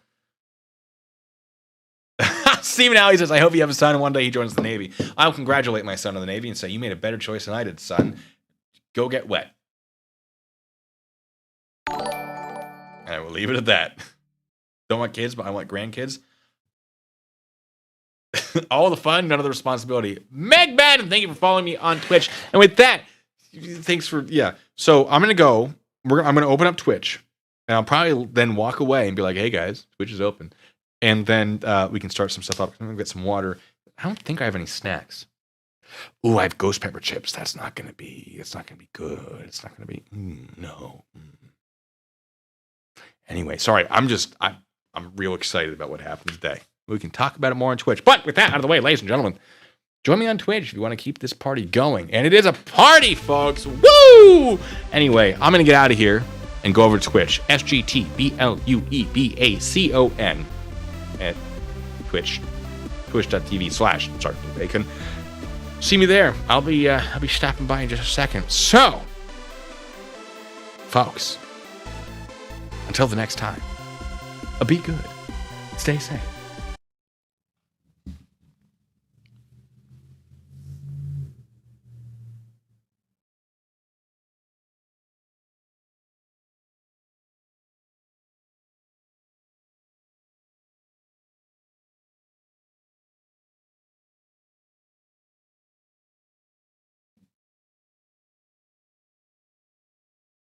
Stephen Alley says, "I hope you have a son and one day he joins the Navy." I'll congratulate my son in the Navy and say, "You made a better choice than I did, son. Go get wet." And I will leave it at that. Don't want kids, but I want grandkids. All the fun, none of the responsibility. Meg Madden, thank you for following me on Twitch. And with that, thanks for, So I'm going to go. I'm going to open up Twitch. And I'll probably then walk away and be like, "Hey, guys, Twitch is open." And then we can start some stuff up. I'm going to get some water. I don't think I have any snacks. Ooh, I have ghost pepper chips. It's not going to be good. It's not going to be, no. Anyway, sorry. I'm real excited about what happened today. We can talk about it more on Twitch. But with that out of the way, ladies and gentlemen, join me on Twitch if you want to keep this party going. And it is a party, folks. Woo! Anyway, I'm going to get out of here and go over to Twitch. SGTBLUEBACON at Twitch. Twitch.tv/StartBlueBacon. See me there. I'll be stopping by in just a second. So, folks, until the next time, be good. Stay safe.